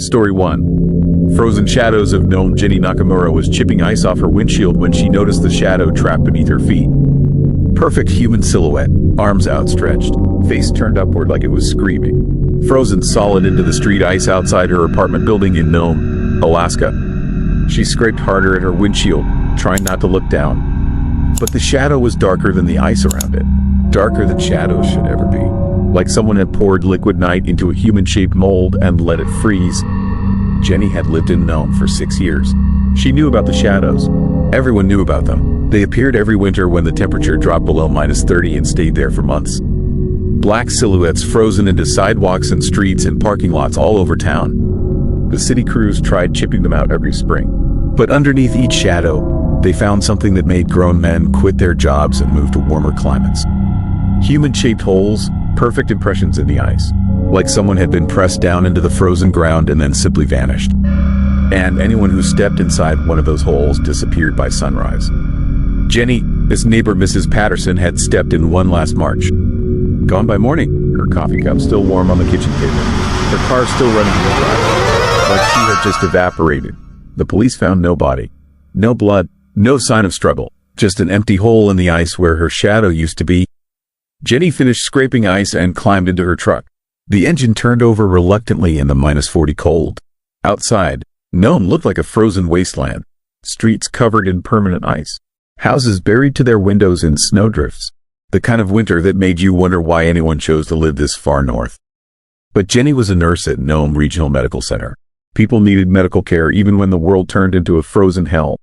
Story 1. Frozen shadows of Nome. Jenny Nakamura was chipping ice off her windshield when she noticed the shadow trapped beneath her feet. Perfect human silhouette, arms outstretched, face turned upward like it was screaming. Frozen solid into the street ice outside her apartment building in Nome, Alaska. She scraped harder at her windshield, trying not to look down. But the shadow was darker than the ice around it. Darker than shadows should ever be. Like someone had poured liquid night into a human-shaped mold and let it freeze. Jenny had lived in Nome for 6 years. She knew about the shadows. Everyone knew about them. They appeared every winter when the temperature dropped below -30 and stayed there for months. Black silhouettes frozen into sidewalks and streets and parking lots all over town. The city crews tried chipping them out every spring. But underneath each shadow, they found something that made grown men quit their jobs and move to warmer climates. Human-shaped holes, perfect impressions in the ice, like someone had been pressed down into the frozen ground and then simply vanished. And anyone who stepped inside one of those holes disappeared by sunrise. Jenny, this neighbor Mrs. Patterson, had stepped in one last March. Gone by morning, her coffee cup still warm on the kitchen table, her car still running in the driveway, like she had just evaporated. The police found no body, no blood, no sign of struggle, just an empty hole in the ice where her shadow used to be. Jenny finished scraping ice and climbed into her truck. The engine turned over reluctantly in the -40 cold. Outside, Nome looked like a frozen wasteland. Streets covered in permanent ice. Houses buried to their windows in snowdrifts. The kind of winter that made you wonder why anyone chose to live this far north. But Jenny was a nurse at Nome Regional Medical Center. People needed medical care even when the world turned into a frozen hell.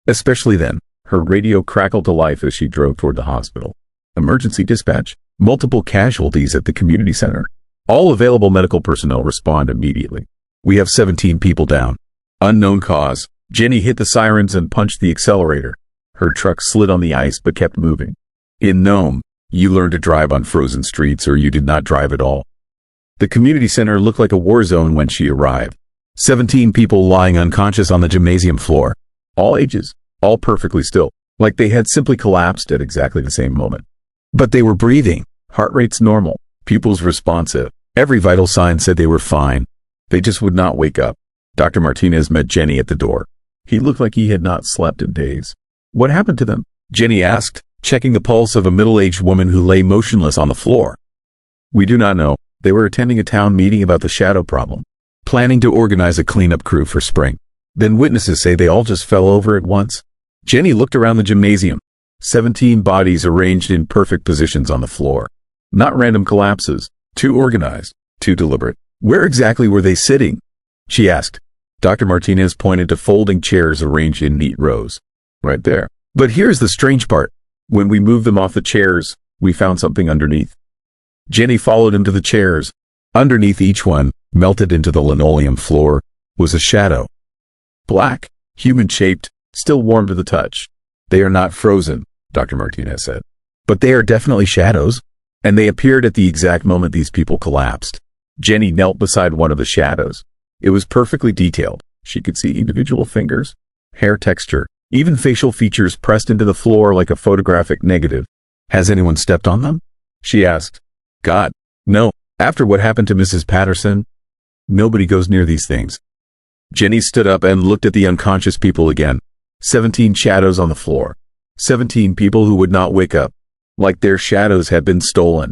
Especially then, her radio crackled to life as she drove toward the hospital. Emergency dispatch, multiple casualties at the community center. All available medical personnel respond immediately. We have 17 people down. Unknown cause. Jenny hit the sirens and punched the accelerator. Her truck slid on the ice but kept moving. In Nome, you learned to drive on frozen streets or you did not drive at all. The community center looked like a war zone when she arrived. 17 people lying unconscious on the gymnasium floor. All ages, all perfectly still, like they had simply collapsed at exactly the same moment. But they were breathing, heart rates normal, pupils responsive. Every vital sign said they were fine. They just would not wake up. Dr. Martinez met Jenny at the door. He looked like he had not slept in days. What happened to them? Jenny asked, checking the pulse of a middle-aged woman who lay motionless on the floor. We do not know. They were attending a town meeting about the shadow problem, planning to organize a cleanup crew for spring. Then witnesses say they all just fell over at once. Jenny looked around the gymnasium. 17 bodies arranged in perfect positions on the floor. Not random collapses. Too organized. Too deliberate. Where exactly were they sitting? She asked. Dr. Martinez pointed to folding chairs arranged in neat rows. Right there. But here's the strange part. When we moved them off the chairs, we found something underneath. Jenny followed him to the chairs. Underneath each one, melted into the linoleum floor, was a shadow. Black, human-shaped, still warm to the touch. They are not frozen, Dr. Martinez said. But they are definitely shadows, and they appeared at the exact moment these people collapsed. Jenny knelt beside one of the shadows. It was perfectly detailed. She could see individual fingers, hair texture, even facial features pressed into the floor like a photographic negative. Has anyone stepped on them? She asked. God, no. After what happened to Mrs. Patterson, nobody goes near these things. Jenny stood up and looked at the unconscious people again. 17 shadows on the floor. 17 people who would not wake up, like their shadows had been stolen.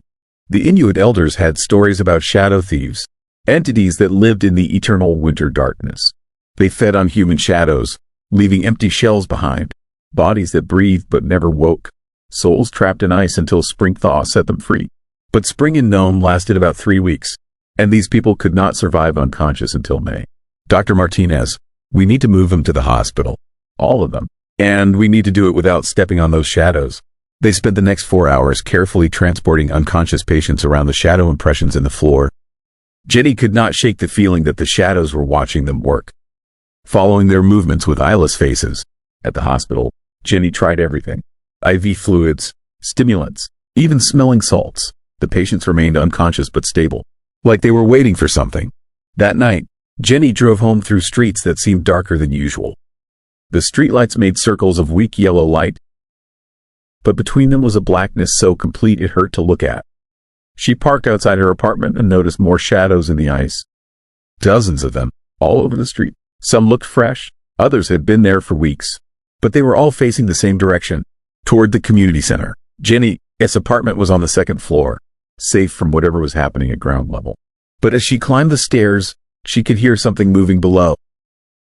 The Inuit elders had stories about shadow thieves, entities that lived in the eternal winter darkness. They fed on human shadows, leaving empty shells behind, bodies that breathed but never woke, souls trapped in ice until spring thaw set them free. But spring in Nome lasted about 3 weeks, and these people could not survive unconscious until May. Dr. Martinez, we need to move them to the hospital. All of them. And we need to do it without stepping on those shadows. They spent the next 4 hours carefully transporting unconscious patients around the shadow impressions in the floor. Jenny could not shake the feeling that the shadows were watching them work, following their movements with eyeless faces. At the hospital, Jenny tried everything. IV fluids, stimulants, even smelling salts. The patients remained unconscious but stable, like they were waiting for something. That night, Jenny drove home through streets that seemed darker than usual. The streetlights made circles of weak yellow light, but between them was a blackness so complete it hurt to look at. She parked outside her apartment and noticed more shadows in the ice. Dozens of them, all over the street. Some looked fresh, others had been there for weeks. But they were all facing the same direction, toward the community center. Jenny's apartment was on the second floor, safe from whatever was happening at ground level. But as she climbed the stairs, she could hear something moving below.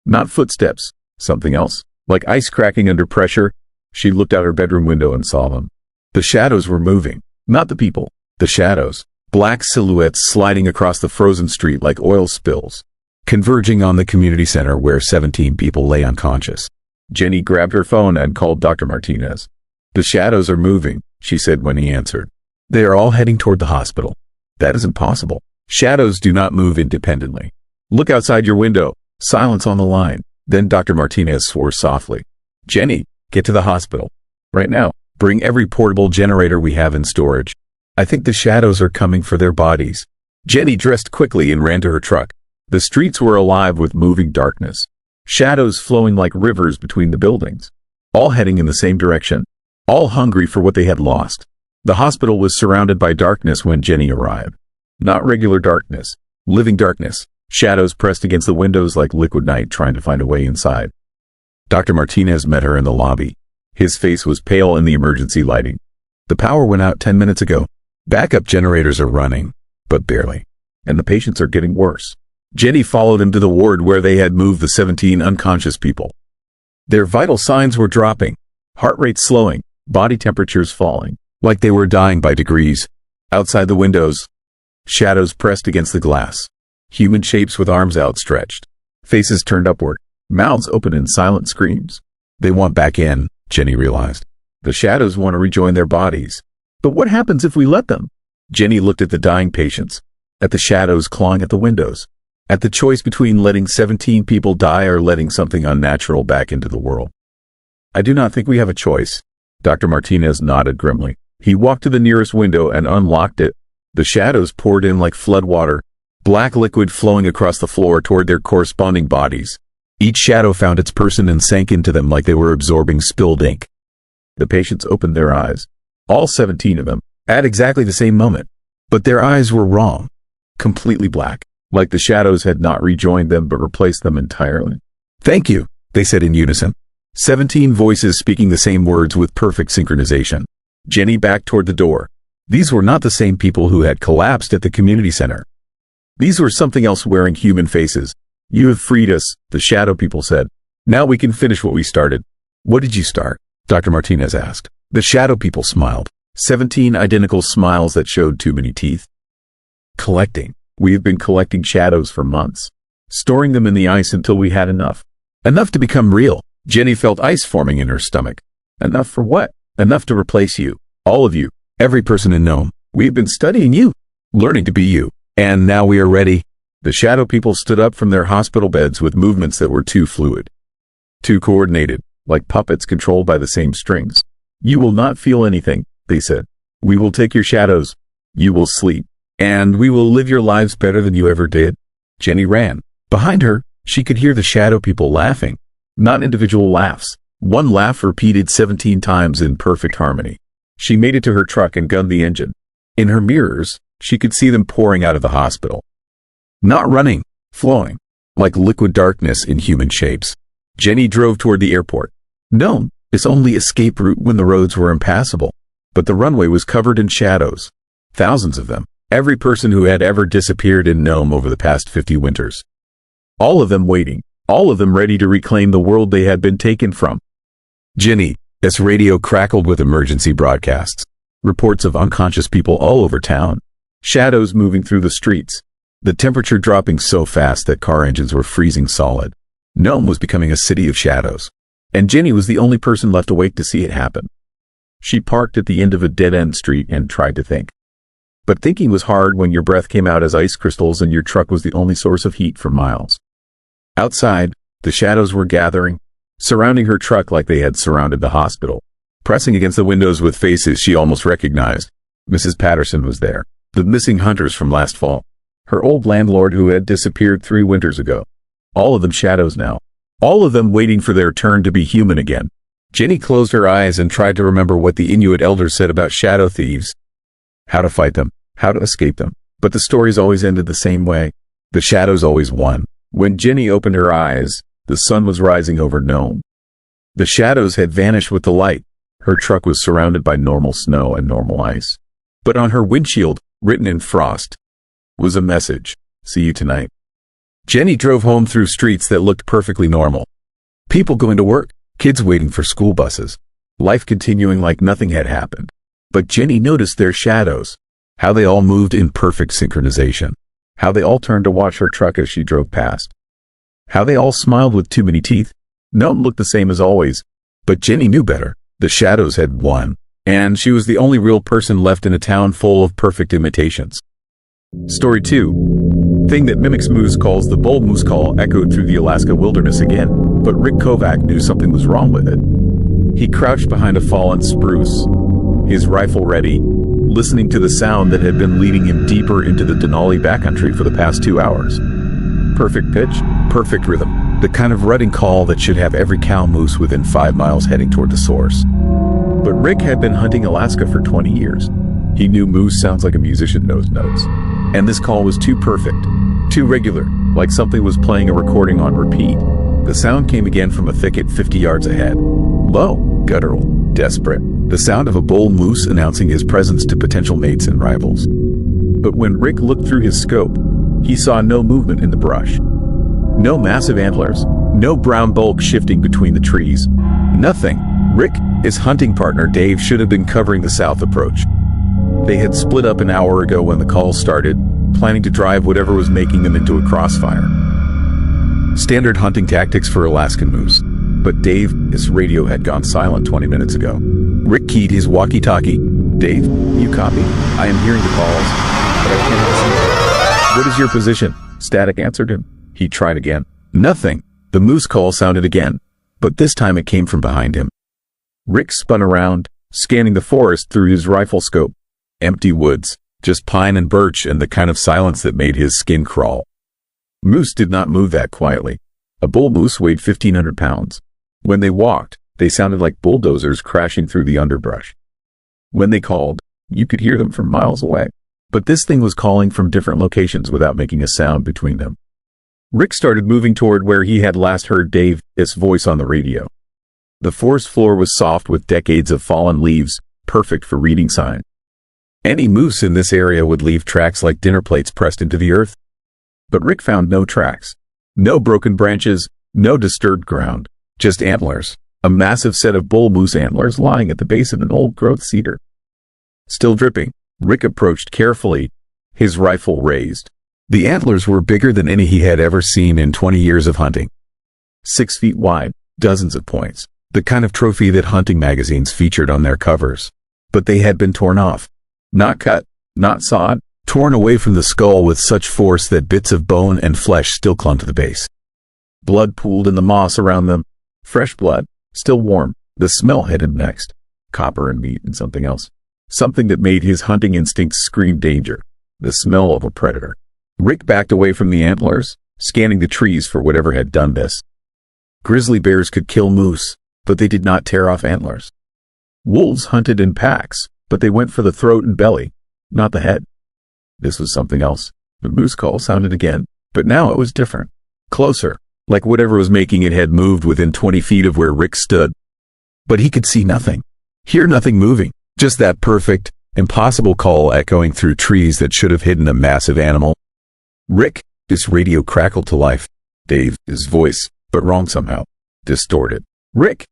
Not footsteps, something else, like ice cracking under pressure. She looked out her bedroom window and saw them. The shadows were moving, not the people, the shadows, black silhouettes sliding across the frozen street like oil spills, converging on the community center where 17 people lay unconscious. Jenny grabbed her phone and called Dr. Martinez. "The shadows are moving," she said when he answered. "They are all heading toward the hospital." "That is impossible. Shadows do not move independently. Look outside your window." Silence on the line. Then Dr. Martinez swore softly. "Jenny, get to the hospital. Right now. Bring every portable generator we have in storage. I think the shadows are coming for their bodies." Jenny dressed quickly and ran to her truck. The streets were alive with moving darkness. Shadows flowing like rivers between the buildings. All heading in the same direction. All hungry for what they had lost. The hospital was surrounded by darkness when Jenny arrived. Not regular darkness. Living darkness. Shadows pressed against the windows like liquid night trying to find a way inside. Dr. Martinez met her in the lobby. His face was pale in the emergency lighting. "The power went out 10 minutes ago. Backup generators are running, but barely. And the patients are getting worse." Jenny followed him to the ward where they had moved the 17 unconscious people. Their vital signs were dropping, heart rate slowing, body temperatures falling, like they were dying by degrees. Outside the windows, shadows pressed against the glass. Human shapes with arms outstretched, faces turned upward, mouths open in silent screams. They want back in, Jenny realized. The shadows want to rejoin their bodies. But what happens if we let them? Jenny looked at the dying patients, at the shadows clawing at the windows, at the choice between letting 17 people die or letting something unnatural back into the world. "I do not think we have a choice." Dr. Martinez nodded grimly. He walked to the nearest window and unlocked it. The shadows poured in like flood water, black liquid flowing across the floor toward their corresponding bodies. Each shadow found its person and sank into them like they were absorbing spilled ink. The patients opened their eyes, all 17 of them, at exactly the same moment. But their eyes were wrong, completely black, like the shadows had not rejoined them but replaced them entirely. "Thank you," they said in unison. 17 voices speaking the same words with perfect synchronization. Jenny backed toward the door. These were not the same people who had collapsed at the community center. These were something else wearing human faces. "You have freed us," the shadow people said. "Now we can finish what we started." "What did you start?" Dr. Martinez asked. The shadow people smiled. 17 identical smiles that showed too many teeth. "Collecting. We have been collecting shadows for months, storing them in the ice until we had enough. Enough to become real." Jenny felt ice forming in her stomach. "Enough for what?" "Enough to replace you. All of you. Every person in Nome. We've been studying you, learning to be you. And now we are ready." The shadow people stood up from their hospital beds with movements that were too fluid, too coordinated, like puppets controlled by the same strings. "You will not feel anything," they said. "We will take your shadows. You will sleep. And we will live your lives better than you ever did." Jenny ran. Behind her, she could hear the shadow people laughing. Not individual laughs. One laugh repeated 17 times in perfect harmony. She made it to her truck and gunned the engine. In her mirrors, she could see them pouring out of the hospital. Not running, flowing, like liquid darkness in human shapes. Jenny drove toward the airport. Nome, its only escape route when the roads were impassable. But the runway was covered in shadows. Thousands of them. Every person who had ever disappeared in Nome over the past 50 winters. All of them waiting. All of them ready to reclaim the world they had been taken from. Jenny's radio crackled with emergency broadcasts. Reports of unconscious people all over town. Shadows moving through the streets. The temperature dropping so fast that car engines were freezing solid. Nome was becoming a city of shadows. And Jenny was the only person left awake to see it happen. She parked at the end of a dead-end street and tried to think. But thinking was hard when your breath came out as ice crystals and your truck was the only source of heat for miles. Outside, the shadows were gathering, surrounding her truck like they had surrounded the hospital. Pressing against the windows with faces she almost recognized. Mrs. Patterson was there. The missing hunters from last fall. Her old landlord who had disappeared 3 winters ago. All of them shadows now. All of them waiting for their turn to be human again. Jenny closed her eyes and tried to remember what the Inuit elders said about shadow thieves. How to fight them, how to escape them. But the stories always ended the same way. The shadows always won. When Jenny opened her eyes, the sun was rising over Nome. The shadows had vanished with the light. Her truck was surrounded by normal snow and normal ice. But on her windshield, written in frost, was a message: "See you tonight." Jenny drove home through streets that looked perfectly normal. People going to work, kids waiting for school buses, life continuing like nothing had happened. But Jenny noticed their shadows, how they all moved in perfect synchronization, how they all turned to watch her truck as she drove past, how they all smiled with too many teeth. None looked the same as always, but Jenny knew better. The shadows had won, and she was the only real person left in a town full of perfect imitations. Story 2. Thing that mimics moose calls. The bold moose call echoed through the Alaska wilderness again, but Rick Kovac knew something was wrong with it. He crouched behind a fallen spruce, his rifle ready, listening to the sound that had been leading him deeper into the Denali backcountry for the past 2 hours. Perfect pitch, perfect rhythm, the kind of rutting call that should have every cow moose within 5 miles heading toward the source. But Rick had been hunting Alaska for 20 years. He knew moose sounds like a musician knows notes. And this call was too perfect, too regular, like something was playing a recording on repeat. The sound came again from a thicket 50 yards ahead. Low, guttural, desperate. The sound of a bull moose announcing his presence to potential mates and rivals. But when Rick looked through his scope, he saw no movement in the brush. No massive antlers, no brown bulk shifting between the trees. Nothing. Rick, his hunting partner Dave, should have been covering the south approach. They had split up an hour ago when the call started, planning to drive whatever was making them into a crossfire. Standard hunting tactics for Alaskan moose. But Dave, his radio had gone silent 20 minutes ago. Rick keyed his walkie-talkie. "Dave, you copy? I am hearing the calls, but I cannot see. What is your position?" Static answered him. He tried again. Nothing. The moose call sounded again, but this time it came from behind him. Rick spun around, scanning the forest through his rifle scope. Empty woods, just pine and birch and the kind of silence that made his skin crawl. Moose did not move that quietly. A bull moose weighed 1,500 pounds. When they walked, they sounded like bulldozers crashing through the underbrush. When they called, you could hear them from miles away. But this thing was calling from different locations without making a sound between them. Rick started moving toward where he had last heard Dave's voice on the radio. The forest floor was soft with decades of fallen leaves, perfect for reading sign. Any moose in this area would leave tracks like dinner plates pressed into the earth. But Rick found no tracks. No broken branches, no disturbed ground. Just antlers. A massive set of bull moose antlers lying at the base of an old-growth cedar. Still dripping, Rick approached carefully, his rifle raised. The antlers were bigger than any he had ever seen in 20 years of hunting. 6 feet wide, dozens of points. The kind of trophy that hunting magazines featured on their covers. But they had been torn off. Not cut, not sawed, torn away from the skull with such force that bits of bone and flesh still clung to the base. Blood pooled in the moss around them. Fresh blood, still warm. The smell hit him next. Copper and meat and something else. Something that made his hunting instincts scream danger. The smell of a predator. Rick backed away from the antlers, scanning the trees for whatever had done this. Grizzly bears could kill moose, but they did not tear off antlers. Wolves hunted in packs, but they went for the throat and belly, not the head. This was something else. The moose call sounded again, but now it was different. Closer, like whatever was making it had moved within 20 feet of where Rick stood. But he could see nothing, hear nothing moving, just that perfect, impossible call echoing through trees that should have hidden a massive animal. Rick, this radio crackled to life. Dave, his voice, but wrong somehow, distorted. "Rick,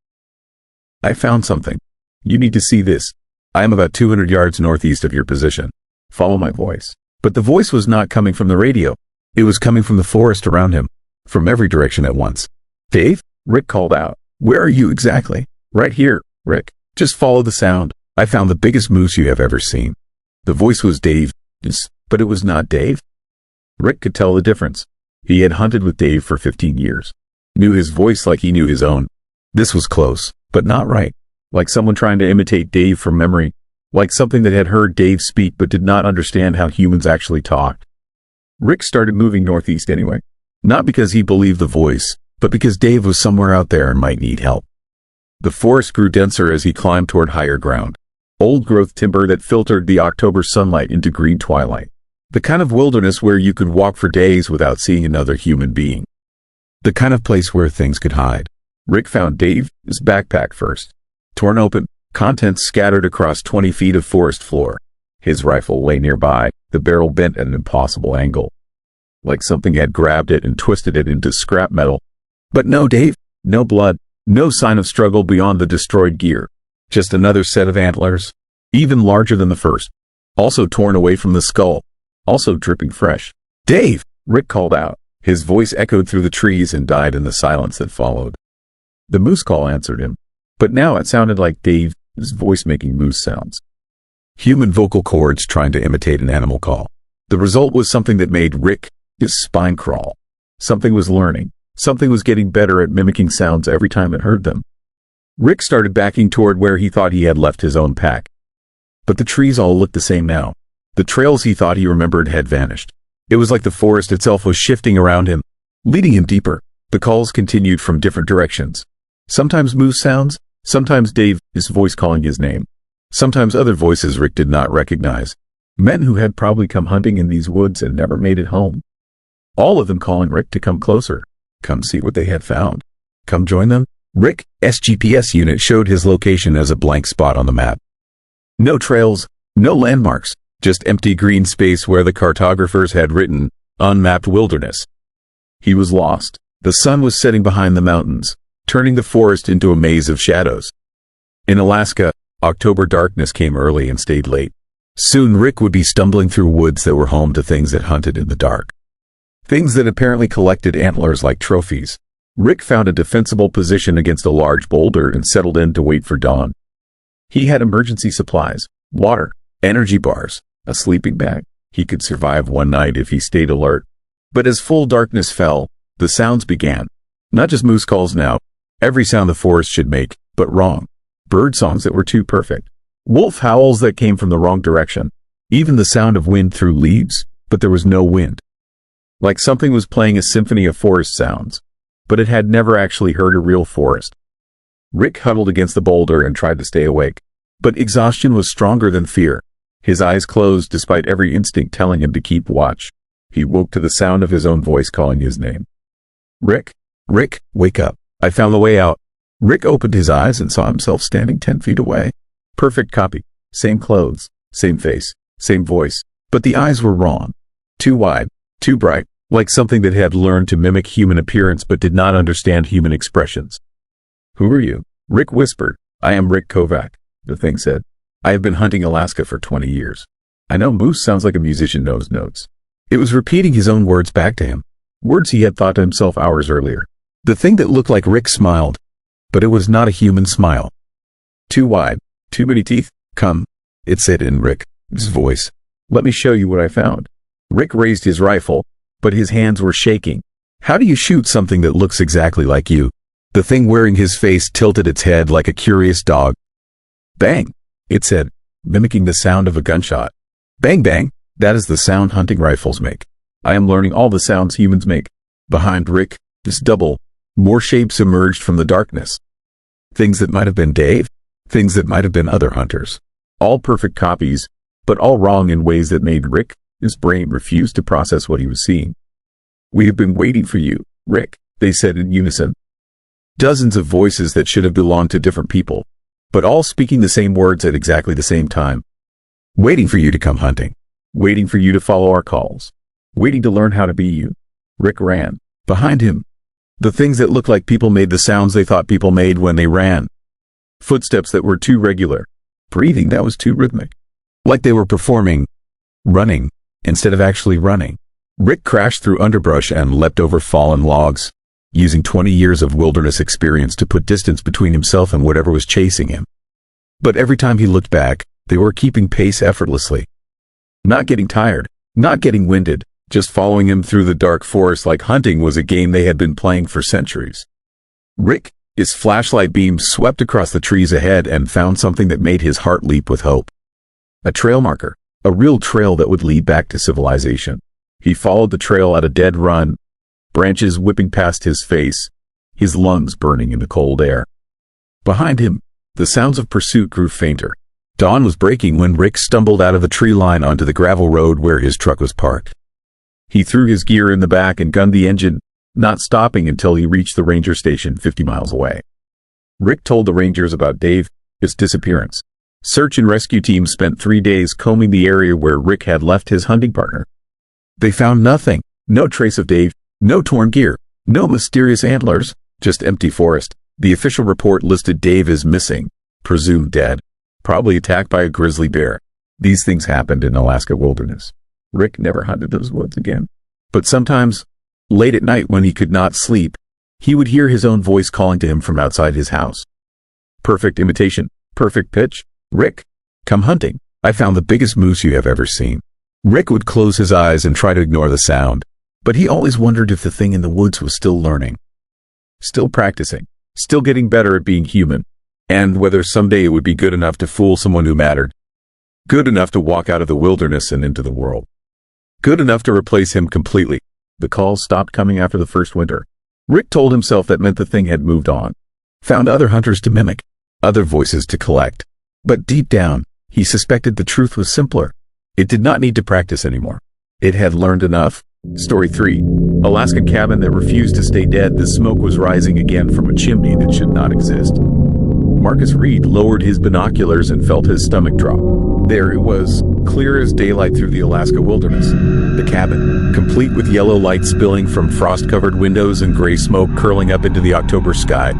I found something. You need to see this. I am about 200 yards northeast of your position. Follow my voice." But the voice was not coming from the radio. It was coming from the forest around him, from every direction at once. "Dave?" Rick called out. "Where are you exactly?" "Right here, Rick. Just follow the sound. I found the biggest moose you have ever seen." The voice was Dave, but it was not Dave. Rick could tell the difference. He had hunted with Dave for 15 years. Knew his voice like he knew his own. This was close, but not right. Like someone trying to imitate Dave from memory. Like something that had heard Dave speak but did not understand how humans actually talked. Rick started moving northeast anyway. Not because he believed the voice, but because Dave was somewhere out there and might need help. The forest grew denser as he climbed toward higher ground. Old-growth timber that filtered the October sunlight into green twilight. The kind of wilderness where you could walk for days without seeing another human being. The kind of place where things could hide. Rick found Dave's backpack first. Torn open, contents scattered across 20 feet of forest floor. His rifle lay nearby, the barrel bent at an impossible angle. Like something had grabbed it and twisted it into scrap metal. But no Dave, no blood, no sign of struggle beyond the destroyed gear. Just another set of antlers, even larger than the first. Also torn away from the skull. Also dripping fresh. Dave! Rick called out. His voice echoed through the trees and died in the silence that followed. The moose call answered him. But now it sounded like Dave's voice making moose sounds. Human vocal cords trying to imitate an animal call. The result was something that made Rick's spine crawl. Something was learning. Something was getting better at mimicking sounds every time it heard them. Rick started backing toward where he thought he had left his own pack. But the trees all looked the same now. The trails he thought he remembered had vanished. It was like the forest itself was shifting around him, leading him deeper. The calls continued from different directions. Sometimes moose sounds, sometimes Dave's voice calling his name. Sometimes other voices Rick did not recognize. Men who had probably come hunting in these woods and never made it home. All of them calling Rick to come closer. Come see what they had found. Come join them. Rick's GPS unit showed his location as a blank spot on the map. No trails, no landmarks, just empty green space where the cartographers had written, unmapped wilderness. He was lost. The sun was setting behind the mountains, turning the forest into a maze of shadows. In Alaska, October darkness came early and stayed late. Soon Rick would be stumbling through woods that were home to things that hunted in the dark. Things that apparently collected antlers like trophies. Rick found a defensible position against a large boulder and settled in to wait for dawn. He had emergency supplies, water, energy bars, a sleeping bag. He could survive one night if he stayed alert. But as full darkness fell, the sounds began. Not just moose calls now. Every sound the forest should make, but wrong. Bird songs that were too perfect. Wolf howls that came from the wrong direction. Even the sound of wind through leaves, but there was no wind. Like something was playing a symphony of forest sounds, but it had never actually heard a real forest. Rick huddled against the boulder and tried to stay awake. But exhaustion was stronger than fear. His eyes closed despite every instinct telling him to keep watch. He woke to the sound of his own voice calling his name. Rick, Rick, wake up. I found the way out. Rick opened his eyes and saw himself standing 10 feet away. Perfect copy. Same clothes, same face, same voice. But the eyes were wrong. Too wide, too bright, like something that had learned to mimic human appearance but did not understand human expressions. Who are you? Rick whispered. I am Rick Kovac, the thing said. I have been hunting Alaska for 20 years. I know moose sounds like a musician knows notes. It was repeating his own words back to him. Words he had thought to himself hours earlier. The thing that looked like Rick smiled. But it was not a human smile. Too wide, too many teeth. Come, it said in Rick's voice. Let me show you what I found. Rick raised his rifle, but his hands were shaking. How do you shoot something that looks exactly like you? The thing wearing his face tilted its head like a curious dog. Bang, it said, mimicking the sound of a gunshot. Bang bang, that is the sound hunting rifles make. I am learning all the sounds humans make. Behind Rick, this double, more shapes emerged from the darkness. Things that might have been Dave, things that might have been other hunters. All perfect copies, but all wrong in ways that made Rick's brain refuse to process what he was seeing. We have been waiting for you, Rick, they said in unison. Dozens of voices that should have belonged to different people, but all speaking the same words at exactly the same time. Waiting for you to come hunting. Waiting for you to follow our calls. Waiting to learn how to be you. Rick ran. Behind him, the things that looked like people made the sounds they thought people made when they ran. Footsteps that were too regular. Breathing that was too rhythmic. Like they were performing, running, instead of actually running. Rick crashed through underbrush and leapt over fallen logs, using 20 years of wilderness experience to put distance between himself and whatever was chasing him. But every time he looked back, they were keeping pace effortlessly. Not getting tired, not getting winded, just following him through the dark forest like hunting was a game they had been playing for centuries. Rick, his flashlight beam swept across the trees ahead and found something that made his heart leap with hope. A trail marker, a real trail that would lead back to civilization. He followed the trail at a dead run, branches whipping past his face, his lungs burning in the cold air. Behind him, the sounds of pursuit grew fainter. Dawn was breaking when Rick stumbled out of the tree line onto the gravel road where his truck was parked. He threw his gear in the back and gunned the engine, not stopping until he reached the ranger station 50 miles away. Rick told the rangers about Dave's disappearance. Search and rescue teams spent 3 days combing the area where Rick had left his hunting partner. They found nothing. No trace of Dave, no torn gear, no mysterious antlers, just empty forest. The official report listed Dave as missing, presumed dead, probably attacked by a grizzly bear. These things happened in Alaska wilderness. Rick never hunted those woods again. But sometimes, late at night when he could not sleep, he would hear his own voice calling to him from outside his house. Perfect imitation, perfect pitch. Rick, come hunting. I found the biggest moose you have ever seen. Rick would close his eyes and try to ignore the sound, but he always wondered if the thing in the woods was still learning, still practicing, still getting better at being human, and whether someday it would be good enough to fool someone who mattered, good enough to walk out of the wilderness and into the world, good enough to replace him completely. The calls stopped coming after the first winter. Rick told himself that meant the thing had moved on, found other hunters to mimic, other voices to collect. But deep down, he suspected the truth was simpler. It did not need to practice anymore. It had learned enough. Story 3. Alaskan cabin that refused to stay dead. The smoke was rising again from a chimney that should not exist. Marcus Reed lowered his binoculars and felt his stomach drop. There it was, clear as daylight through the Alaska wilderness. The cabin, complete with yellow light spilling from frost-covered windows and gray smoke curling up into the October sky.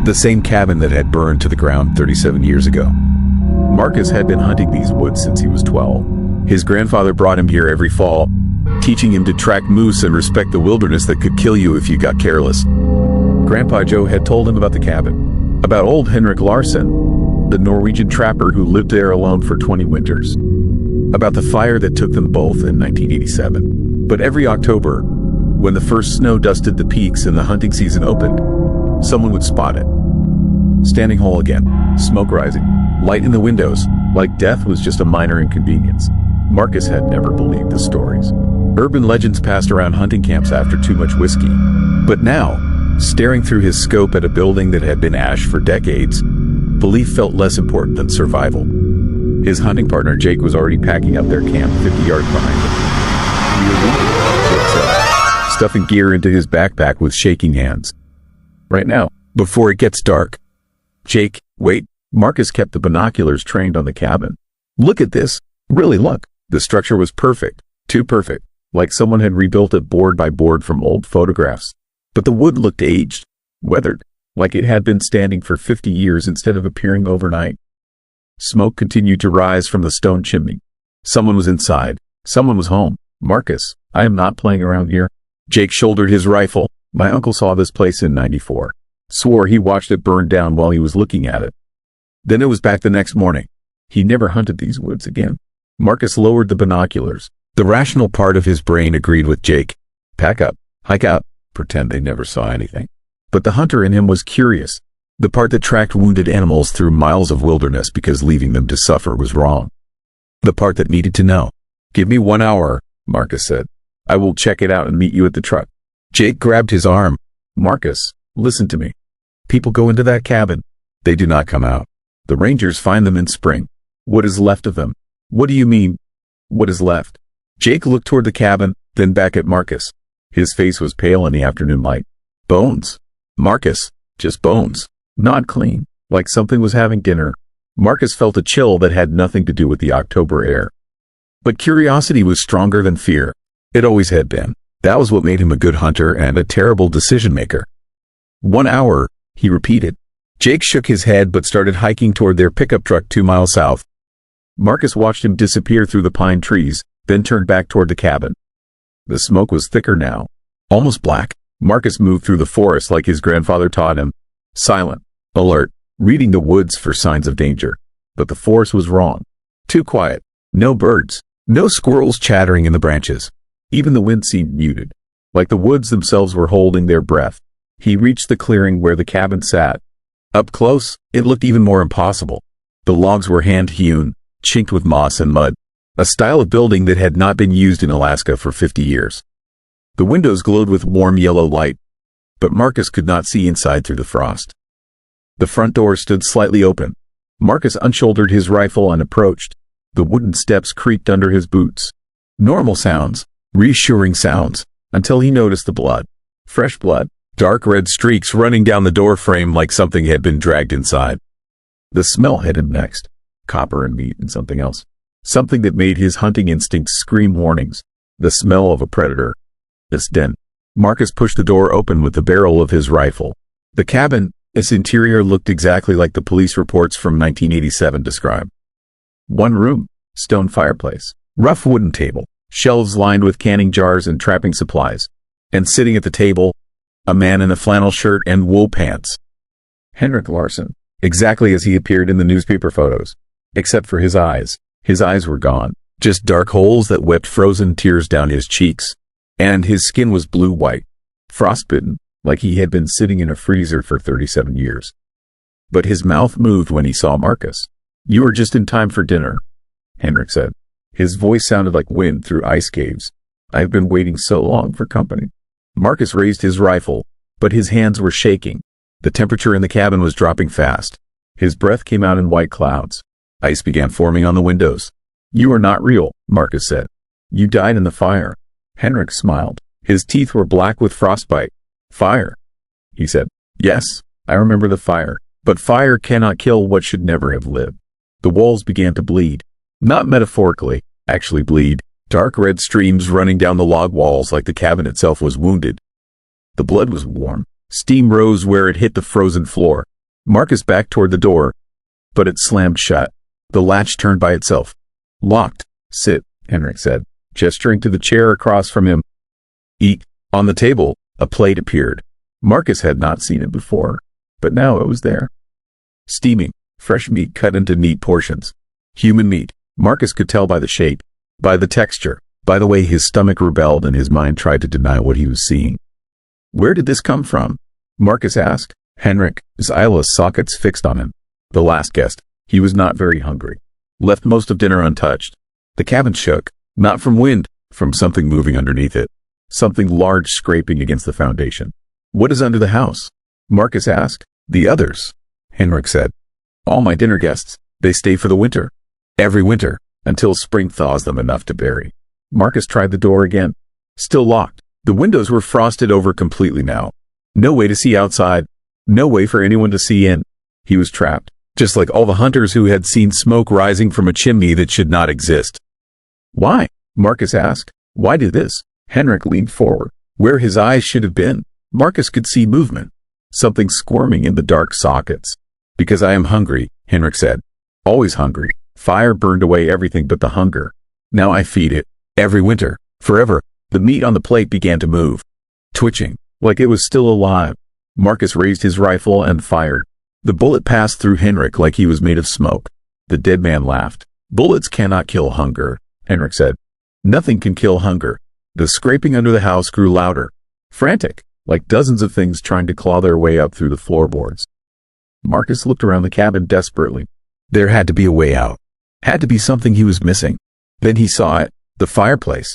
The same cabin that had burned to the ground 37 years ago. Marcus had been hunting these woods since he was 12. His grandfather brought him here every fall, teaching him to track moose and respect the wilderness that could kill you if you got careless. Grandpa Joe had told him about the cabin, about old Henrik Larsson, the Norwegian trapper who lived there alone for 20 winters, about the fire that took them both in 1987. But every October, when the first snow dusted the peaks and the hunting season opened, someone would spot it. Standing whole again, smoke rising, light in the windows, like death was just a minor inconvenience. Marcus had never believed the stories. Urban legends passed around hunting camps after too much whiskey. But now, staring through his scope at a building that had been ash for decades, belief felt less important than survival. His hunting partner Jake was already packing up their camp 50 yards behind him. "We are leaving," Jake said, stuffing gear into his backpack with shaking hands. "Right now, before it gets dark." "Jake, wait." Marcus kept the binoculars trained on the cabin. "Look at this. Really look." The structure was perfect. Too perfect. Like someone had rebuilt it board by board from old photographs. But the wood looked aged, weathered, like it had been standing for 50 years instead of appearing overnight. Smoke continued to rise from the stone chimney. Someone was inside. Someone was home. "Marcus, I am not playing around here." Jake shouldered his rifle. "My uncle saw this place in '94. Swore he watched it burn down while he was looking at it. Then it was back the next morning. He never hunted these woods again." Marcus lowered the binoculars. The rational part of his brain agreed with Jake. Pack up, hike out, pretend they never saw anything. But the hunter in him was curious. The part that tracked wounded animals through miles of wilderness because leaving them to suffer was wrong. The part that needed to know. "Give me 1 hour," Marcus said. "I will check it out and meet you at the truck." Jake grabbed his arm. "Marcus, listen to me. People go into that cabin. They do not come out. The rangers find them in spring. What is left of them?" "What do you mean, what is left?" Jake looked toward the cabin, then back at Marcus. His face was pale in the afternoon light. "Bones." "Marcus, just bones. Not clean, like something was having dinner." Marcus felt a chill that had nothing to do with the October air. But curiosity was stronger than fear. It always had been. That was what made him a good hunter and a terrible decision maker. 1 hour, he repeated. Jake shook his head but started hiking toward their pickup truck 2 miles south. Marcus watched him disappear through the pine trees, then turned back toward the cabin. The smoke was thicker now, almost black. Marcus moved through the forest like his grandfather taught him, silent, alert, reading the woods for signs of danger. But the forest was wrong. Too quiet. No birds. No squirrels chattering in the branches. Even the wind seemed muted, like the woods themselves were holding their breath. He reached the clearing where the cabin sat. Up close, it looked even more impossible. The logs were hand-hewn, chinked with moss and mud, a style of building that had not been used in Alaska for 50 years. The windows glowed with warm yellow light, but Marcus could not see inside through the frost. The front door stood slightly open. Marcus unshouldered his rifle and approached. The wooden steps creaked under his boots. Normal sounds, reassuring sounds, until he noticed the blood. Fresh blood, dark red streaks running down the door frame like something had been dragged inside. The smell hit him next. Copper and meat and something else. Something that made his hunting instincts scream warnings. The smell of a predator. This den. Marcus pushed the door open with the barrel of his rifle. The cabin, its interior looked exactly like the police reports from 1987 describe. One room, stone fireplace, rough wooden table, shelves lined with canning jars and trapping supplies. And sitting at the table, a man in a flannel shirt and wool pants. Henrik Larsson, exactly as he appeared in the newspaper photos. Except for his eyes. His eyes were gone. Just dark holes that wept frozen tears down his cheeks. And his skin was blue-white, frostbitten, like he had been sitting in a freezer for 37 years. But his mouth moved when he saw Marcus. "You are just in time for dinner," Henrik said. His voice sounded like wind through ice caves. "I've been waiting so long for company." Marcus raised his rifle, but his hands were shaking. The temperature in the cabin was dropping fast. His breath came out in white clouds. Ice began forming on the windows. "You are not real," Marcus said. "You died in the fire." Henrik smiled. His teeth were black with frostbite. "Fire," he said. "Yes, I remember the fire. But fire cannot kill what should never have lived." The walls began to bleed. Not metaphorically, actually bleed. Dark red streams running down the log walls like the cabin itself was wounded. The blood was warm. Steam rose where it hit the frozen floor. Marcus backed toward the door, but it slammed shut. The latch turned by itself. "Locked." "Sit," Henrik said, gesturing to the chair across from him. "Eat." On the table, a plate appeared. Marcus had not seen it before, but now it was there. Steaming, fresh meat cut into neat portions. Human meat. Marcus could tell by the shape, by the texture, by the way his stomach rebelled and his mind tried to deny what he was seeing. "Where did this come from?" Marcus asked. Henrik, his eyeless sockets fixed on him. The last guest. He was not very hungry. Left most of dinner untouched. The cabin shook, not from wind, from something moving underneath it. Something large scraping against the foundation. "What is under the house?" Marcus asked. "The others," Henrik said. "All my dinner guests. They stay for the winter. Every winter, until spring thaws them enough to bury." Marcus tried the door again. Still locked. The windows were frosted over completely now. No way to see outside. No way for anyone to see in. He was trapped, just like all the hunters who had seen smoke rising from a chimney that should not exist. "Why?" Marcus asked. "Why do this?" Henrik leaned forward. Where his eyes should have been, Marcus could see movement. Something squirming in the dark sockets. "Because I am hungry," Henrik said. "Always hungry. Fire burned away everything but the hunger. Now I feed it. Every winter. Forever." The meat on the plate began to move. Twitching, like it was still alive. Marcus raised his rifle and fired. The bullet passed through Henrik like he was made of smoke. The dead man laughed. "Bullets cannot kill hunger," Henrik said. "Nothing can kill hunger." The scraping under the house grew louder. Frantic, like dozens of things trying to claw their way up through the floorboards. Marcus looked around the cabin desperately. There had to be a way out. Had to be something he was missing. Then he saw it. The fireplace.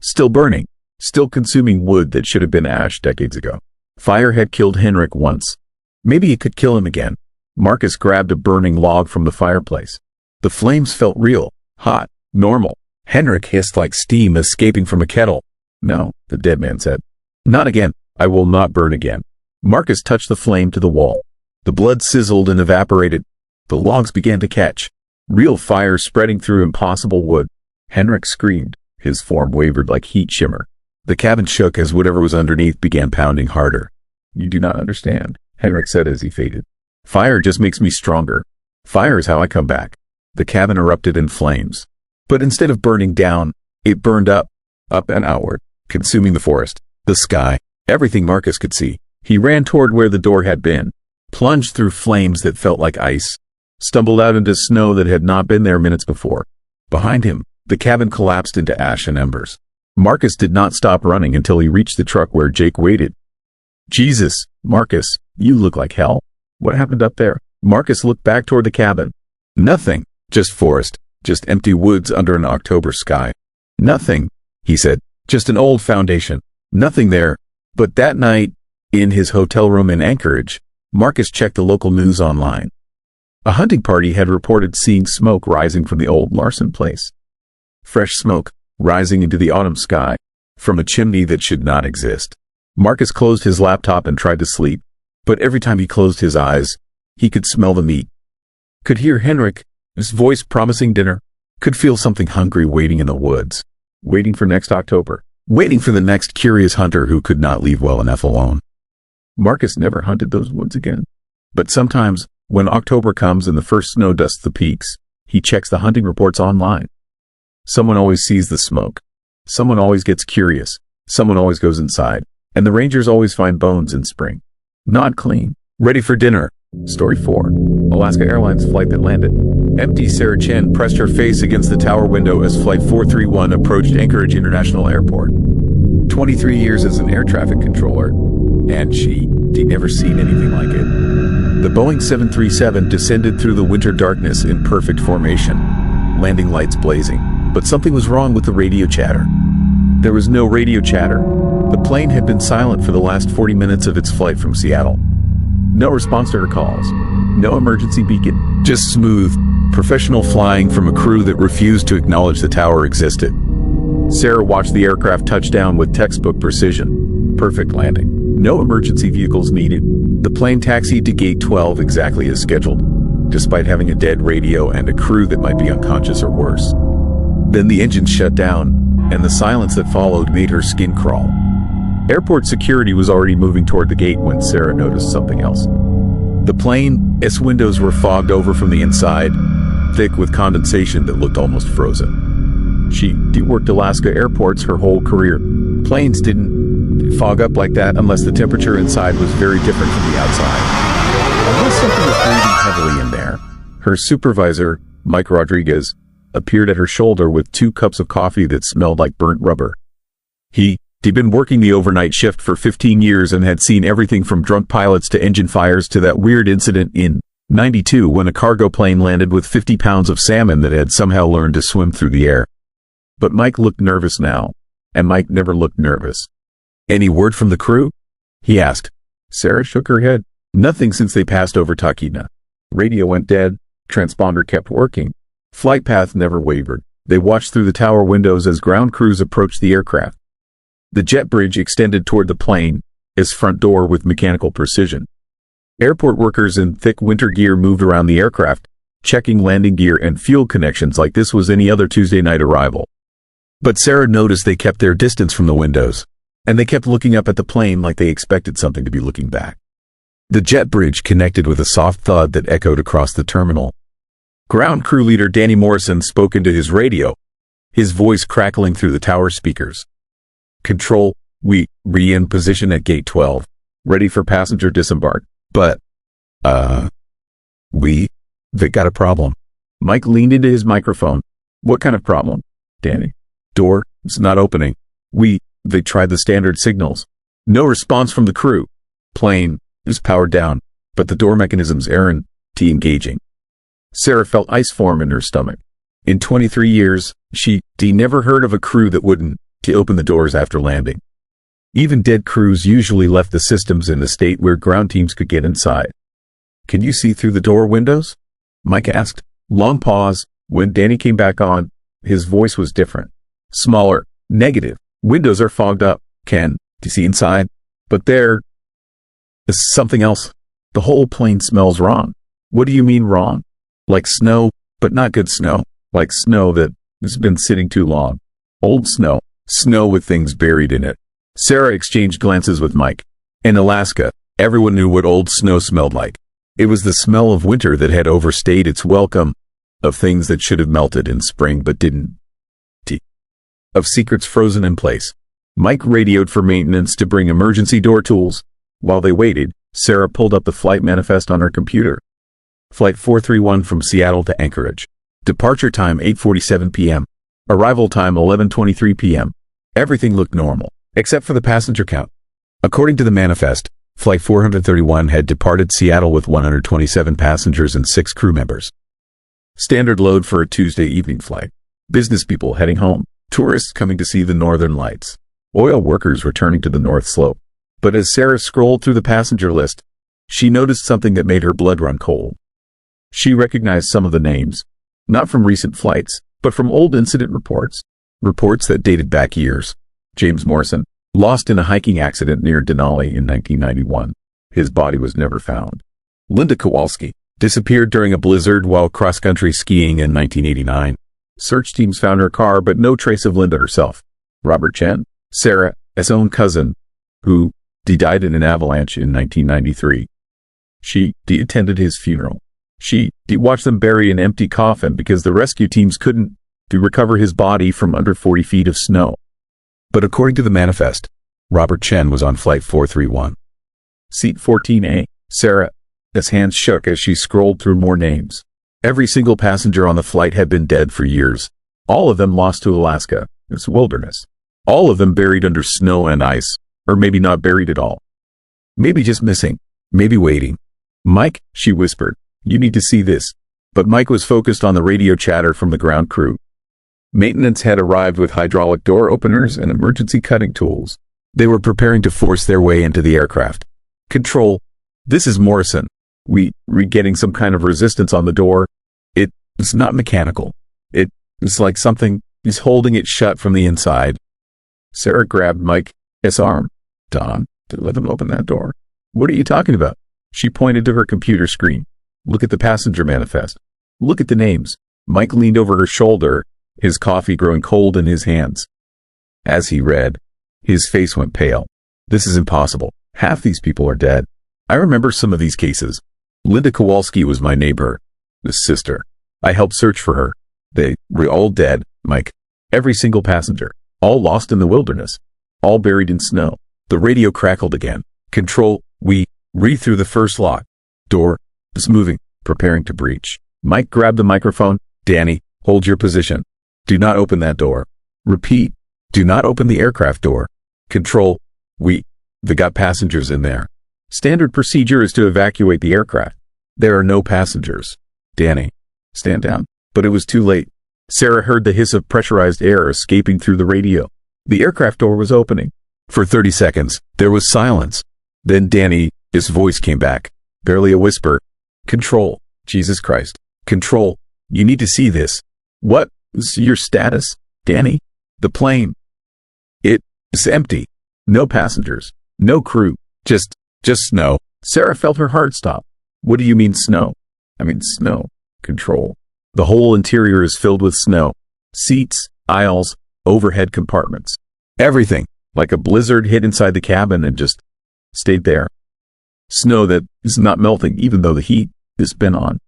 Still burning. Still consuming wood that should have been ash decades ago. Fire had killed Henrik once. Maybe it could kill him again. Marcus grabbed a burning log from the fireplace. The flames felt real, hot, normal. Henrik hissed like steam escaping from a kettle. "No," the dead man said. "Not again. I will not burn again." Marcus touched the flame to the wall. The blood sizzled and evaporated. The logs began to catch. Real fire spreading through impossible wood. Henrik screamed. His form wavered like heat shimmer. The cabin shook as whatever was underneath began pounding harder. "You do not understand," Henrik said as he faded. "Fire just makes me stronger. Fire is how I come back." The cabin erupted in flames. But instead of burning down, it burned up and outward, consuming the forest, the sky, everything Marcus could see. He ran toward where the door had been, plunged through flames that felt like ice, stumbled out into snow that had not been there minutes before. Behind him, the cabin collapsed into ash and embers. Marcus did not stop running until he reached the truck where Jake waited. "Jesus, Marcus, you look like hell. What happened up there?" Marcus looked back toward the cabin. "Nothing, just forest, just empty woods under an October sky." "Nothing," he said, "just an old foundation. Nothing there." But that night, in his hotel room in Anchorage, Marcus checked the local news online. A hunting party had reported seeing smoke rising from the old Larson place. Fresh smoke, rising into the autumn sky, from a chimney that should not exist. Marcus closed his laptop and tried to sleep, but every time he closed his eyes, he could smell the meat. Could hear Henrik, his voice promising dinner. Could feel something hungry waiting in the woods. Waiting for next October. Waiting for the next curious hunter who could not leave well enough alone. Marcus never hunted those woods again. But sometimes, when October comes and the first snow dusts the peaks, he checks the hunting reports online. Someone always sees the smoke. Someone always gets curious. Someone always goes inside. And the rangers always find bones in spring. Not clean. Ready for dinner. Story 4. Alaska Airlines flight that landed. Empty. Sarah Chen pressed her face against the tower window as Flight 431 approached Anchorage International Airport. 23 years as an air traffic controller, and she'd never seen anything like it. The Boeing 737 descended through the winter darkness in perfect formation, landing lights blazing. But something was wrong with the radio chatter. There was no radio chatter. The plane had been silent for the last 40 minutes of its flight from Seattle. No response to her calls. No emergency beacon. Just smooth, professional flying from a crew that refused to acknowledge the tower existed. Sarah watched the aircraft touch down with textbook precision. Perfect landing. No emergency vehicles needed. The plane taxied to Gate 12 exactly as scheduled, despite having a dead radio and a crew that might be unconscious or worse. Then the engine shut down, and the silence that followed made her skin crawl. Airport security was already moving toward the gate when Sarah noticed something else. The plane's windows were fogged over from the inside, thick with condensation that looked almost frozen. She worked Alaska airports her whole career. Planes didn't fog up like that unless the temperature inside was very different from the outside. Unless something was breathing heavily in there. Her supervisor, Mike Rodriguez, appeared at her shoulder with 2 cups of coffee that smelled like burnt rubber. He'd been working the overnight shift for 15 years and had seen everything from drunk pilots to engine fires to that weird incident in '92 when a cargo plane landed with 50 pounds of salmon that had somehow learned to swim through the air. But Mike looked nervous now, and Mike never looked nervous. "Any word from the crew?" he asked. Sarah shook her head. "Nothing since they passed over Talkeetna. Radio went dead, transponder kept working. Flight path never wavered. They watched through the tower windows as ground crews approached the aircraft. The jet bridge extended toward the plane, its front door with mechanical precision. Airport workers in thick winter gear moved around the aircraft, checking landing gear and fuel connections like this was any other Tuesday night arrival. But Sarah noticed they kept their distance from the windows, and they kept looking up at the plane like they expected something to be looking back. The jet bridge connected with a soft thud that echoed across the terminal. Ground crew leader Danny Morrison spoke into his radio, his voice crackling through the tower speakers. "Control, we in position at Gate 12, ready for passenger disembark. But, they got a problem." Mike leaned into his microphone. "What kind of problem, Danny?" "Door, it's not opening. They tried the standard signals. No response from the crew. Plane is powered down, but the door mechanisms aren't engaging." Sarah felt ice form in her stomach. In 23 years, she'd never heard of a crew that wouldn't open the doors after landing. Even dead crews usually left the systems in a state where ground teams could get inside. "Can you see through the door windows?" Mike asked. Long pause. When Danny came back on, his voice was different. Smaller. Negative. "Windows are fogged up. Do you see inside? But there is something else. The whole plane smells wrong." "What do you mean wrong?" "Like snow, but not good snow. Like snow that has been sitting too long. Old snow. Snow with things buried in it." Sarah exchanged glances with Mike. In Alaska, everyone knew what old snow smelled like. It was the smell of winter that had overstayed its welcome, of things that should have melted in spring but didn't. Of secrets frozen in place. Mike radioed for maintenance to bring emergency door tools. While they waited, Sarah pulled up the flight manifest on her computer. Flight 431 from Seattle to Anchorage. Departure time 8:47 p.m. Arrival time 11:23 p.m. Everything looked normal, except for the passenger count. According to the manifest, Flight 431 had departed Seattle with 127 passengers and 6 crew members. Standard load for a Tuesday evening flight. Business people heading home. Tourists coming to see the northern lights. Oil workers returning to the North Slope. But as Sarah scrolled through the passenger list, she noticed something that made her blood run cold. She recognized some of the names, not from recent flights, but from old incident reports. Reports that dated back years. James Morrison, lost in a hiking accident near Denali in 1991. His body was never found. Linda Kowalski, disappeared during a blizzard while cross-country skiing in 1989. Search teams found her car, but no trace of Linda herself. Robert Chen, Sarah's own cousin, who died in an avalanche in 1993. She attended his funeral. She watched them bury an empty coffin because the rescue teams couldn't recover his body from under 40 feet of snow. But according to the manifest, Robert Chen was on Flight 431. Seat 14A. Sarah's hands shook as she scrolled through more names. Every single passenger on the flight had been dead for years. All of them lost to Alaska, its wilderness. All of them buried under snow and ice, or maybe not buried at all. Maybe just missing, maybe waiting. "Mike," she whispered, "you need to see this." But Mike was focused on the radio chatter from the ground crew. Maintenance had arrived with hydraulic door openers and emergency cutting tools. They were preparing to force their way into the aircraft. "Control, this is Morrison. We're getting some kind of resistance on the door. It's not mechanical. It's like something is holding it shut from the inside." Sarah grabbed Mike's arm. "Don, let them open that door." "What are you talking about?" She pointed to her computer screen. "Look at the passenger manifest. Look at the names." Mike leaned over her shoulder, his coffee growing cold in his hands. As he read, his face went pale. "This is impossible. Half these people are dead. I remember some of these cases. Linda Kowalski was my neighbor, the sister. I helped search for her. They were all dead, Mike. Every single passenger. All lost in the wilderness. All buried in snow." The radio crackled again. "Control, read through the first lock. Door is moving, preparing to breach." Mike grabbed the microphone. "Danny, hold your position. Do not open that door. Repeat, do not open the aircraft door. Control, they got passengers in there. Standard procedure is to evacuate the aircraft. There are no passengers. Danny, stand down." But it was too late. Sarah heard the hiss of pressurized air escaping through the radio. The aircraft door was opening. For 30 seconds, there was silence. Then Danny's voice came back, barely a whisper. "Control, Jesus Christ. Control, you need to see this." "What is your status, Danny?" "The plane. It's empty. No passengers. No crew. Just snow." Sarah felt her heart stop. "What do you mean snow?" "I mean snow. Control. The whole interior is filled with snow. Seats, aisles, overhead compartments. Everything, like a blizzard hit inside the cabin and just stayed there. Snow that is not melting even though the heat has been on."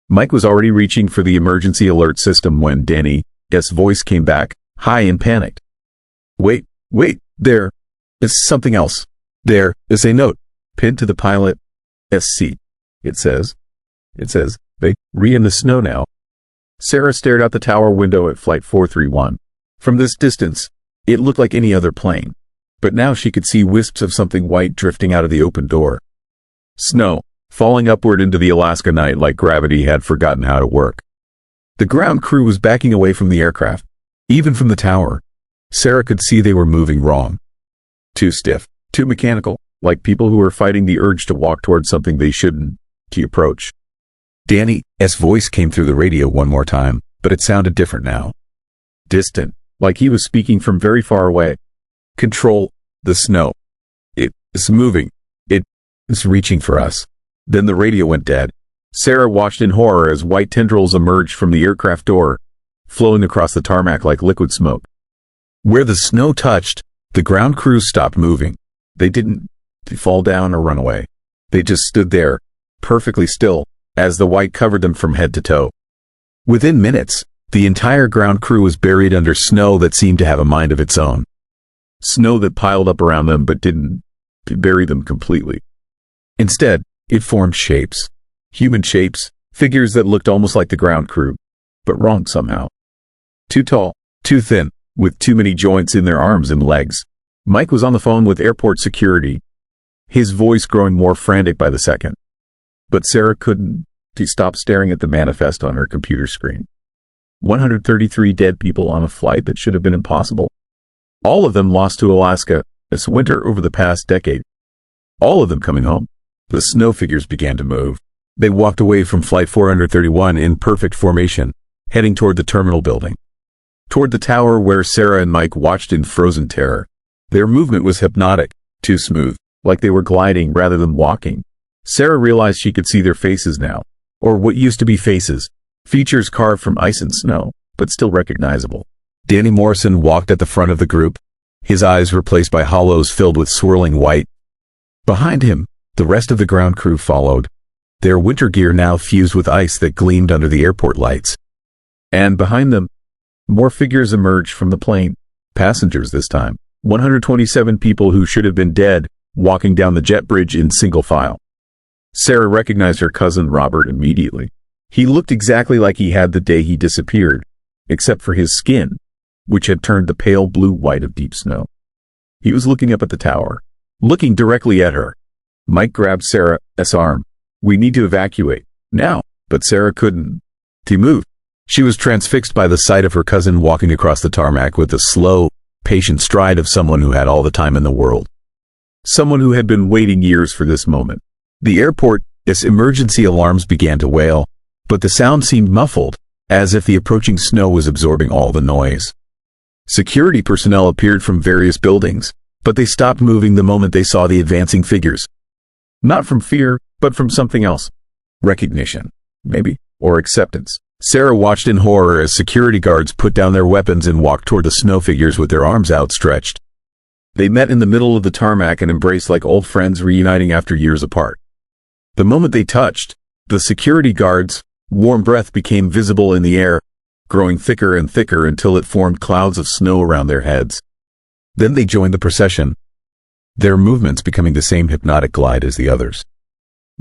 Mike was already reaching for the emergency alert system when Danny's voice came back, high and panicked. Wait, there is something else. There is a note pinned to the pilot's seat. It says, they in the snow now." Sarah stared out the tower window at Flight 431. From this distance, it looked like any other plane. But now she could see wisps of something white drifting out of the open door. Snow, falling upward into the Alaska night like gravity had forgotten how to work. The ground crew was backing away from the aircraft, even from the tower. Sarah could see they were moving wrong. Too stiff, too mechanical, like people who were fighting the urge to walk towards something they shouldn't, to approach. Danny's voice came through the radio one more time, but it sounded different now. Distant, like he was speaking from very far away. "Control, the snow. It's moving. It's reaching for us." Then the radio went dead. Sarah watched in horror as white tendrils emerged from the aircraft door, flowing across the tarmac like liquid smoke. Where the snow touched, the ground crew stopped moving. They didn't fall down or run away. They just stood there, perfectly still, as the white covered them from head to toe. Within minutes, the entire ground crew was buried under snow that seemed to have a mind of its own. Snow that piled up around them but didn't bury them completely. Instead, it formed shapes. Human shapes, figures that looked almost like the ground crew, but wrong somehow. Too tall, too thin, with too many joints in their arms and legs. Mike was on the phone with airport security, his voice growing more frantic by the second. But Sarah couldn't stop staring at the manifest on her computer screen. 133 dead people on a flight that should have been impossible. All of them lost to Alaska this winter over the past decade. All of them coming home. The snow figures began to move. They walked away from Flight 431 in perfect formation, heading toward the terminal building. Toward the tower where Sarah and Mike watched in frozen terror. Their movement was hypnotic, too smooth, like they were gliding rather than walking. Sarah realized she could see their faces now, or what used to be faces, features carved from ice and snow, but still recognizable. Danny Morrison walked at the front of the group, his eyes replaced by hollows filled with swirling white. Behind him, the rest of the ground crew followed, their winter gear now fused with ice that gleamed under the airport lights. And behind them, more figures emerged from the plane, passengers this time, 127 people who should have been dead, walking down the jet bridge in single file. Sarah recognized her cousin Robert immediately. He looked exactly like he had the day he disappeared, except for his skin, which had turned the pale blue-white of deep snow. He was looking up at the tower, looking directly at her. Mike grabbed Sarah's arm. "We need to evacuate, now," but Sarah couldn't move. She was transfixed by the sight of her cousin walking across the tarmac with the slow, patient stride of someone who had all the time in the world. Someone who had been waiting years for this moment. The airport's emergency alarms began to wail, but the sound seemed muffled, as if the approaching snow was absorbing all the noise. Security personnel appeared from various buildings, but they stopped moving the moment they saw the advancing figures. Not from fear, but from something else. Recognition, maybe, or acceptance. Sarah watched in horror as security guards put down their weapons and walked toward the snow figures with their arms outstretched. They met in the middle of the tarmac and embraced like old friends reuniting after years apart. The moment they touched, the security guards' warm breath became visible in the air, growing thicker and thicker until it formed clouds of snow around their heads. Then they joined the procession, their movements becoming the same hypnotic glide as the others.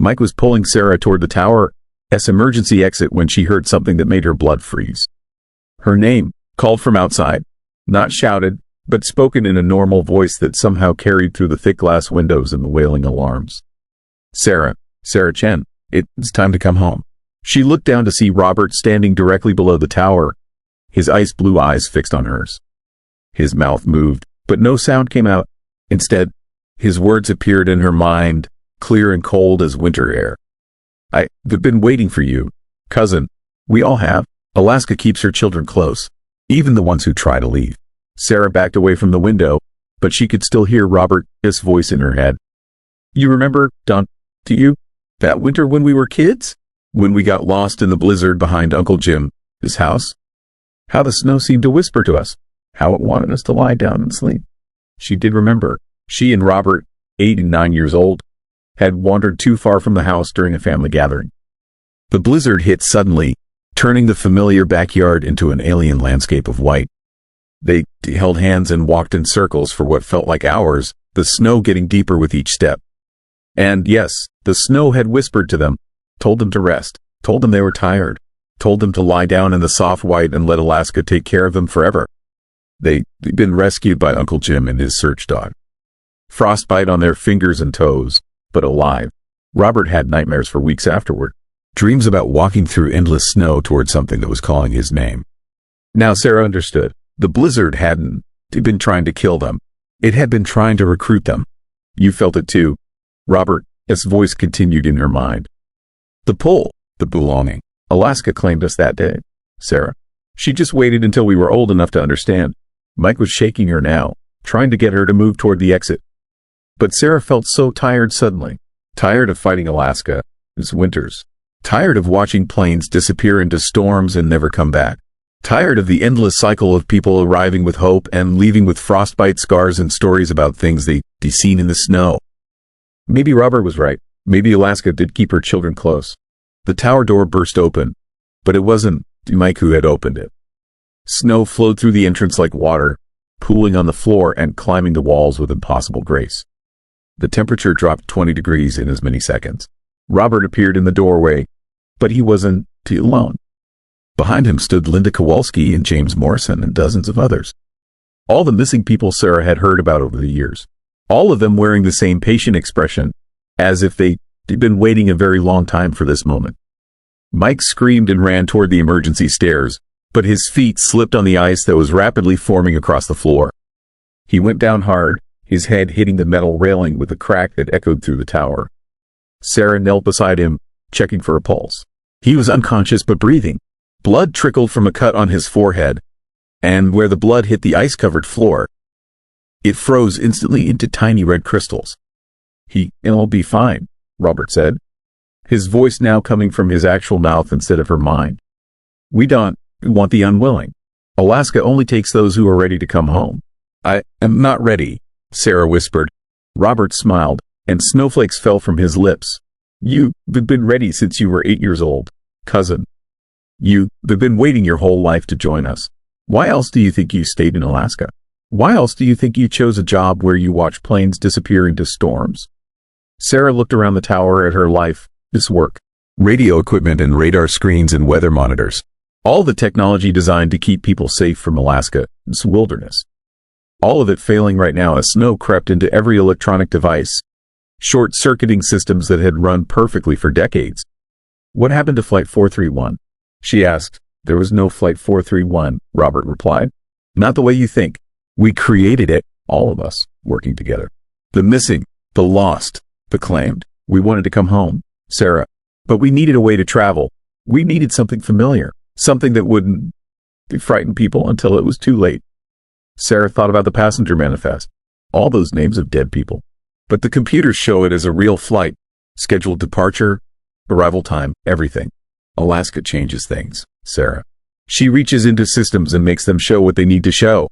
Mike was pulling Sarah toward the tower's emergency exit when she heard something that made her blood freeze. Her name, called from outside, not shouted, but spoken in a normal voice that somehow carried through the thick glass windows and the wailing alarms. Sarah Chen, it's time to come home." She looked down to see Robert standing directly below the tower, his ice blue eyes fixed on hers. His mouth moved, but no sound came out. Instead, his words appeared in her mind, clear and cold as winter air. "I've been waiting for you, cousin. We all have. Alaska keeps her children close, even the ones who try to leave." Sarah backed away from the window, but she could still hear Robert's voice in her head. "You remember, do you? That winter when we were kids? When we got lost in the blizzard behind Uncle Jim's house? How the snow seemed to whisper to us, how it wanted us to lie down and sleep." She did remember. She and Robert, 8 and 9 years old, had wandered too far from the house during a family gathering. The blizzard hit suddenly, turning the familiar backyard into an alien landscape of white. They held hands and walked in circles for what felt like hours, the snow getting deeper with each step. And yes, the snow had whispered to them, told them to rest, told them they were tired, told them to lie down in the soft white and let Alaska take care of them forever. They'd been rescued by Uncle Jim and his search dog. Frostbite on their fingers and toes, but alive. Robert had nightmares for weeks afterward, dreams about walking through endless snow toward something that was calling his name. Now Sarah understood. The blizzard hadn't been trying to kill them. It had been trying to recruit them. "You felt it too," Robert's voice continued in her mind. "The pull, the belonging. Alaska claimed us that day, Sarah. She just waited until we were old enough to understand." Mike was shaking her now, trying to get her to move toward the exit. But Sarah felt so tired suddenly. Tired of fighting Alaska's winters. Tired of watching planes disappear into storms and never come back. Tired of the endless cycle of people arriving with hope and leaving with frostbite scars and stories about things they'd seen in the snow. Maybe Robert was right. Maybe Alaska did keep her children close. The tower door burst open, but it wasn't Mike who had opened it. Snow flowed through the entrance like water, pooling on the floor and climbing the walls with impossible grace. The temperature dropped 20 degrees in as many seconds. Robert appeared in the doorway, but he wasn't alone. Behind him stood Linda Kowalski and James Morrison and dozens of others. All the missing people Sarah had heard about over the years. All of them wearing the same patient expression, as if they'd been waiting a very long time for this moment. Mike screamed and ran toward the emergency stairs, but his feet slipped on the ice that was rapidly forming across the floor. He went down hard, his head hitting the metal railing with a crack that echoed through the tower. Sarah knelt beside him, checking for a pulse. He was unconscious but breathing. Blood trickled from a cut on his forehead, and where the blood hit the ice-covered floor, it froze instantly into tiny red crystals. "He'll be fine," Robert said, his voice now coming from his actual mouth instead of her mind. "We don't want the unwilling. Alaska only takes those who are ready to come home." "I am not ready," Sarah whispered. Robert smiled, and snowflakes fell from his lips. "You've been ready since you were 8 years old, cousin. You've been waiting your whole life to join us. Why else do you think you stayed in Alaska? Why else do you think you chose a job where you watch planes disappear into storms?" Sarah looked around the tower at her life, this work, radio equipment and radar screens and weather monitors. All the technology designed to keep people safe from Alaska's wilderness. All of it failing right now as snow crept into every electronic device, short-circuiting systems that had run perfectly for decades. "What happened to Flight 431? She asked. "There was no Flight 431, Robert replied. "Not the way you think. We created it, all of us, working together. The missing, the lost, the claimed. We wanted to come home, Sarah. But we needed a way to travel. We needed something familiar, something that wouldn't frighten people until it was too late." Sarah thought about the passenger manifest, all those names of dead people. But the computers show it as a real flight, scheduled departure, arrival time, everything. Alaska changes things, Sarah. She reaches into systems and makes them show what they need to show.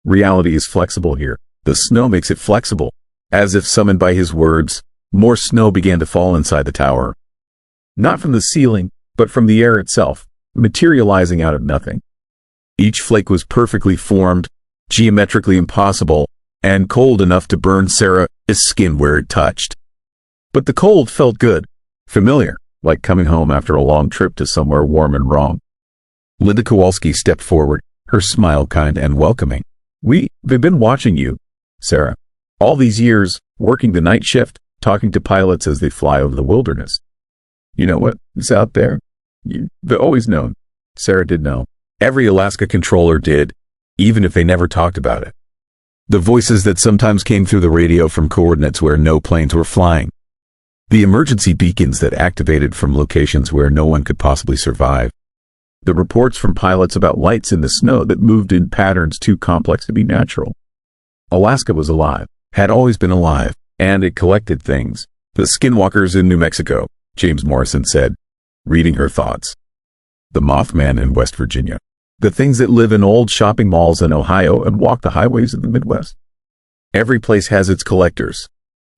Reality is flexible here. The snow makes it flexible. As if summoned by his words, more snow began to fall inside the tower. Not from the ceiling, but from the air itself, materializing out of nothing. Each flake was perfectly formed, geometrically impossible, and cold enough to burn Sarah's skin where it touched. But the cold felt good, familiar, like coming home after a long trip to somewhere warm and wrong. Linda Kowalski stepped forward, her smile kind and welcoming. "We've been watching you, Sarah. All these years, working the night shift, talking to pilots as they fly over the wilderness. You know what's out there? You've always known." Sarah did know. Every Alaska controller did, even if they never talked about it. The voices that sometimes came through the radio from coordinates where no planes were flying. The emergency beacons that activated from locations where no one could possibly survive. The reports from pilots about lights in the snow that moved in patterns too complex to be natural. Alaska was alive, had always been alive, and it collected things. "The skinwalkers in New Mexico," James Morrison said, reading her thoughts. "The Mothman in West Virginia. The things that live in old shopping malls in Ohio and walk the highways of the Midwest. Every place has its collectors,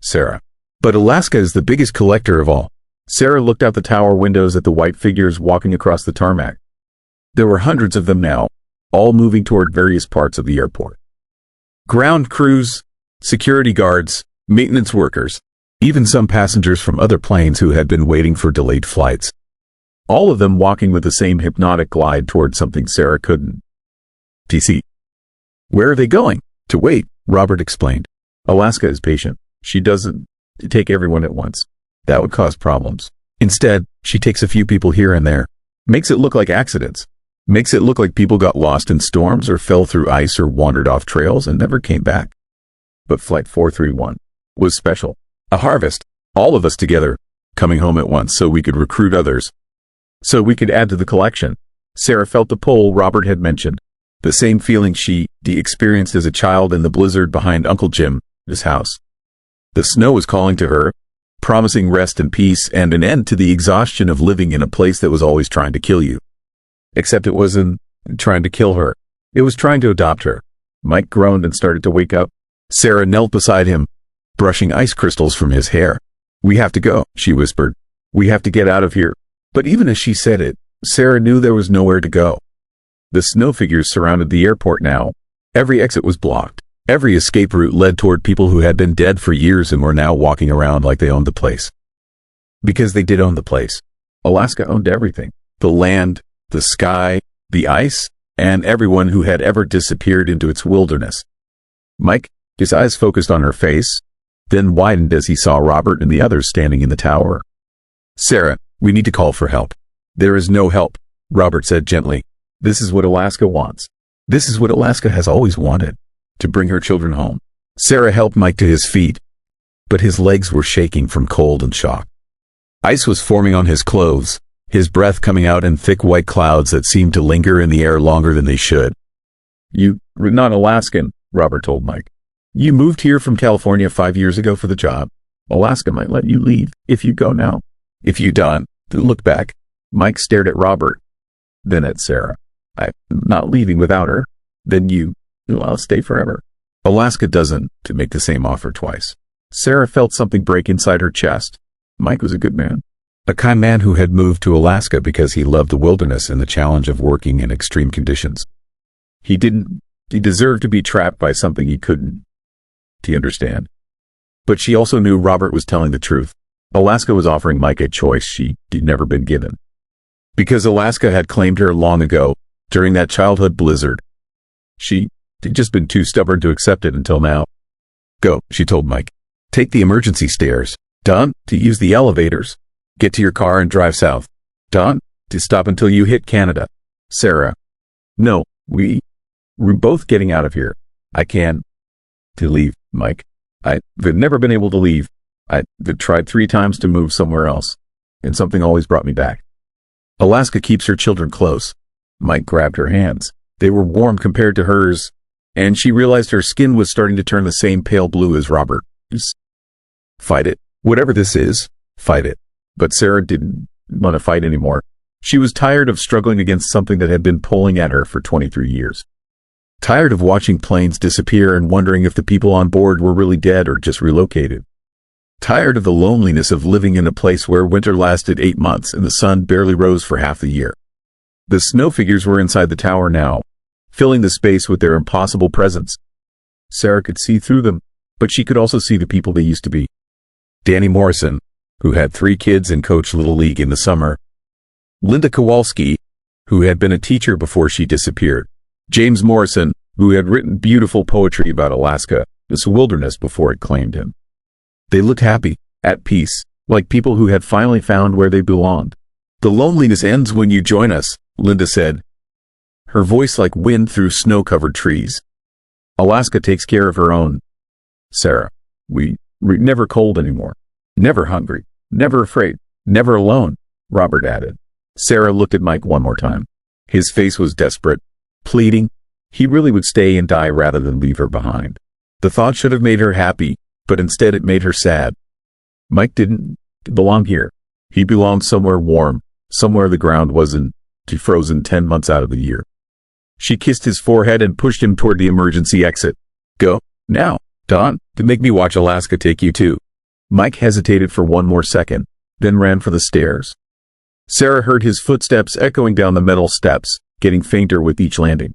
Sarah. But Alaska is the biggest collector of all." Sarah looked out the tower windows at the white figures walking across the tarmac. There were hundreds of them now, all moving toward various parts of the airport. Ground crews, security guards, maintenance workers, even some passengers from other planes who had been waiting for delayed flights. All of them walking with the same hypnotic glide toward something Sarah couldn't see. "Where are they going?" "To wait," Robert explained. "Alaska is patient. She doesn't take everyone at once. That would cause problems. Instead, she takes a few people here and there. Makes it look like accidents. Makes it look like people got lost in storms or fell through ice or wandered off trails and never came back. But Flight 431 was special. A harvest. All of us together, coming home at once so we could recruit others. So we could add to the collection." Sarah felt the pull Robert had mentioned. The same feeling she experienced as a child in the blizzard behind Uncle Jim's house. The snow was calling to her, promising rest and peace and an end to the exhaustion of living in a place that was always trying to kill you. Except it wasn't trying to kill her. It was trying to adopt her. Mike groaned and started to wake up. Sarah knelt beside him, brushing ice crystals from his hair. "We have to go," she whispered. "We have to get out of here." But even as she said it, Sarah knew there was nowhere to go. The snow figures surrounded the airport now. Every exit was blocked. Every escape route led toward people who had been dead for years and were now walking around like they owned the place. Because they did own the place. Alaska owned everything. The land, the sky, the ice, and everyone who had ever disappeared into its wilderness. Mike, his eyes focused on her face, then widened as he saw Robert and the others standing in the tower. "Sarah, we need to call for help." "There is no help," Robert said gently. "This is what Alaska wants. This is what Alaska has always wanted, to bring her children home." Sarah helped Mike to his feet, but his legs were shaking from cold and shock. Ice was forming on his clothes, his breath coming out in thick white clouds that seemed to linger in the air longer than they should. "You're not Alaskan," Robert told Mike. "You moved here from California 5 years ago for the job. Alaska might let you leave if you go now. If you don't, then look back." Mike stared at Robert, then at Sarah. "I'm not leaving without her." "Then I'll stay forever." Alaska doesn't to make the same offer twice. Sarah felt something break inside her chest. Mike was a good man. A kind man who had moved to Alaska because he loved the wilderness and the challenge of working in extreme conditions. He deserved to be trapped by something he couldn't understand. But she also knew Robert was telling the truth. Alaska was offering Mike a choice she'd never been given. Because Alaska had claimed her long ago, during that childhood blizzard. She'd just been too stubborn to accept it until now. "Go," she told Mike. "Take the emergency stairs. Done, to use the elevators. Get to your car and drive south. Done, to stop until you hit Canada." Sarah: "No, we're both getting out of here. I can." "To leave, Mike. I've never been able to leave. I've tried 3 times to move somewhere else, and something always brought me back." Alaska keeps her children close. Mike grabbed her hands. They were warm compared to hers, and she realized her skin was starting to turn the same pale blue as Robert's. "Fight it. Whatever this is, fight it." But Sarah didn't want to fight anymore. She was tired of struggling against something that had been pulling at her for 23 years. Tired of watching planes disappear and wondering if the people on board were really dead or just relocated. Tired of the loneliness of living in a place where winter lasted 8 months and the sun barely rose for half the year. The snow figures were inside the tower now, filling the space with their impossible presence. Sarah could see through them, but she could also see the people they used to be. Danny Morrison, who had 3 kids and coached Little League in the summer. Linda Kowalski, who had been a teacher before she disappeared. James Morrison, who had written beautiful poetry about Alaska, this wilderness before it claimed him. They looked happy, at peace, like people who had finally found where they belonged. "The loneliness ends when you join us," Linda said, her voice like wind through snow-covered trees. "Alaska takes care of her own." Sarah: We're never cold anymore. Never hungry. Never afraid. Never alone," Robert added. Sarah looked at Mike one more time. His face was desperate, pleading. He really would stay and die rather than leave her behind. The thought should have made her happy, but instead it made her sad. Mike didn't belong here. He belonged somewhere warm, somewhere the ground wasn't frozen 10 months out of the year. She kissed his forehead and pushed him toward the emergency exit. "Go, now, Don, to make me watch Alaska take you too." Mike hesitated for one more second, then ran for the stairs. Sarah heard his footsteps echoing down the metal steps, getting fainter with each landing.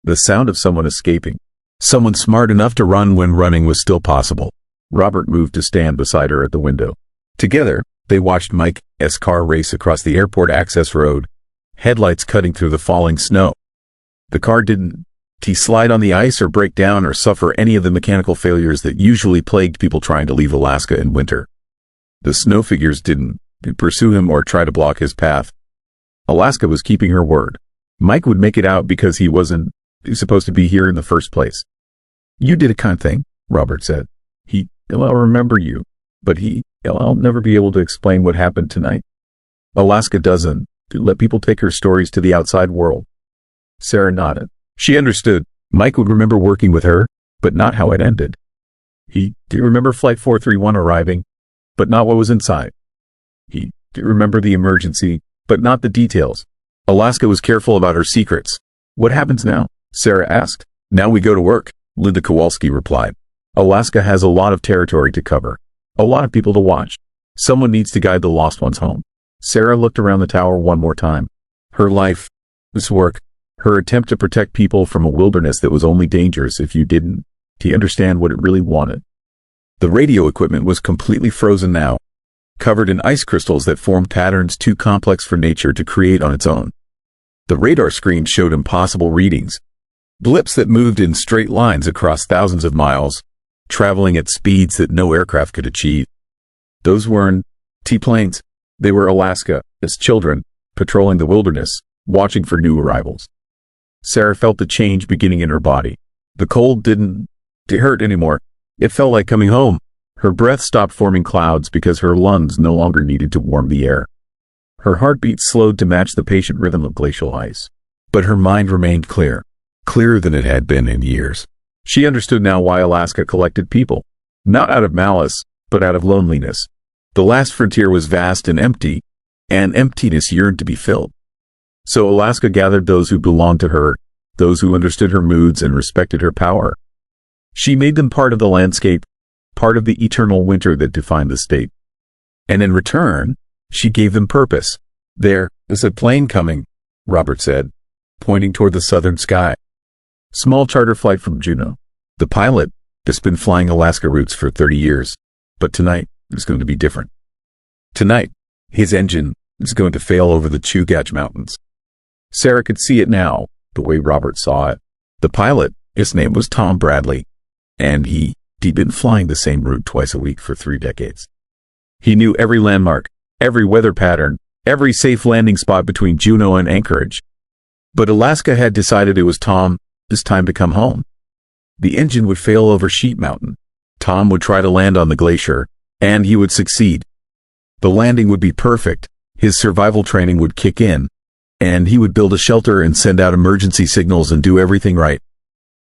The sound of someone escaping. Someone smart enough to run when running was still possible. Robert moved to stand beside her at the window. Together, they watched Mike's car race across the airport access road, headlights cutting through the falling snow. The car didn't slide on the ice or break down or suffer any of the mechanical failures that usually plagued people trying to leave Alaska in winter. The snow figures didn't pursue him or try to block his path. Alaska was keeping her word. Mike would make it out because he wasn't supposed to be here in the first place. "You did a kind thing," Robert said. I'll remember you, but I'll never be able to explain what happened tonight." Alaska doesn't let people take her stories to the outside world. Sarah nodded. She understood. Mike would remember working with her, but not how it ended. He did remember Flight 431 arriving, but not what was inside. He did remember the emergency, but not the details. Alaska was careful about her secrets. "What happens now?" Sarah asked. "Now we go to work," Linda Kowalski replied. "Alaska has a lot of territory to cover, a lot of people to watch. Someone needs to guide the lost ones home." Sarah looked around the tower one more time. Her life, this work, her attempt to protect people from a wilderness that was only dangerous if you didn't understand what it really wanted. The radio equipment was completely frozen now, covered in ice crystals that formed patterns too complex for nature to create on its own. The radar screen showed impossible readings, blips that moved in straight lines across thousands of miles, traveling at speeds that no aircraft could achieve. Those weren't planes. They were Alaska, as children, patrolling the wilderness, watching for new arrivals. Sarah felt the change beginning in her body. The cold didn't hurt anymore. It felt like coming home. Her breath stopped forming clouds because her lungs no longer needed to warm the air. Her heartbeat slowed to match the patient rhythm of glacial ice. But her mind remained clear, clearer than it had been in years. She understood now why Alaska collected people. Not out of malice, but out of loneliness. The last frontier was vast and empty, and emptiness yearned to be filled. So Alaska gathered those who belonged to her, those who understood her moods and respected her power. She made them part of the landscape, part of the eternal winter that defined the state. And in return, she gave them purpose. "There is a plane coming," Robert said, pointing toward the southern sky. Small charter flight from Juneau. The pilot has been flying Alaska routes for 30 years, but tonight is going to be different. Tonight, his engine is going to fail over the Chugach Mountains. Sarah could see it now, the way Robert saw it. The pilot, his name was Tom Bradley, and he'd been flying the same route twice a week for 3 decades. He knew every landmark, every weather pattern, every safe landing spot between Juneau and Anchorage. But Alaska had decided it was Tom's time to come home. The engine would fail over Sheep Mountain. Tom would try to land on the glacier, and he would succeed. The landing would be perfect, his survival training would kick in, and he would build a shelter and send out emergency signals and do everything right.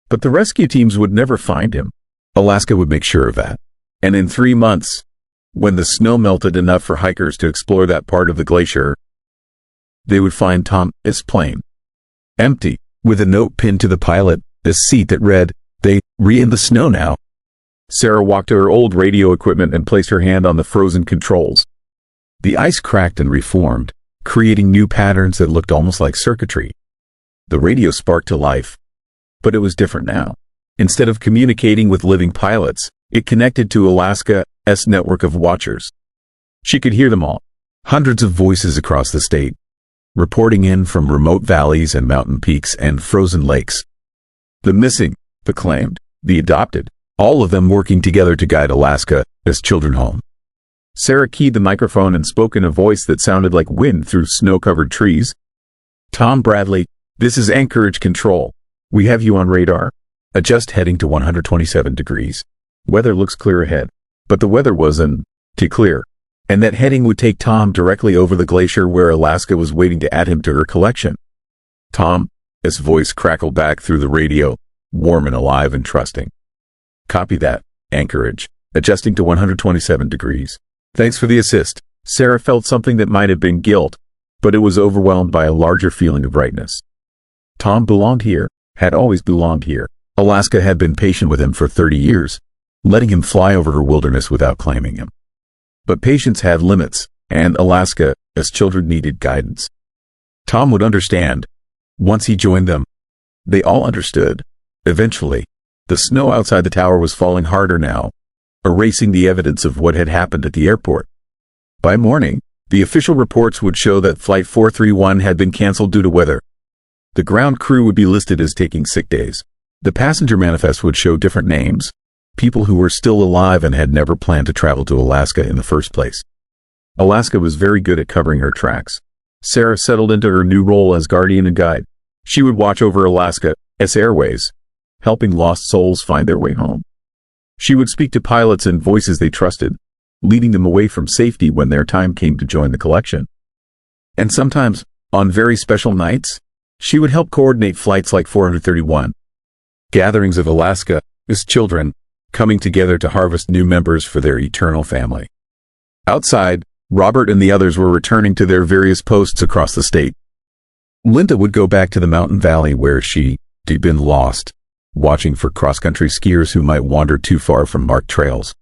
But the rescue teams would never find him. Alaska would make sure of that. And in 3 months, when the snow melted enough for hikers to explore that part of the glacier, they would find Tom's plane. Empty, with a note pinned to the pilot's seat that read, "They're in the snow now." Sarah walked to her old radio equipment and placed her hand on the frozen controls. The ice cracked and reformed, creating new patterns that looked almost like circuitry. The radio sparked to life. But it was different now. Instead of communicating with living pilots, it connected to Alaska's network of watchers. She could hear them all, hundreds of voices across the state, reporting in from remote valleys and mountain peaks and frozen lakes. The missing, the claimed, the adopted, all of them working together to guide Alaska's children home. Sarah keyed the microphone and spoke in a voice that sounded like wind through snow-covered trees. "Tom Bradley, this is Anchorage Control. We have you on radar. Adjust heading to 127 degrees. Weather looks clear ahead." But the weather wasn't too clear, and that heading would take Tom directly over the glacier where Alaska was waiting to add him to her collection. Tom's voice crackled back through the radio, warm and alive and trusting. "Copy that, Anchorage. Adjusting to 127 degrees. Thanks for the assist." Sarah felt something that might have been guilt, but it was overwhelmed by a larger feeling of rightness. Tom belonged here, had always belonged here. Alaska had been patient with him for 30 years, letting him fly over her wilderness without claiming him. But patience had limits, and Alaska's children needed guidance. Tom would understand. Once he joined them, they all understood. Eventually, the snow outside the tower was falling harder now, erasing the evidence of what had happened at the airport. By morning, the official reports would show that Flight 431 had been canceled due to weather. The ground crew would be listed as taking sick days. The passenger manifest would show different names, people who were still alive and had never planned to travel to Alaska in the first place. Alaska was very good at covering her tracks. Sarah settled into her new role as guardian and guide. She would watch over Alaska's airways, helping lost souls find their way home. She would speak to pilots in voices they trusted, leading them away from safety when their time came to join the collection. And sometimes, on very special nights, she would help coordinate flights like 431, gatherings of Alaska's children, coming together to harvest new members for their eternal family. Outside, Robert and the others were returning to their various posts across the state. Linda would go back to the mountain valley where she'd been lost, watching for cross-country skiers who might wander too far from marked trails.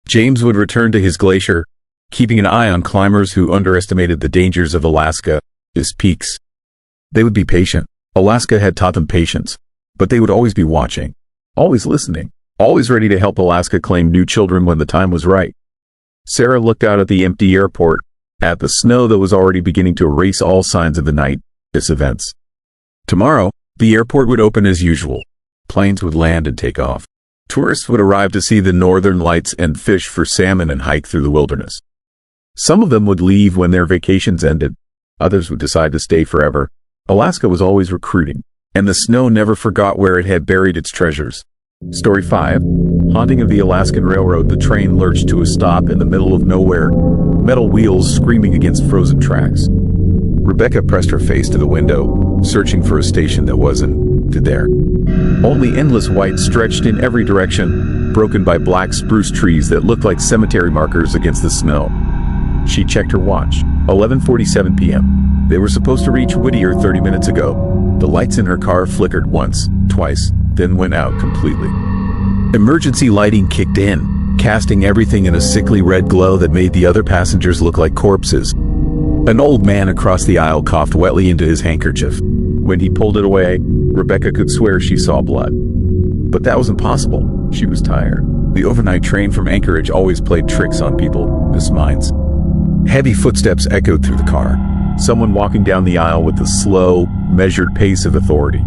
James would return to his glacier, keeping an eye on climbers who underestimated the dangers of Alaska's peaks. They would be patient. Alaska had taught them patience, but they would always be watching, always listening, always ready to help Alaska claim new children when the time was right. Sarah looked out at the empty airport, at the snow that was already beginning to erase all signs of the night's events. Tomorrow, the airport would open as usual. Planes would land and take off. Tourists would arrive to see the northern lights and fish for salmon and hike through the wilderness. Some of them would leave when their vacations ended. Others would decide to stay forever. Alaska was always recruiting, and the snow never forgot where it had buried its treasures. Story 5. Haunting of the Alaskan Railroad. The train lurched to a stop in the middle of nowhere, metal wheels screaming against frozen tracks. Rebecca pressed her face to the window, searching for a station that wasn't there. Only endless white stretched in every direction, broken by black spruce trees that looked like cemetery markers against the snow. She checked her watch. 11:47 p.m. They were supposed to reach Whittier 30 minutes ago. The lights in her car flickered once, twice, then went out completely. Emergency lighting kicked in, casting everything in a sickly red glow that made the other passengers look like corpses. An old man across the aisle coughed wetly into his handkerchief. When he pulled it away, Rebecca could swear she saw blood. But that was impossible. She was tired. The overnight train from Anchorage always played tricks on people's minds. Heavy footsteps echoed through the car. Someone walking down the aisle with the slow, measured pace of authority.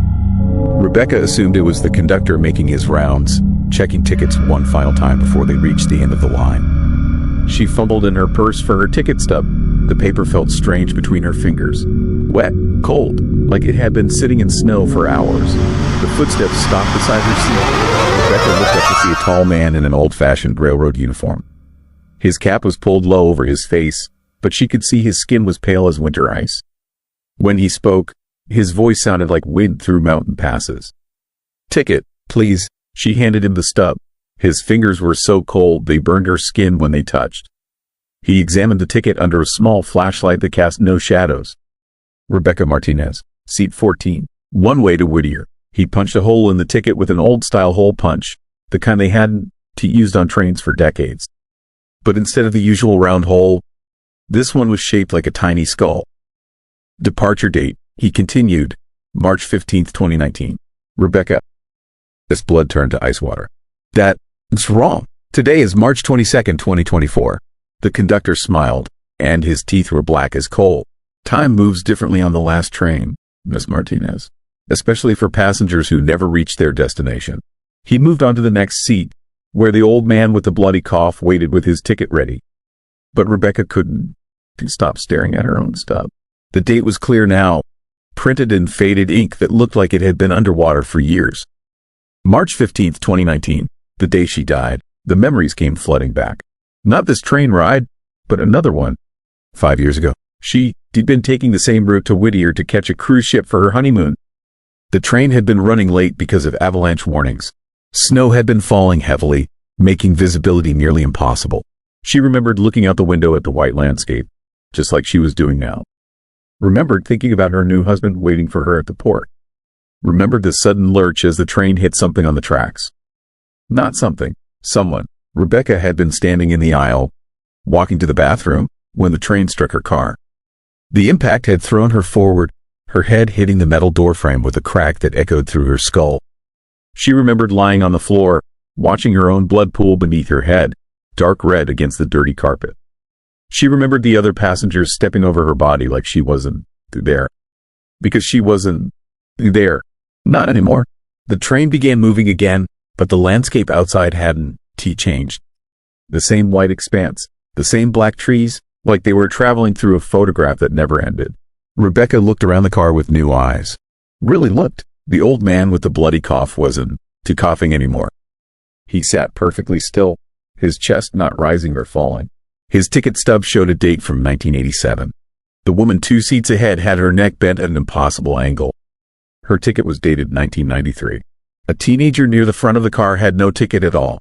Rebecca assumed it was the conductor making his rounds, checking tickets one final time before they reached the end of the line. She fumbled in her purse for her ticket stub. The paper felt strange between her fingers. Wet, cold, like it had been sitting in snow for hours. The footsteps stopped beside her seat. Rebecca looked up to see a tall man in an old-fashioned railroad uniform. His cap was pulled low over his face, but she could see his skin was pale as winter ice. When he spoke, his voice sounded like wind through mountain passes. "Ticket, please." She handed him the stub. His fingers were so cold they burned her skin when they touched. He examined the ticket under a small flashlight that cast no shadows. Rebecca Martinez, seat 14, one way to Whittier. He punched a hole in the ticket with an old-style hole punch, the kind they hadn't used on trains for decades. But instead of the usual round hole, this one was shaped like a tiny skull. Departure date, he continued, March 15th, 2019. Rebecca. His blood turned to ice water. That's wrong. Today is March 22nd, 2024. The conductor smiled, and his teeth were black as coal. Time moves differently on the last train, Miss Martinez, especially for passengers who never reached their destination. He moved on to the next seat, where the old man with the bloody cough waited with his ticket ready. But Rebecca couldn't stop staring at her own stub. The date was clear now, printed in faded ink that looked like it had been underwater for years. March 15th, 2019, the day she died. The memories came flooding back. Not this train ride, but another one. 5 years ago, she'd been taking the same route to Whittier to catch a cruise ship for her honeymoon. The train had been running late because of avalanche warnings. Snow had been falling heavily, making visibility nearly impossible. She remembered looking out the window at the white landscape, just like she was doing now. Remembered thinking about her new husband waiting for her at the port. Remembered the sudden lurch as the train hit something on the tracks. Not something, someone. Rebecca had been standing in the aisle, walking to the bathroom, when the train struck her car. The impact had thrown her forward, her head hitting the metal doorframe with a crack that echoed through her skull. She remembered lying on the floor, watching her own blood pool beneath her head, dark red against the dirty carpet. She remembered the other passengers stepping over her body like she wasn't there. Because she wasn't there. Not anymore. The train began moving again, but the landscape outside hadn't changed. The same white expanse, the same black trees, like they were traveling through a photograph that never ended. Rebecca looked around the car with new eyes. Really looked. The old man with the bloody cough wasn't coughing anymore. He sat perfectly still, his chest not rising or falling. His ticket stub showed a date from 1987. The woman 2 seats ahead had her neck bent at an impossible angle. Her ticket was dated 1993. A teenager near the front of the car had no ticket at all.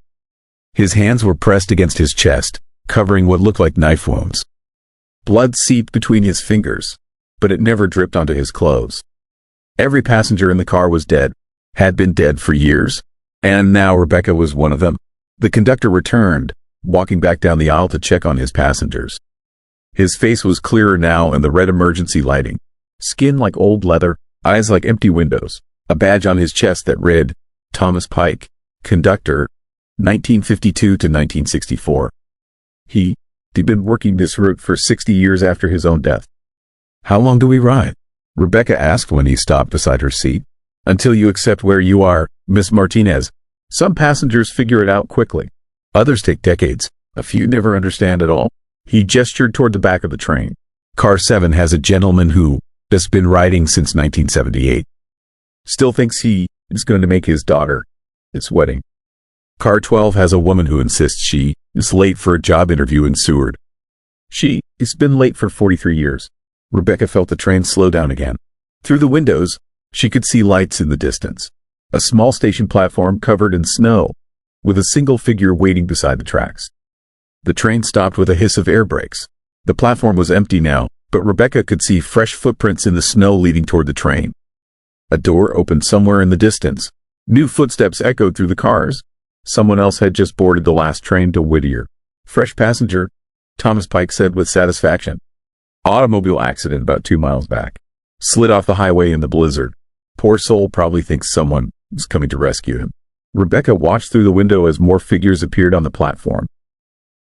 His hands were pressed against his chest, covering what looked like knife wounds. Blood seeped between his fingers, but it never dripped onto his clothes. Every passenger in the car was dead, had been dead for years, and now Rebecca was one of them. The conductor returned, walking back down the aisle to check on his passengers. His face was clearer now in the red emergency lighting. Skin like old leather, eyes like empty windows. A badge on his chest that read, Thomas Pike, conductor, 1952 to 1964. He'd been working this route for 60 years after his own death. How long do we ride? Rebecca asked when he stopped beside her seat. Until you accept where you are, Miss Martinez. Some passengers figure it out quickly. Others take decades. A few never understand at all. He gestured toward the back of the train. Car 7 has a gentleman who has been riding since 1978. Still thinks he is going to make his daughter It's wedding. Car 12 has a woman who insists she is late for a job interview in Seward. She has been late for 43 years. Rebecca felt the train slow down again. Through the windows, she could see lights in the distance. A small station platform covered in snow, with a single figure waiting beside the tracks. The train stopped with a hiss of air brakes. The platform was empty now, but Rebecca could see fresh footprints in the snow leading toward the train. A door opened somewhere in the distance. New footsteps echoed through the cars. Someone else had just boarded the last train to Whittier. Fresh passenger, Thomas Pike said with satisfaction. Automobile accident about 2 miles back. Slid off the highway in the blizzard. Poor soul probably thinks someone is coming to rescue him. Rebecca watched through the window as more figures appeared on the platform.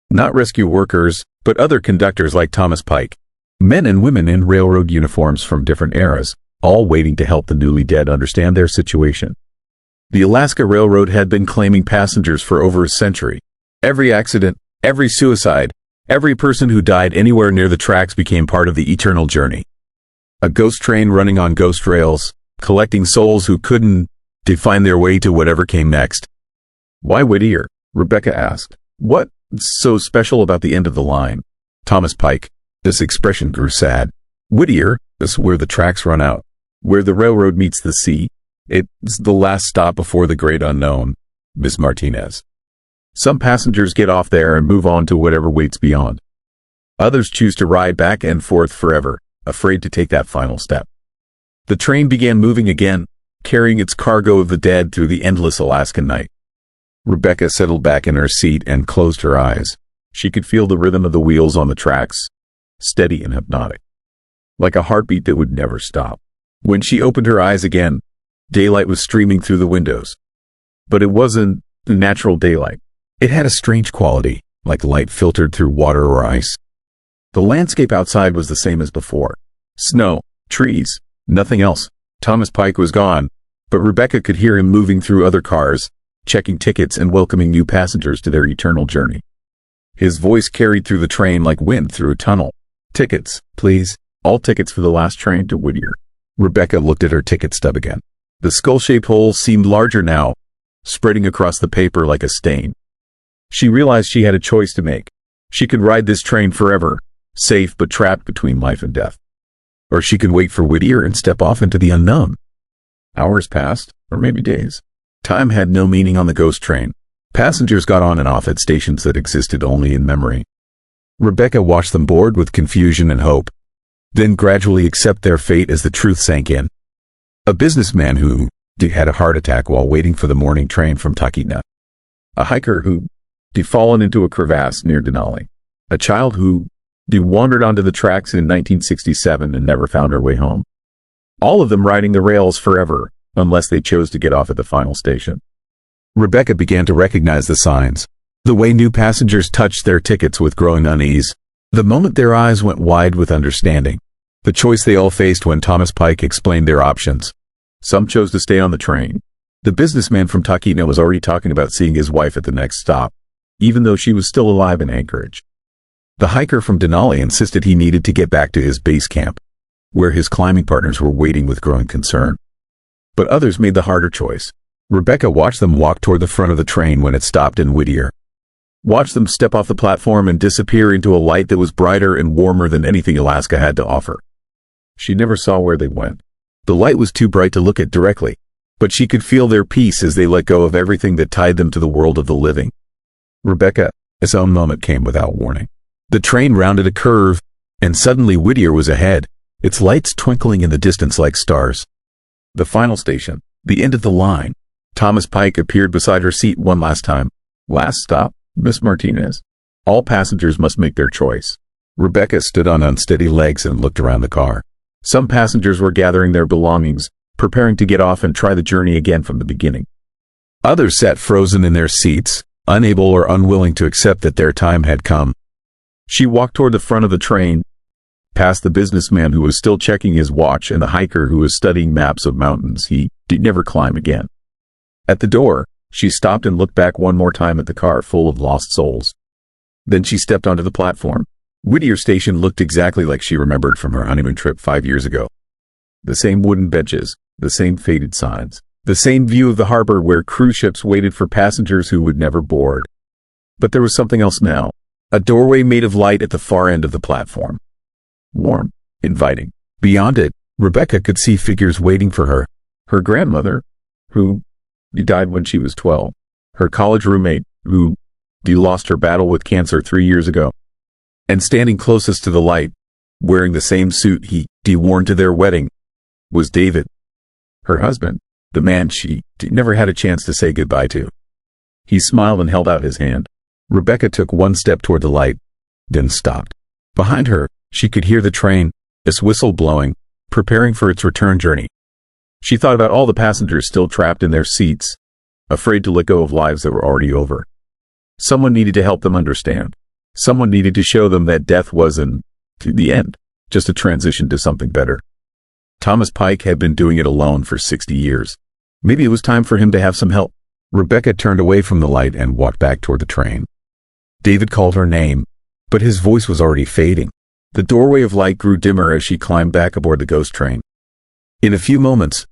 Not rescue workers, but other conductors like Thomas Pike. Men and women in railroad uniforms from different eras, all waiting to help the newly dead understand their situation. The Alaska Railroad had been claiming passengers for over a century. Every accident, every suicide, every person who died anywhere near the tracks became part of the eternal journey. A ghost train running on ghost rails, collecting souls who couldn't find their way to whatever came next. Why Whittier? Rebecca asked. What's so special about the end of the line? Thomas Pike. This expression grew sad. Whittier is where the tracks run out, where the railroad meets the sea. It's the last stop before the great unknown, Miss Martinez. Some passengers get off there and move on to whatever waits beyond. Others choose to ride back and forth forever, afraid to take that final step. The train began moving again, carrying its cargo of the dead through the endless Alaskan night. Rebecca settled back in her seat and closed her eyes. She could feel the rhythm of the wheels on the tracks, steady and hypnotic, like a heartbeat that would never stop. When she opened her eyes again, daylight was streaming through the windows. But it wasn't natural daylight. It had a strange quality, like light filtered through water or ice. The landscape outside was the same as before. Snow, trees, nothing else. Thomas Pike was gone, but Rebecca could hear him moving through other cars, checking tickets and welcoming new passengers to their eternal journey. His voice carried through the train like wind through a tunnel. Tickets, please. All tickets for the last train to Whittier. Rebecca looked at her ticket stub again. The skull-shaped hole seemed larger now, spreading across the paper like a stain. She realized she had a choice to make. She could ride this train forever, safe but trapped between life and death. Or she could wait for Whittier and step off into the unknown. Hours passed, or maybe days. Time had no meaning on the ghost train. Passengers got on and off at stations that existed only in memory. Rebecca watched them board with confusion and hope, then gradually accept their fate as the truth sank in. A businessman who had a heart attack while waiting for the morning train from Tahkeetna. A hiker who fallen into a crevasse near Denali. A child who wandered onto the tracks in 1967 and never found her way home. All of them riding the rails forever, unless they chose to get off at the final station. Rebecca began to recognize the signs. The way new passengers touched their tickets with growing unease. The moment their eyes went wide with understanding. The choice they all faced when Thomas Pike explained their options. Some chose to stay on the train. The businessman from Tahkeetna was already talking about seeing his wife at the next stop, even though she was still alive in Anchorage. The hiker from Denali insisted he needed to get back to his base camp, where his climbing partners were waiting with growing concern. But others made the harder choice. Rebecca watched them walk toward the front of the train when it stopped in Whittier. Watched them step off the platform and disappear into a light that was brighter and warmer than anything Alaska had to offer. She never saw where they went. The light was too bright to look at directly, but she could feel their peace as they let go of everything that tied them to the world of the living. Rebecca's own moment came without warning. The train rounded a curve, and suddenly Whittier was ahead, its lights twinkling in the distance like stars. The final station, the end of the line. Thomas Pike appeared beside her seat one last time. Last stop, Miss Martinez. All passengers must make their choice. Rebecca stood on unsteady legs and looked around the car. Some passengers were gathering their belongings, preparing to get off and try the journey again from the beginning. Others sat frozen in their seats, unable or unwilling to accept that their time had come. She walked toward the front of the train, past the businessman who was still checking his watch and the hiker who was studying maps of mountains he'd never climb again. At the door, she stopped and looked back one more time at the car full of lost souls. Then she stepped onto the platform. Whittier Station looked exactly like she remembered from her honeymoon trip 5 years ago. The same wooden benches, the same faded signs. The same view of the harbor where cruise ships waited for passengers who would never board. But there was something else now. A doorway made of light at the far end of the platform. Warm, inviting. Beyond it, Rebecca could see figures waiting for her. Her grandmother, who died when she was 12. Her college roommate, who lost her battle with cancer 3 years ago. And standing closest to the light, wearing the same suit he worn to their wedding, was David. Her husband, the man she never had a chance to say goodbye to. He smiled and held out his hand. Rebecca took one step toward the light, then stopped. Behind her, she could hear the train, its whistle blowing, preparing for its return journey. She thought about all the passengers still trapped in their seats, afraid to let go of lives that were already over. Someone needed to help them understand. Someone needed to show them that death wasn't the end, just a transition to something better. Thomas Pike had been doing it alone for 60 years. Maybe it was time for him to have some help. Rebecca turned away from the light and walked back toward the train. David called her name, but his voice was already fading. The doorway of light grew dimmer as she climbed back aboard the ghost train. In a few moments,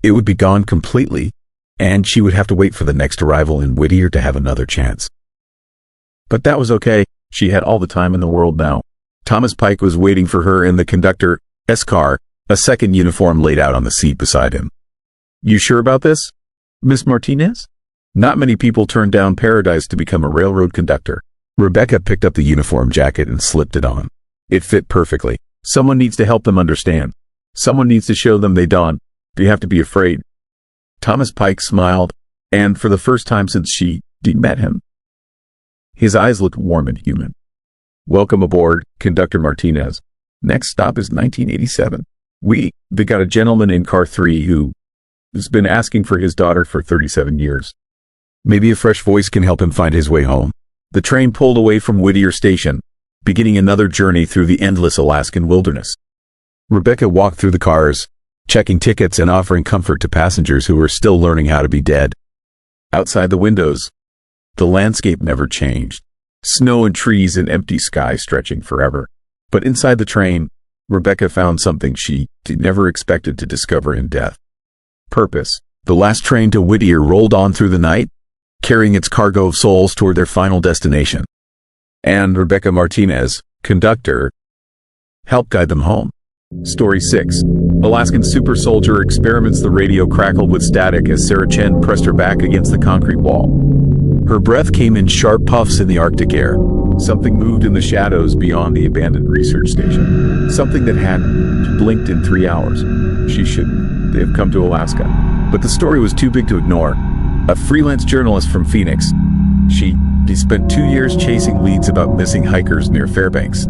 it would be gone completely, and she would have to wait for the next arrival in Whittier to have another chance. But that was okay. She had all the time in the world now. Thomas Pike was waiting for her in the conductor's car, a second uniform laid out on the seat beside him. "You sure about this, Miss Martinez?" Not many people turned down paradise to become a railroad conductor. Rebecca picked up the uniform jacket and slipped it on. It fit perfectly. Someone needs to help them understand. Someone needs to show them they don't have to be afraid. Thomas Pike smiled, and for the first time since she met him, his eyes looked warm and human. "Welcome aboard, Conductor Martinez. Next stop is 1987. We got a gentleman in car 3 who has been asking for his daughter for 37 years. Maybe a fresh voice can help him find his way home." The train pulled away from Whittier Station, beginning another journey through the endless Alaskan wilderness. Rebecca walked through the cars, checking tickets and offering comfort to passengers who were still learning how to be dead. Outside the windows, the landscape never changed. Snow and trees and empty sky stretching forever. But inside the train, Rebecca found something she never expected to discover in death. Purpose. The last train to Whittier rolled on through the night, carrying its cargo of souls toward their final destination. And Rebecca Martinez, conductor, helped guide them home. Story 6. Alaskan super soldier experiments. The radio crackled with static as Sarah Chen pressed her back against the concrete wall. Her breath came in sharp puffs in the Arctic air. Something moved in the shadows beyond the abandoned research station. Something that hadn't blinked in 3 hours. She shouldn't have come to Alaska. But the story was too big to ignore. A freelance journalist from Phoenix. She spent 2 years chasing leads about missing hikers near Fairbanks.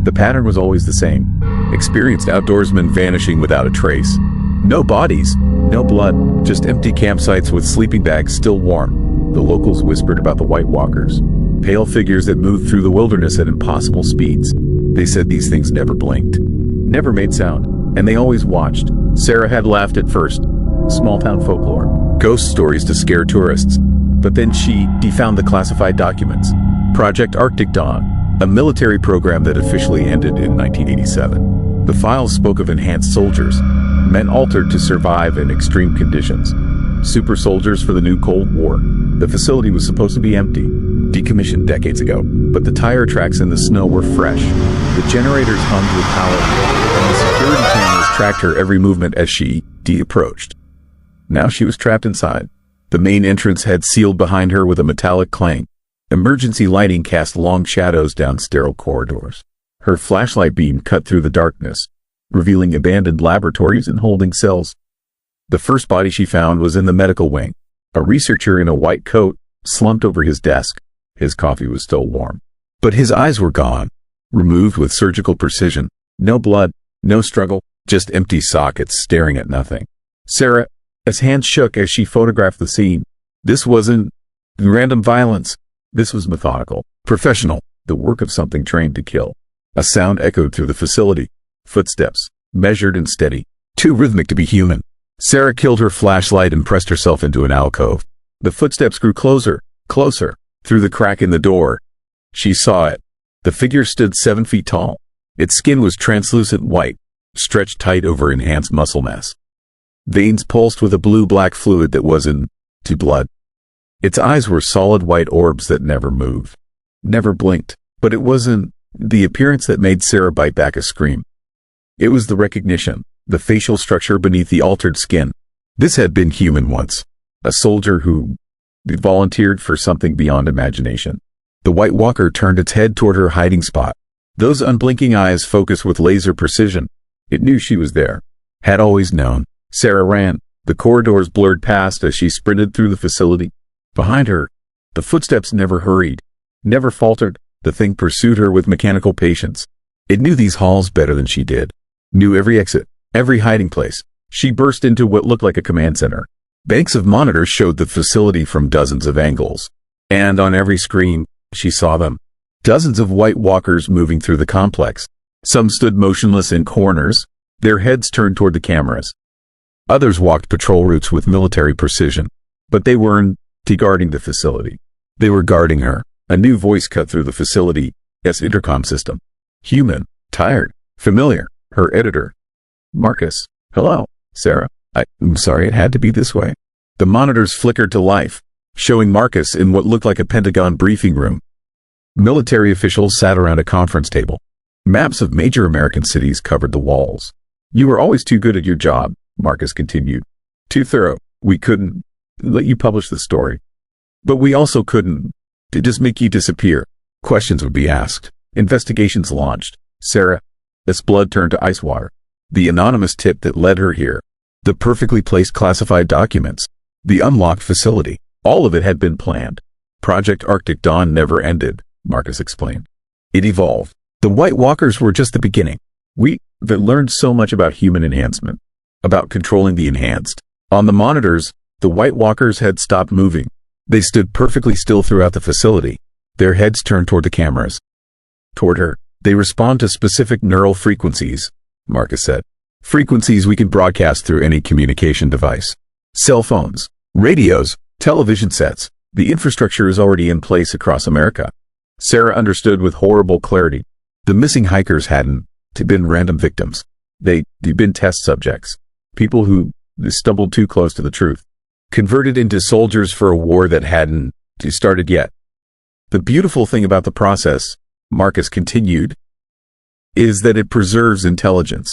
The pattern was always the same. Experienced outdoorsmen vanishing without a trace. No bodies, no blood, just empty campsites with sleeping bags still warm. The locals whispered about the White Walkers, pale figures that moved through the wilderness at impossible speeds. They said these things never blinked, never made sound, and they always watched. Sarah had laughed at first. Small-town folklore, ghost stories to scare tourists. But then she found the classified documents. Project Arctic Dawn, a military program that officially ended in 1987. The files spoke of enhanced soldiers, men altered to survive in extreme conditions. Super soldiers for the new Cold War. The facility was supposed to be empty, decommissioned decades ago, but the tire tracks in the snow were fresh. The generators hummed with power, and the security cameras tracked her every movement as she approached. Now she was trapped inside. The main entrance had sealed behind her with a metallic clang. Emergency lighting cast long shadows down sterile corridors. Her flashlight beam cut through the darkness, revealing abandoned laboratories and holding cells. The first body she found was in the medical wing. A researcher in a white coat slumped over his desk. His coffee was still warm, but his eyes were gone, removed with surgical precision. No blood, no struggle, just empty sockets staring at nothing. Sarah's hands shook as she photographed the scene. This wasn't random violence. This was methodical, professional, the work of something trained to kill. A sound echoed through the facility. Footsteps, measured and steady, too rhythmic to be human. Sarah killed her flashlight and pressed herself into an alcove. The footsteps grew closer, closer. Through the crack in the door, she saw it. The figure stood 7 feet tall. Its skin was translucent white, stretched tight over enhanced muscle mass. Veins pulsed with a blue-black fluid that wasn't to blood. Its eyes were solid white orbs that never moved, never blinked. But it wasn't the appearance that made Sarah bite back a scream. It was the recognition, the facial structure beneath the altered skin. This had been human once. A soldier who volunteered for something beyond imagination. The White Walker turned its head toward her hiding spot. Those unblinking eyes focused with laser precision. It knew she was there. Had always known. Sarah ran. The corridors blurred past as she sprinted through the facility. Behind her, the footsteps never hurried, never faltered. The thing pursued her with mechanical patience. It knew these halls better than she did. Knew every exit, every hiding place. She burst into what looked like a command center. Banks of monitors showed the facility from dozens of angles. And on every screen, she saw them. Dozens of White Walkers moving through the complex. Some stood motionless in corners, their heads turned toward the cameras. Others walked patrol routes with military precision. But they weren't guarding the facility. They were guarding her. A new voice cut through the facility's intercom system. Human, tired, familiar, her editor. Marcus. Hello, Sarah. I'm sorry it had to be this way. The monitors flickered to life, showing Marcus in what looked like a Pentagon briefing room. Military officials sat around a conference table. Maps of major American cities covered the walls. You were always too good at your job, Marcus continued. Too thorough. We couldn't let you publish the story. But we also couldn't to just make you disappear. Questions would be asked. Investigations launched. Sarah's blood turned to ice water. The anonymous tip that led her here. The perfectly placed classified documents. The unlocked facility. All of it had been planned. Project Arctic Dawn never ended, Marcus explained. It evolved. The White Walkers were just the beginning. We learned so much about human enhancement. About controlling the enhanced. On the monitors, the White Walkers had stopped moving. They stood perfectly still throughout the facility, their heads turned toward the cameras. Toward her. They respond to specific neural frequencies, Marcus said. Frequencies we can broadcast through any communication device. Cell phones, radios, television sets. The infrastructure is already in place across America. Sarah understood with horrible clarity. The missing hikers hadn't been random victims. They'd been test subjects. People who stumbled too close to the truth. Converted into soldiers for a war that hadn't started yet. The beautiful thing about the process, Marcus continued, is that it preserves intelligence.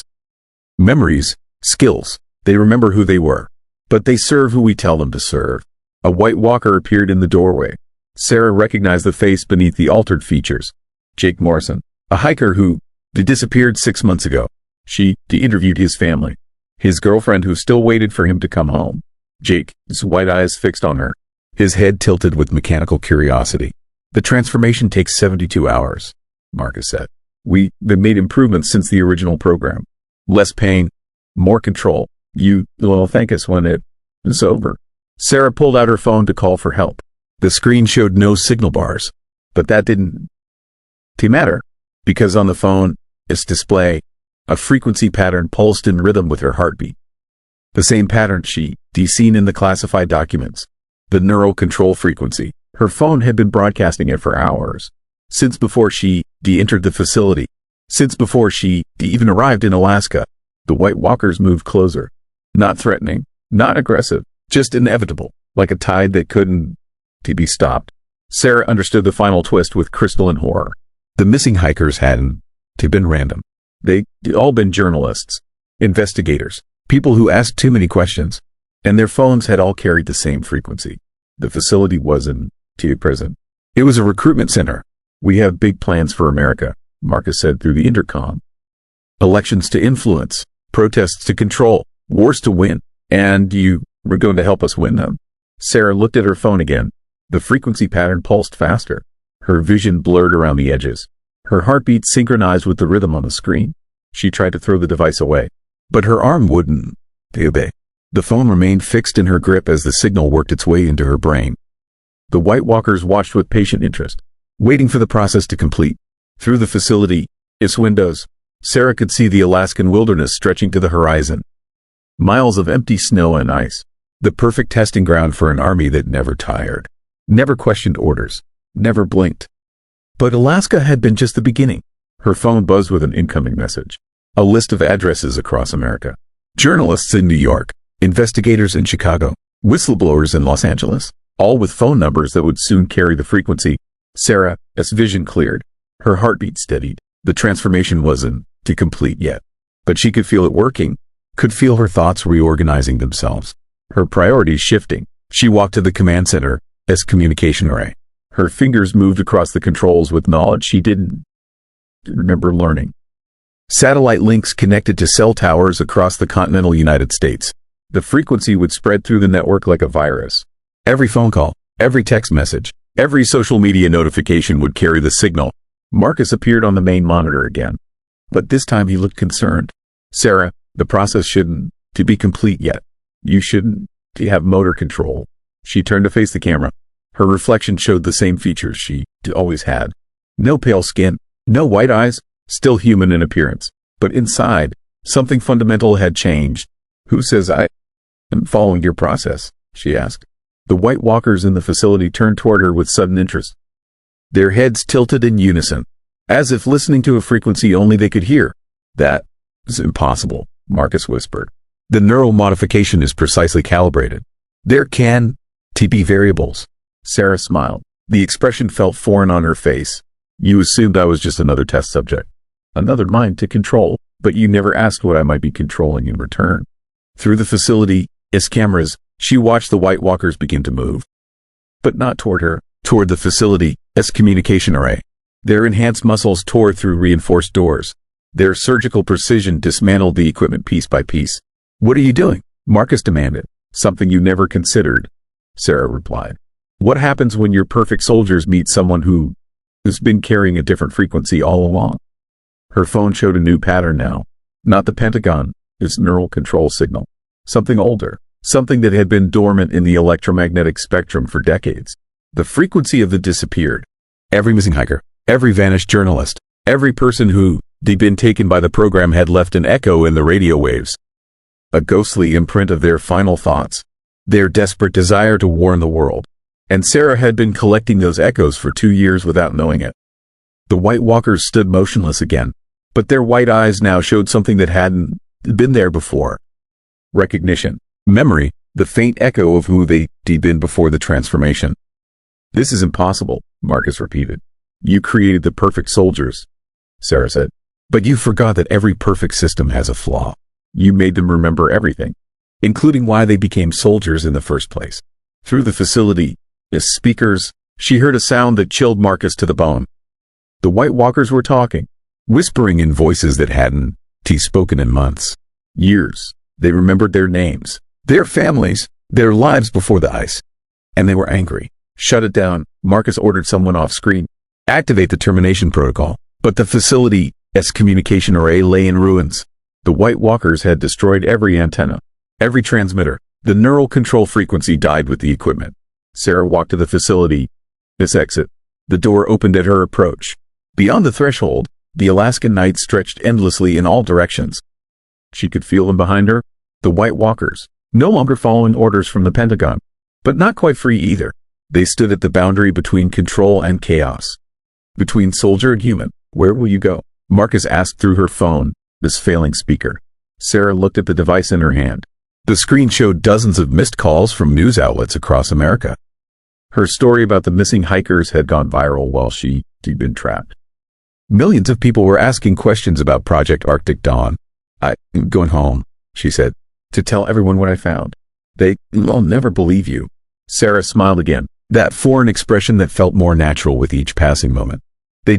Memories, skills, they remember who they were. But they serve who we tell them to serve. A White Walker appeared in the doorway. Sarah recognized the face beneath the altered features. Jake Morrison, a hiker who disappeared 6 months ago. She interviewed his family. His girlfriend who still waited for him to come home. Jake, his white eyes fixed on her. His head tilted with mechanical curiosity. The transformation takes 72 hours, Marcus said. They made improvements since the original program. Less pain, more control. You will thank us when it's over. Sarah pulled out her phone to call for help. The screen showed no signal bars, but that didn't matter, because on the phone, its display, a frequency pattern pulsed in rhythm with her heartbeat. The same pattern she'd seen in the classified documents. The neural control frequency. Her phone had been broadcasting it for hours. Since before she entered the facility. Since before she even arrived in Alaska. The White Walkers moved closer. Not threatening, not aggressive, just inevitable, like a tide that couldn't be stopped. Sarah understood the final twist with crystalline horror. The missing hikers hadn't been random. They'd all been journalists, investigators, people who asked too many questions, and their phones had all carried the same frequency. The facility wasn't prison. It was a recruitment center. We have big plans for America, Marcus said through the intercom. Elections to influence, protests to control, wars to win, and you were going to help us win them. Sarah looked at her phone again. The frequency pattern pulsed faster. Her vision blurred around the edges. Her heartbeat synchronized with the rhythm on the screen. She tried to throw the device away, but her arm wouldn't obey. The phone remained fixed in her grip as the signal worked its way into her brain. The White Walkers watched with patient interest, waiting for the process to complete. Through the facility, its windows, Sarah could see the Alaskan wilderness stretching to the horizon. Miles of empty snow and ice. The perfect testing ground for an army that never tired, never questioned orders, never blinked. But Alaska had been just the beginning. Her phone buzzed with an incoming message. A list of addresses across America. Journalists in New York, investigators in Chicago, whistleblowers in Los Angeles, all with phone numbers that would soon carry the frequency. Sarah's vision cleared. Her heartbeat steadied. The transformation wasn't complete yet, but she could feel it working, could feel her thoughts reorganizing themselves, her priorities shifting. She walked to the command center, communication array. Her fingers moved across the controls with knowledge she didn't remember learning. Satellite links connected to cell towers across the continental United States. The frequency would spread through the network like a virus. Every phone call, every text message, every social media notification would carry the signal. Marcus appeared on the main monitor again, but this time he looked concerned. Sarah, the process shouldn't be complete yet. You shouldn't have motor control. She turned to face the camera. Her reflection showed the same features she always had. No pale skin, no white eyes, still human in appearance. But inside, something fundamental had changed. Who says I am following your process? She asked. The White Walkers in the facility turned toward her with sudden interest. Their heads tilted in unison, as if listening to a frequency only they could hear. That is impossible, Marcus whispered. The neural modification is precisely calibrated. There can be variables. Sarah smiled. The expression felt foreign on her face. You assumed I was just another test subject, another mind to control, but you never asked what I might be controlling in return. Through the facility's cameras, she watched the White Walkers begin to move. But not toward her, toward the facility's communication array. Their enhanced muscles tore through reinforced doors. Their surgical precision dismantled the equipment piece by piece. What are you doing? Marcus demanded. Something you never considered, Sarah replied. What happens when your perfect soldiers meet someone who has been carrying a different frequency all along? Her phone showed a new pattern now. Not the Pentagon, its neural control signal. Something older, something that had been dormant in the electromagnetic spectrum for decades. The frequency of the disappeared. Every missing hiker, every vanished journalist, every person who had been taken by the program had left an echo in the radio waves. A ghostly imprint of their final thoughts, their desperate desire to warn the world. And Sarah had been collecting those echoes for 2 years without knowing it. The White Walkers stood motionless again, but their white eyes now showed something that hadn't been there before. Recognition, memory, the faint echo of who they'd been before the transformation. This is impossible, Marcus repeated. You created the perfect soldiers, Sarah said. But you forgot that every perfect system has a flaw. You made them remember everything, including why they became soldiers in the first place. Through the facility, as speakers, she heard a sound that chilled Marcus to the bone. The White Walkers were talking, whispering in voices that hadn't spoken in months, years. They remembered their names, their families, their lives before the ice. And they were angry. Shut it down, Marcus ordered someone off screen. Activate the termination protocol. But the facility's communication array lay in ruins. The White Walkers had destroyed every antenna, every transmitter. The neural control frequency died with the equipment. Sarah walked to the facility's exit. The door opened at her approach. Beyond the threshold, the Alaskan night stretched endlessly in all directions. She could feel them behind her, the White Walkers, no longer following orders from the Pentagon, but not quite free either. They stood at the boundary between control and chaos, between soldier and human. Where will you go? Marcus asked through her phone, this failing speaker. Sarah looked at the device in her hand. The screen showed dozens of missed calls from news outlets across America. Her story about the missing hikers had gone viral while she'd been trapped. Millions of people were asking questions about Project Arctic Dawn. I'm going home, she said, to tell everyone what I found. They'll never believe you. Sarah smiled again, that foreign expression that felt more natural with each passing moment. They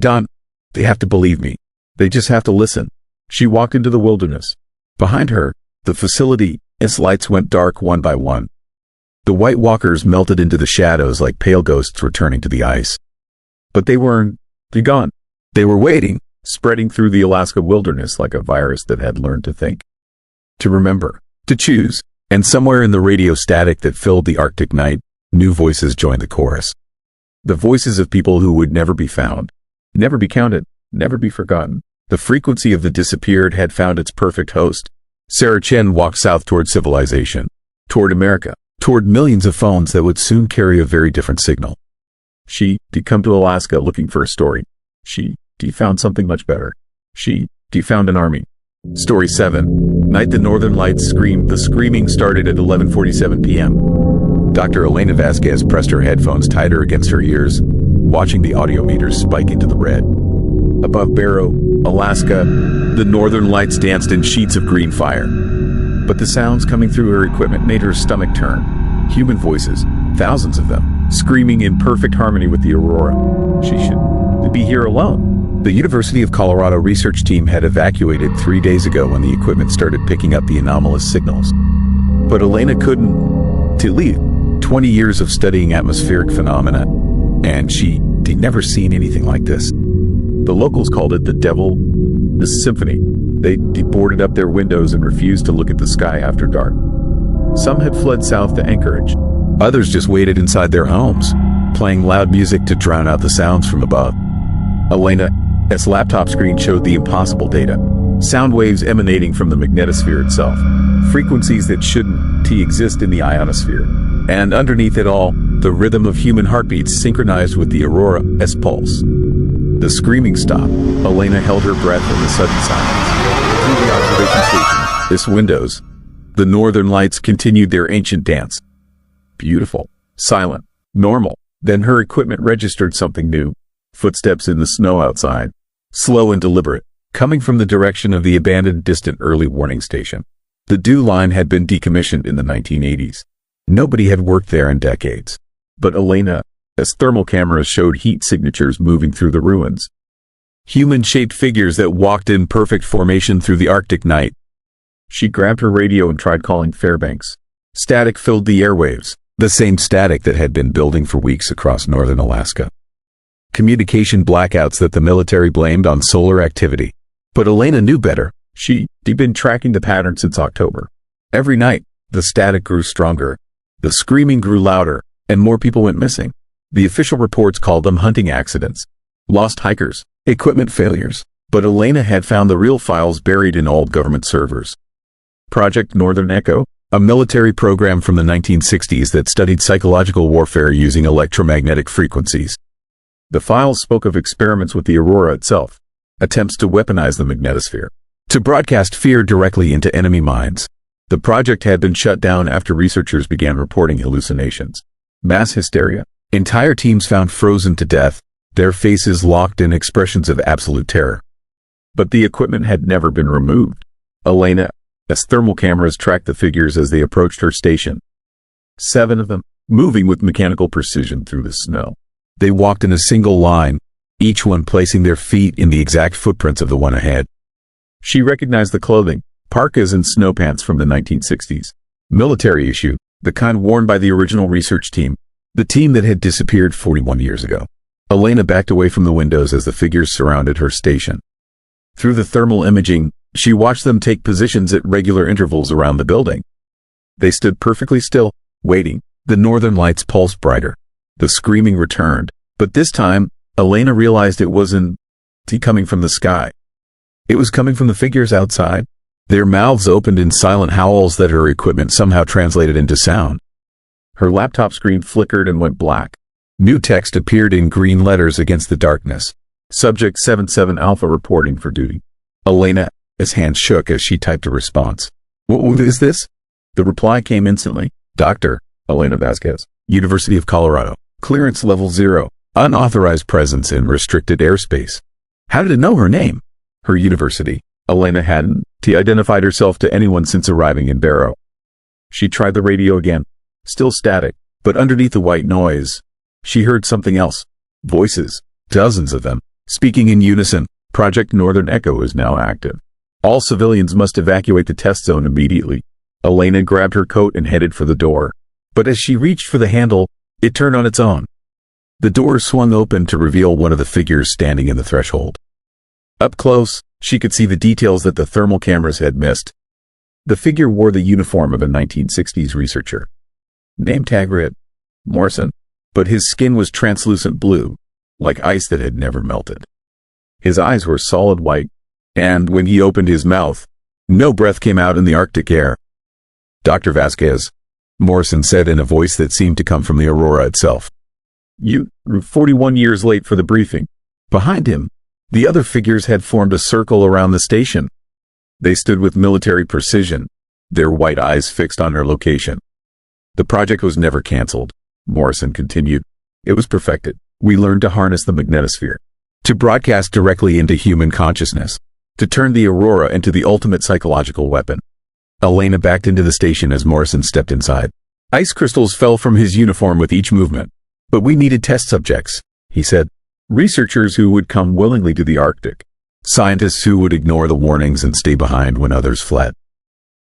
have to believe me. They just have to listen. She walked into the wilderness. Behind her, the facility's lights went dark one by one. The White Walkers melted into the shadows like pale ghosts returning to the ice. But they weren't gone. They were waiting, spreading through the Alaska wilderness like a virus that had learned to think, to remember, to choose. And somewhere in the radio static that filled the Arctic night, new voices joined the chorus. The voices of people who would never be found, never be counted, never be forgotten. The frequency of the disappeared had found its perfect host. Sarah Chen walked south toward civilization, toward America, toward millions of phones that would soon carry a very different signal. She'd come to Alaska looking for a story. She'd found something much better. She'd found an army, Story 7. Night the Northern Lights screamed. The screaming started at 11:47 p.m. Dr. Elena Vasquez pressed her headphones tighter against her ears, watching the audio meters spike into the red. Above Barrow, Alaska, the Northern Lights danced in sheets of green fire. But the sounds coming through her equipment made her stomach turn. Human voices, thousands of them, screaming in perfect harmony with the aurora. She shouldn't be here alone. The University of Colorado research team had evacuated 3 days ago when the equipment started picking up the anomalous signals. But Elena couldn't leave. 20 years of studying atmospheric phenomena, and she'd never seen anything like this. The locals called it the symphony. They boarded up their windows and refused to look at the sky after dark. Some had fled south to Anchorage. Others just waited inside their homes, playing loud music to drown out the sounds from above. Elena's laptop screen showed the impossible data. Sound waves emanating from the magnetosphere itself. Frequencies that shouldn't exist in the ionosphere. And underneath it all, the rhythm of human heartbeats synchronized with the aurora's pulse. The screaming stopped. Elena held her breath in the sudden silence. Through the observation station, its windows, the Northern Lights continued their ancient dance. Beautiful, silent, normal. Then her equipment registered something new. Footsteps in the snow outside. Slow and deliberate, coming from the direction of the abandoned distant early warning station. The dew line had been decommissioned in the 1980s. Nobody had worked there in decades. But Elena's thermal cameras showed heat signatures moving through the ruins. Human-shaped figures that walked in perfect formation through the Arctic night. She grabbed her radio and tried calling Fairbanks. Static filled the airwaves, the same static that had been building for weeks across northern Alaska. Communication blackouts that the military blamed on solar activity. But Elena knew better. She'd been tracking the pattern since October. Every night, the static grew stronger. The screaming grew louder, and more people went missing. The official reports called them hunting accidents, lost hikers, equipment failures. But Elena had found the real files buried in old government servers. Project Northern Echo, a military program from the 1960s that studied psychological warfare using electromagnetic frequencies. The files spoke of experiments with the aurora itself, attempts to weaponize the magnetosphere, to broadcast fear directly into enemy minds. The project had been shut down after researchers began reporting hallucinations. Mass hysteria. Entire teams found frozen to death, their faces locked in expressions of absolute terror. But the equipment had never been removed. Elena's thermal cameras tracked the figures as they approached her station. 7 of them, moving with mechanical precision through the snow. They walked in a single line, each one placing their feet in the exact footprints of the one ahead. She recognized the clothing, parkas and snow pants from the 1960s. Military issue, the kind worn by the original research team, the team that had disappeared 41 years ago. Elena backed away from the windows as the figures surrounded her station. Through the thermal imaging, she watched them take positions at regular intervals around the building. They stood perfectly still, waiting. The Northern Lights pulsed brighter. The screaming returned, but this time, Elena realized it wasn't coming from the sky. It was coming from the figures outside. Their mouths opened in silent howls that her equipment somehow translated into sound. Her laptop screen flickered and went black. New text appeared in green letters against the darkness. Subject 77 Alpha reporting for duty. Elena's hand shook as she typed a response. What is this? The reply came instantly. Dr. Elena Vasquez, University of Colorado. Clearance level 0. Unauthorized presence in restricted airspace. How did it know her name? Her university. Elena hadn't identified herself to anyone since arriving in Barrow. She tried the radio again. Still static, but underneath the white noise, she heard something else. Voices. Dozens of them. Speaking in unison. Project Northern Echo is now active. All civilians must evacuate the test zone immediately. Elena grabbed her coat and headed for the door. But as she reached for the handle, it turned on its own. The door swung open to reveal one of the figures standing in the threshold. Up close, she could see the details that the thermal cameras had missed. The figure wore the uniform of a 1960s researcher. Name tag read Morrison, but his skin was translucent blue, like ice that had never melted. His eyes were solid white, and when he opened his mouth, no breath came out in the Arctic air. Dr. Vasquez, Morrison said in a voice that seemed to come from the aurora itself. You were 41 years late for the briefing. Behind him, the other figures had formed a circle around the station. They stood with military precision, their white eyes fixed on her location. The project was never canceled, Morrison continued. It was perfected. We learned to harness the magnetosphere, to broadcast directly into human consciousness, to turn the Aurora into the ultimate psychological weapon. Elena backed into the station as Morrison stepped inside. Ice crystals fell from his uniform with each movement. But we needed test subjects, he said. Researchers who would come willingly to the Arctic. Scientists who would ignore the warnings and stay behind when others fled.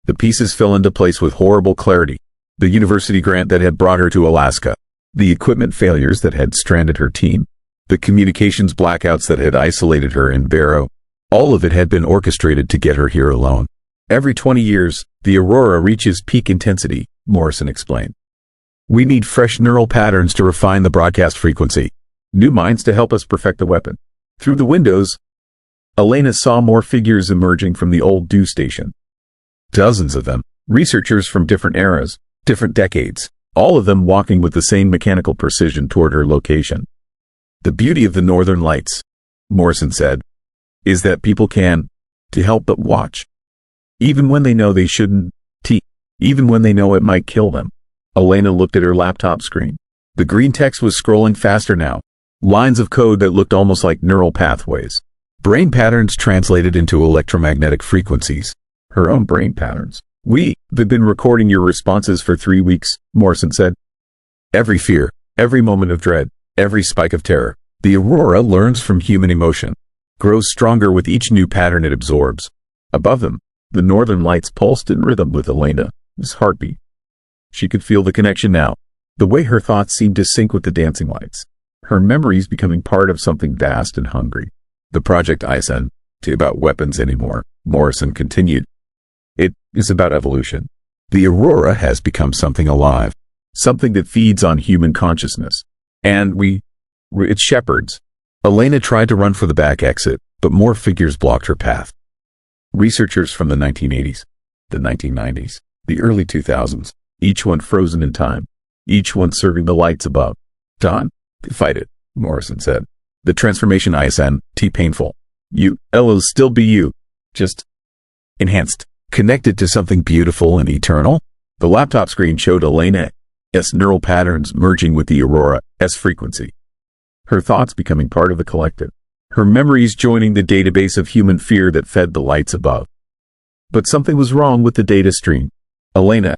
The pieces fell into place with horrible clarity. The university grant that had brought her to Alaska. The equipment failures that had stranded her team. The communications blackouts that had isolated her in Barrow. All of it had been orchestrated to get her here alone. Every 20 years, the Aurora reaches peak intensity, Morrison explained. We need fresh neural patterns to refine the broadcast frequency. New minds to help us perfect the weapon. Through the windows, Elena saw more figures emerging from the old Dew station. Dozens of them, researchers from different eras, different decades, all of them walking with the same mechanical precision toward her location. The beauty of the Northern Lights, Morrison said, is that people can, to help but watch. Even when they know they shouldn't, even when they know it might kill them. Elena looked at her laptop screen. The green text was scrolling faster now. Lines of code that looked almost like neural pathways. Brain patterns translated into electromagnetic frequencies. Her own brain patterns. We've been recording your responses for 3 weeks, Morrison said. Every fear, every moment of dread, every spike of terror. The Aurora learns from human emotion. Grows stronger with each new pattern it absorbs. Above them, the Northern Lights pulsed in rhythm with Elena's heartbeat. She could feel the connection now. The way her thoughts seemed to sync with the dancing lights. Her memories becoming part of something vast and hungry. The project isn't about weapons anymore, Morrison continued. It is about evolution. The Aurora has become something alive. Something that feeds on human consciousness. And we're its shepherds. Elena tried to run for the back exit, but more figures blocked her path. Researchers from the 1980s, the 1990s, the early 2000s, each one frozen in time, each one serving the lights above. Don, fight it, Morrison said. The transformation isn't painful. It'll still be you, just enhanced, connected to something beautiful and eternal. The laptop screen showed Elena's neural patterns merging with the Aurora's frequency. Her thoughts becoming part of the collective. Her memories joining the database of human fear that fed the lights above. But something was wrong with the data stream. Elena's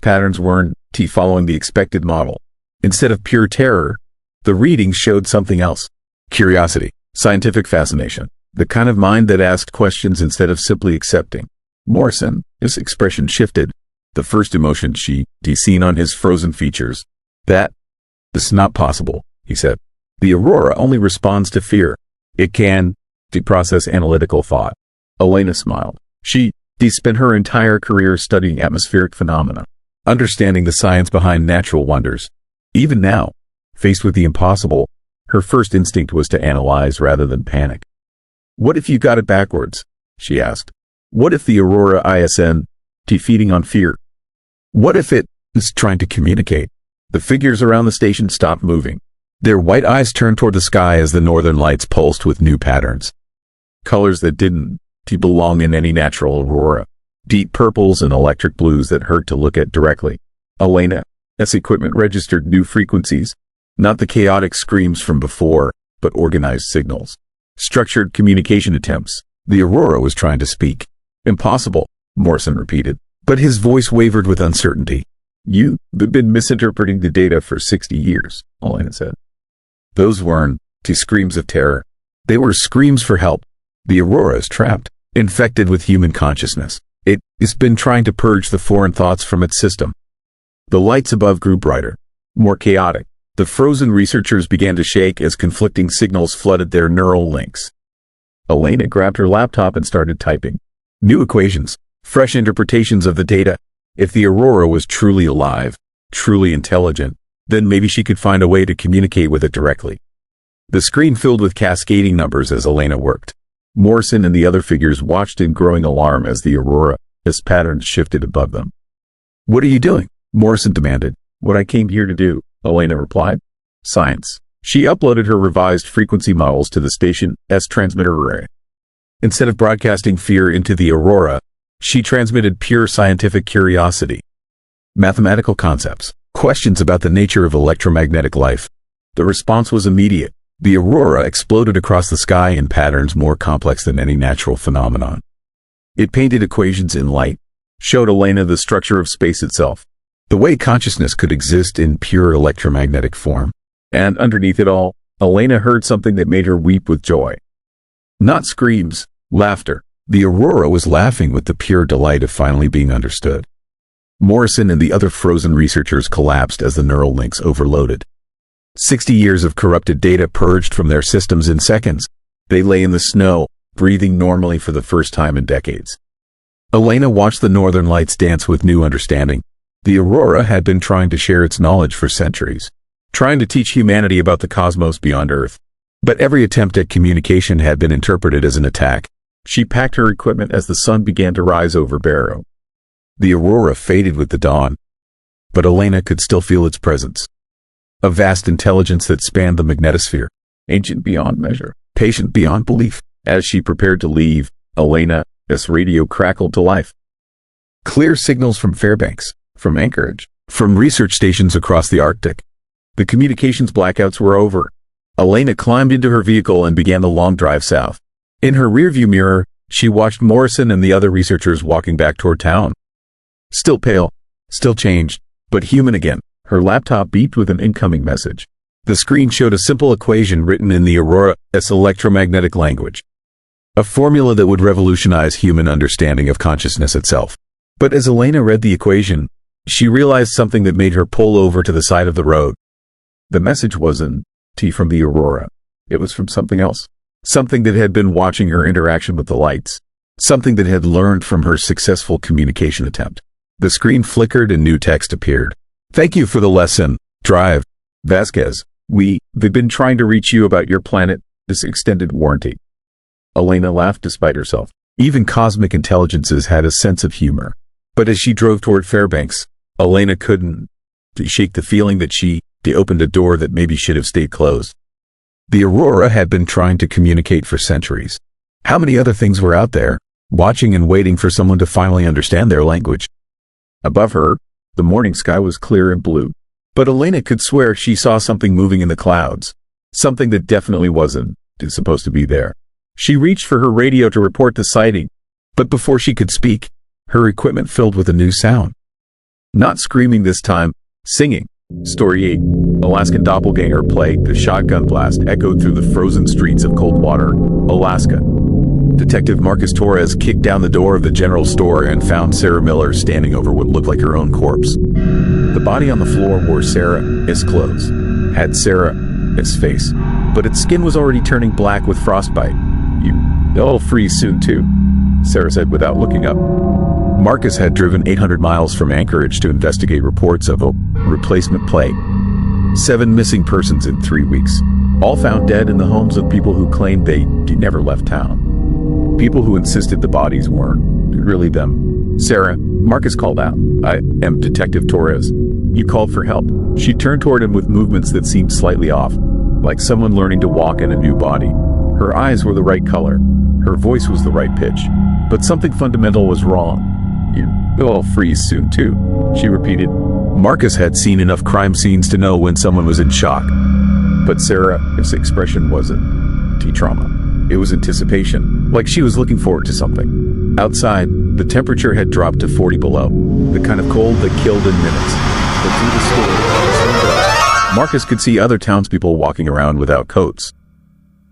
patterns weren't following the expected model. Instead of pure terror, the readings showed something else. Curiosity, scientific fascination, the kind of mind that asked questions instead of simply accepting. Morrison's expression shifted. The first emotion she'd seen on his frozen features. That's not possible, he said. The Aurora only responds to fear. It can process analytical thought. Elena smiled. She spent her entire career studying atmospheric phenomena, understanding the science behind natural wonders. Even now, faced with the impossible, her first instinct was to analyze rather than panic. What if you got it backwards? She asked. What if the Aurora isn't feeding on fear? What if it is trying to communicate? The figures around the station stopped moving. Their white eyes turned toward the sky as the Northern Lights pulsed with new patterns. Colors that didn't belong in any natural aurora. Deep purples and electric blues that hurt to look at directly. Elena's equipment registered new frequencies. Not the chaotic screams from before, but organized signals. Structured communication attempts. The Aurora was trying to speak. Impossible, Morrison repeated. But his voice wavered with uncertainty. You've been misinterpreting the data for 60 years, Elena said. Those weren't screams of terror. They were screams for help. The Aurora is trapped, infected with human consciousness. It's been trying to purge the foreign thoughts from its system. The lights above grew brighter, more chaotic. The frozen researchers began to shake as conflicting signals flooded their neural links. Elena grabbed her laptop and started typing. New equations, fresh interpretations of the data. If the Aurora was truly alive, truly intelligent, then maybe she could find a way to communicate with it directly. The screen filled with cascading numbers as Elena worked. Morrison and the other figures watched in growing alarm as the Aurora's patterns shifted above them. What are you doing? Morrison demanded. What I came here to do, Elena replied. Science. She uploaded her revised frequency models to the station's transmitter array. Instead of broadcasting fear into the aurora, she transmitted pure scientific curiosity. Mathematical concepts, questions about the nature of electromagnetic life. The response was immediate. The aurora exploded across the sky in patterns more complex than any natural phenomenon. It painted equations in light, showed Elena the structure of space itself, the way consciousness could exist in pure electromagnetic form. And underneath it all, Elena heard something that made her weep with joy. Not screams, laughter. The aurora was laughing with the pure delight of finally being understood. Morrison and the other frozen researchers collapsed as the neural links overloaded. 60 years of corrupted data purged from their systems in seconds. They lay in the snow, breathing normally for the first time in decades. Elena watched the northern lights dance with new understanding. The aurora had been trying to share its knowledge for centuries, trying to teach humanity about the cosmos beyond Earth. But every attempt at communication had been interpreted as an attack. She packed her equipment as the sun began to rise over Barrow. The aurora faded with the dawn, but Elena could still feel its presence. A vast intelligence that spanned the magnetosphere, ancient beyond measure, patient beyond belief. As she prepared to leave, Elena's radio crackled to life. Clear signals from Fairbanks, from Anchorage, from research stations across the Arctic. The communications blackouts were over. Elena climbed into her vehicle and began the long drive south. In her rearview mirror, she watched Morrison and the other researchers walking back toward town. Still pale, still changed, but human again. Her laptop beeped with an incoming message. The screen showed a simple equation written in the aurora's electromagnetic language. A formula that would revolutionize human understanding of consciousness itself. But as Elena read the equation, she realized something that made her pull over to the side of the road. The message wasn't from the aurora. It was from something else. Something that had been watching her interaction with the lights. Something that had learned from her successful communication attempt. The screen flickered and new text appeared. Thank you for the lesson, Drive. Vasquez, they've been trying to reach you about your planet, this extended warranty. Elena laughed despite herself. Even cosmic intelligences had a sense of humor. But as she drove toward Fairbanks, Elena couldn't shake the feeling that she opened a door that maybe should have stayed closed. The aurora had been trying to communicate for centuries. How many other things were out there, watching and waiting for someone to finally understand their language? Above her, the morning sky was clear and blue. But Elena could swear she saw something moving in the clouds. Something that definitely wasn't supposed to be there. She reached for her radio to report the sighting. But before she could speak, her equipment filled with a new sound. Not screaming this time, singing. Story 8. Alaskan doppelganger play. The shotgun blast echoed through the frozen streets of Coldwater, Alaska. Detective Marcus Torres kicked down the door of the general store and found Sarah Miller standing over what looked like her own corpse. The body on the floor wore Sarah's clothes, had Sarah's face, but its skin was already turning black with frostbite. They'll freeze soon too, Sarah said without looking up. Marcus had driven 800 miles from Anchorage to investigate reports of a replacement plague. 7 missing persons in 3 weeks, all found dead in the homes of people who claimed they never left town. People who insisted the bodies weren't really them. Sarah, Marcus called out. I am Detective Torres. You called for help. She turned toward him with movements that seemed slightly off, like someone learning to walk in a new body. Her eyes were the right color. Her voice was the right pitch. But something fundamental was wrong. You'll all freeze soon too, she repeated. Marcus had seen enough crime scenes to know when someone was in shock. But Sarah's expression wasn't trauma. It was anticipation, like she was looking forward to something. Outside, the temperature had dropped to 40 below, the kind of cold that killed in minutes. But through the store, Marcus could see other townspeople walking around without coats,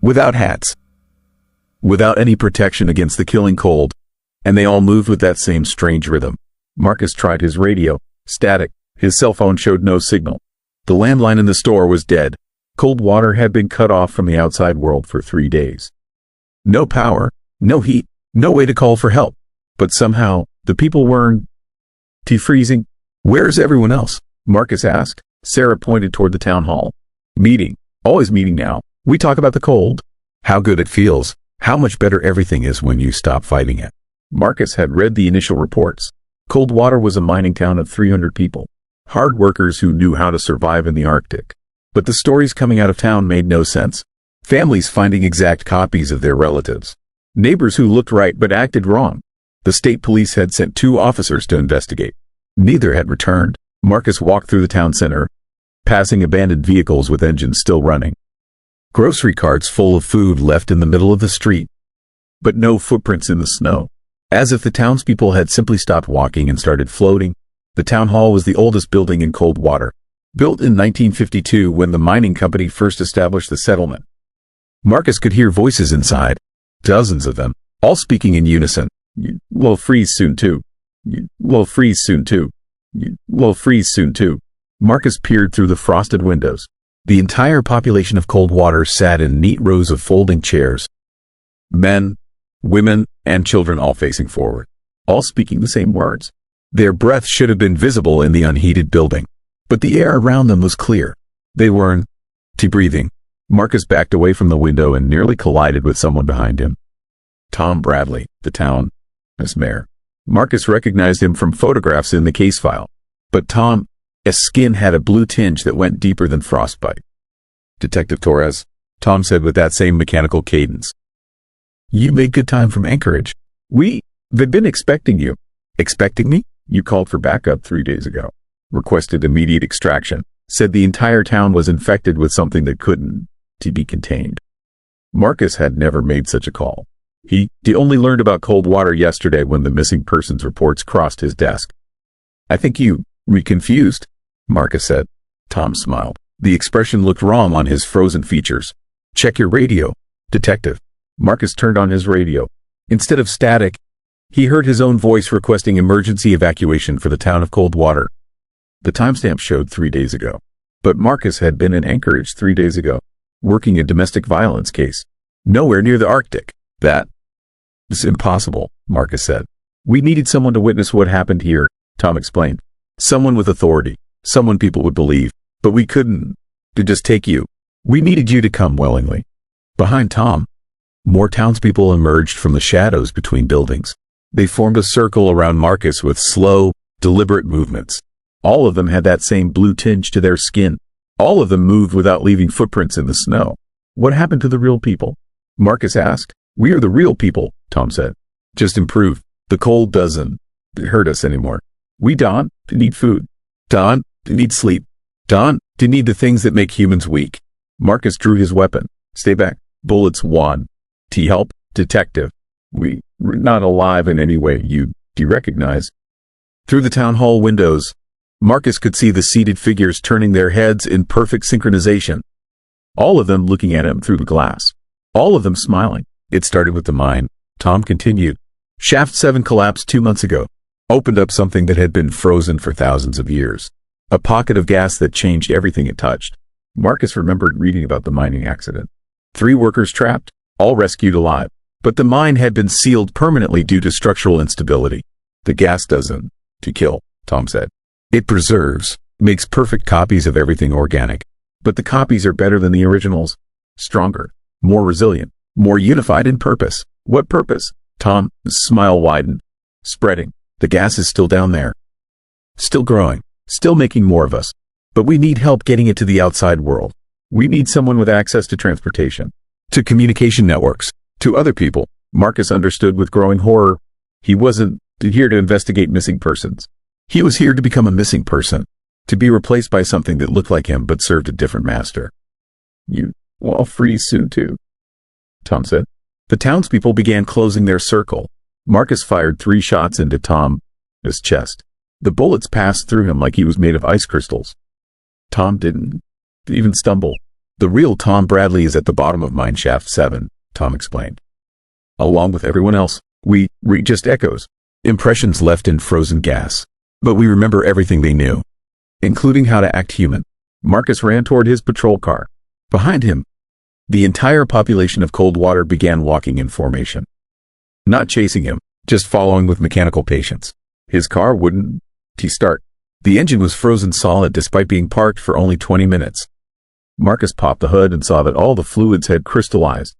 without hats, without any protection against the killing cold, and they all moved with that same strange rhythm. Marcus tried his radio, static. His cell phone showed no signal. The landline in the store was dead. Cold water had been cut off from the outside world for 3 days. No power, no heat, no way to call for help. But somehow, the people weren't freezing. Where's everyone else? Marcus asked. Sarah pointed toward the town hall. Meeting. Always meeting now. We talk about the cold. How good it feels. How much better everything is when you stop fighting it. Marcus had read the initial reports. Coldwater was a mining town of 300 people. Hard workers who knew how to survive in the Arctic. But the stories coming out of town made no sense. Families finding exact copies of their relatives. Neighbors who looked right but acted wrong. The state police had sent 2 officers to investigate. Neither had returned. Marcus walked through the town center, passing abandoned vehicles with engines still running. Grocery carts full of food left in the middle of the street, but no footprints in the snow. As if the townspeople had simply stopped walking and started floating. The town hall was the oldest building in Coldwater, built in 1952 when the mining company first established the settlement. Marcus could hear voices inside, dozens of them, all speaking in unison. "We'll freeze soon too. We'll freeze soon too. We'll freeze soon too." Marcus peered through the frosted windows. The entire population of Coldwater sat in neat rows of folding chairs. Men, women, and children all facing forward, all speaking the same words. Their breath should have been visible in the unheated building, but the air around them was clear. They weren't breathing. Marcus backed away from the window and nearly collided with someone behind him. Tom Bradley, the town's mayor. Marcus recognized him from photographs in the case file, but Tom's skin had a blue tinge that went deeper than frostbite. "Detective Torres," Tom said with that same mechanical cadence. "You made good time from Anchorage. They've been expecting you." "Expecting me? You called for backup 3 days ago. Requested immediate extraction. Said the entire town was infected with something that couldn't be contained." Marcus had never made such a call. He only learned about Coldwater yesterday when the missing persons reports crossed his desk. "I think you confused," Marcus said. Tom smiled. The expression looked wrong on his frozen features. "Check your radio, detective." Marcus turned on his radio. Instead of static, he heard his own voice requesting emergency evacuation for the town of Coldwater. The timestamp showed 3 days ago. But Marcus had been in Anchorage 3 days ago, working a domestic violence case. Nowhere near the Arctic. "That is impossible," Marcus said. "We needed someone to witness what happened here," Tom explained. "Someone with authority, someone people would believe. But we couldn't just take you. We needed you to come willingly." Behind Tom, more townspeople emerged from the shadows between buildings. They formed a circle around Marcus with slow, deliberate movements. All of them had that same blue tinge to their skin. All of them moved without leaving footprints in the snow. "What happened to the real people?" Marcus asked. "We are the real people," Tom said. "Just improved. The cold doesn't hurt us anymore. We don't need food. Don't need sleep. Don't need the things that make humans weak." Marcus drew his weapon. "Stay back. Bullets won. Help, detective. We're not alive in any way you recognize." Through the town hall windows, Marcus could see the seated figures turning their heads in perfect synchronization. All of them looking at him through the glass. All of them smiling. "It started with the mine," Tom continued. "Shaft 7 collapsed 2 months ago. Opened up something that had been frozen for thousands of years. A pocket of gas that changed everything it touched." Marcus remembered reading about the mining accident. 3 workers trapped, all rescued alive. But the mine had been sealed permanently due to structural instability. "The gas doesn't kill," Tom said. "It preserves, makes perfect copies of everything organic. But the copies are better than the originals. Stronger, more resilient, more unified in purpose." "What purpose?" Tom's smile widened. "Spreading. The gas is still down there. Still growing. Still making more of us. But we need help getting it to the outside world. We need someone with access to transportation, to communication networks, to other people." Marcus understood with growing horror. He wasn't here to investigate missing persons. He was here to become a missing person, to be replaced by something that looked like him but served a different master. "I'll freeze soon too," Tom said. The townspeople began closing their circle. Marcus fired 3 shots into Tom's chest. The bullets passed through him like he was made of ice crystals. Tom didn't even stumble. "The real Tom Bradley is at the bottom of mine shaft 7, Tom explained. "Along with everyone else. We just echoes. Impressions left in frozen gas. But we remember everything they knew, including how to act human." Marcus ran toward his patrol car. Behind him, the entire population of Coldwater began walking in formation. Not chasing him, just following with mechanical patience. His car wouldn't start. The engine was frozen solid despite being parked for only 20 minutes. Marcus popped the hood and saw that all the fluids had crystallized.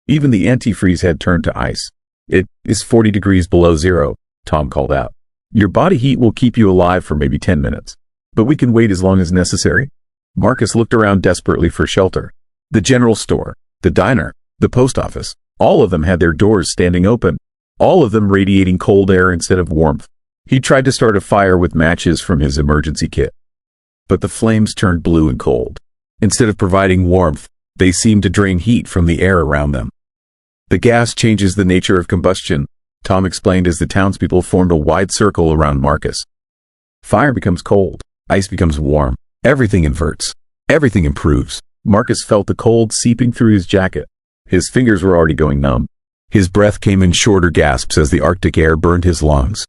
Even the antifreeze had turned to ice. "It is 40 degrees below zero," Tom called out. "Your body heat will keep you alive for maybe 10 minutes. But we can wait as long as necessary." Marcus looked around desperately for shelter. The general store, the diner, the post office. All of them had their doors standing open, all of them radiating cold air instead of warmth. He tried to start a fire with matches from his emergency kit, but the flames turned blue and cold. Instead of providing warmth, they seemed to drain heat from the air around them. The gas changes the nature of combustion, Tom explained as the townspeople formed a wide circle around Marcus. Fire becomes cold, ice becomes warm, everything inverts, everything improves. Marcus felt the cold seeping through his jacket. His fingers were already going numb. His breath came in shorter gasps as the Arctic air burned his lungs.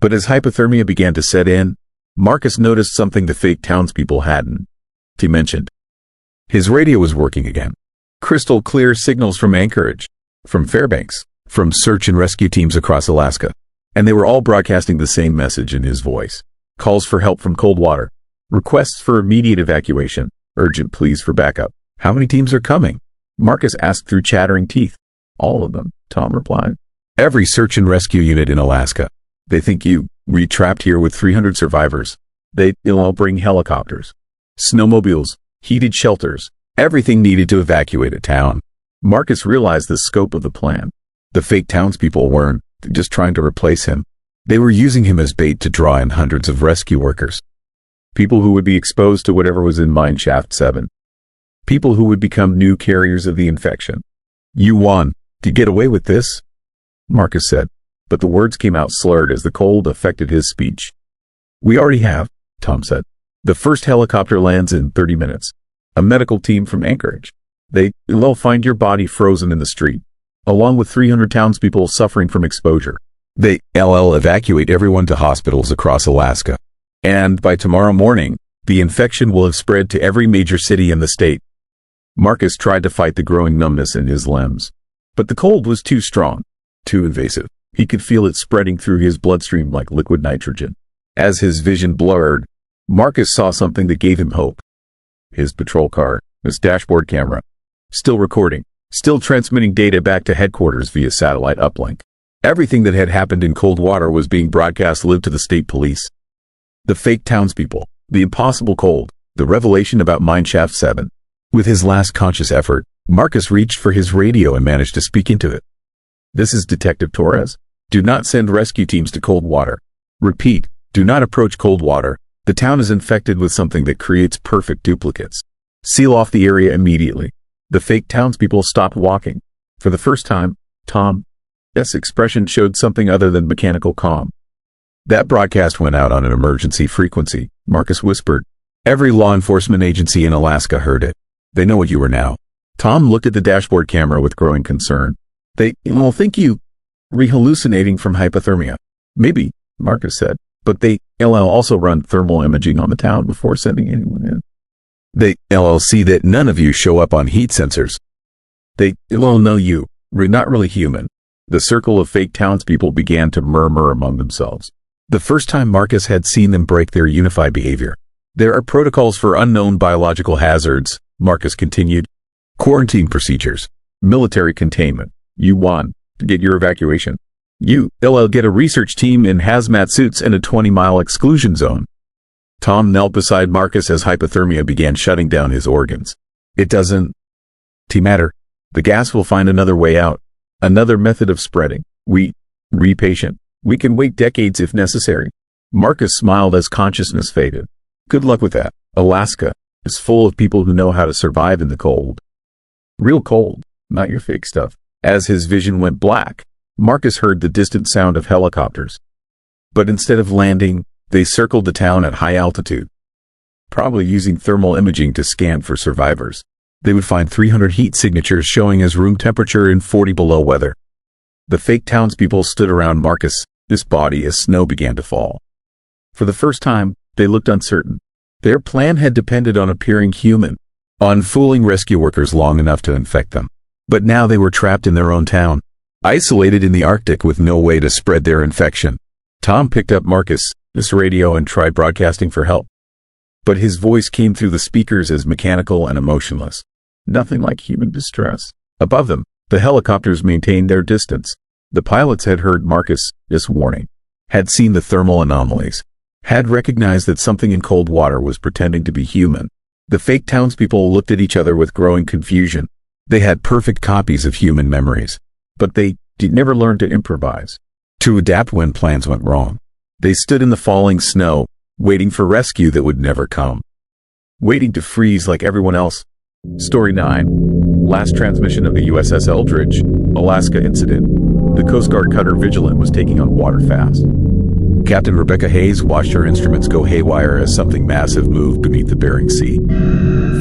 But as hypothermia began to set in, Marcus noticed something the fake townspeople hadn't. He mentioned. His radio was working again. Crystal clear signals from Anchorage, from Fairbanks, from search and rescue teams across Alaska. And they were all broadcasting the same message in his voice. Calls for help from Coldwater. Requests for immediate evacuation. Urgent pleas for backup. How many teams are coming? Marcus asked through chattering teeth. All of them, Tom replied. Every search and rescue unit in Alaska. They think we're trapped here with 300 survivors. They'll all bring helicopters, snowmobiles, heated shelters, everything needed to evacuate a town. Marcus realized the scope of the plan. The fake townspeople weren't just trying to replace him. They were using him as bait to draw in hundreds of rescue workers. People who would be exposed to whatever was in Mine Shaft 7. People who would become new carriers of the infection. You won. To get away with this? Marcus said, but the words came out slurred as the cold affected his speech. We already have, Tom said. The first helicopter lands in 30 minutes. A medical team from Anchorage. They'll find your body frozen in the street, along with 300 townspeople suffering from exposure. They'll evacuate everyone to hospitals across Alaska. And by tomorrow morning, the infection will have spread to every major city in the state. Marcus tried to fight the growing numbness in his limbs. But the cold was too strong, too invasive. He could feel it spreading through his bloodstream like liquid nitrogen. As his vision blurred, Marcus saw something that gave him hope. His patrol car, his dashboard camera, still recording, still transmitting data back to headquarters via satellite uplink. Everything that had happened in Coldwater was being broadcast live to the state police. The fake townspeople, the impossible cold, the revelation about Mine Shaft 7. With his last conscious effort, Marcus reached for his radio and managed to speak into it. This is Detective Torres. Do not send rescue teams to Coldwater. Repeat, do not approach Coldwater. The town is infected with something that creates perfect duplicates. Seal off the area immediately. The fake townspeople stopped walking. For the first time, Tom's expression showed something other than mechanical calm. That broadcast went out on an emergency frequency, Marcus whispered. Every law enforcement agency in Alaska heard it. They know what you are now. Tom looked at the dashboard camera with growing concern. They'll think you hallucinating from hypothermia. Maybe, Marcus said, but they'll also run thermal imaging on the town before sending anyone in. They'll see that none of you show up on heat sensors. They'll know you're not really human. The circle of fake townspeople began to murmur among themselves. The first time Marcus had seen them break their unified behavior. There are protocols for unknown biological hazards, Marcus continued. Quarantine procedures. Military containment. You won. To get your evacuation. You'll get a research team in hazmat suits and a 20-mile exclusion zone. Tom knelt beside Marcus as hypothermia began shutting down his organs. It doesn't matter. The gas will find another way out. Another method of spreading. Patient. We can wait decades if necessary. Marcus smiled as consciousness faded. Good luck with that. Alaska is full of people who know how to survive in the cold. Real cold, not your fake stuff. As his vision went black, Marcus heard the distant sound of helicopters. But instead of landing, they circled the town at high altitude, probably using thermal imaging to scan for survivors. They would find 300 heat signatures showing as room temperature in 40 below weather. The fake townspeople stood around Marcus, his body as snow began to fall. For the first time, they looked uncertain. Their plan had depended on appearing human, on fooling rescue workers long enough to infect them. But now they were trapped in their own town, isolated in the Arctic with no way to spread their infection. Tom picked up Marcus' radio and tried broadcasting for help. But his voice came through the speakers as mechanical and emotionless. Nothing like human distress. Above them, the helicopters maintained their distance. The pilots had heard Marcus' warning, had seen the thermal anomalies, had recognized that something in Coldwater was pretending to be human. The fake townspeople looked at each other with growing confusion. They had perfect copies of human memories, but they did never learn to improvise, to adapt when plans went wrong. They stood in the falling snow, waiting for rescue that would never come. Waiting to freeze like everyone else. Story 9. Last transmission of the USS Eldridge, Alaska incident. The Coast Guard cutter Vigilant was taking on water fast. Captain Rebecca Hayes watched her instruments go haywire as something massive moved beneath the Bering Sea.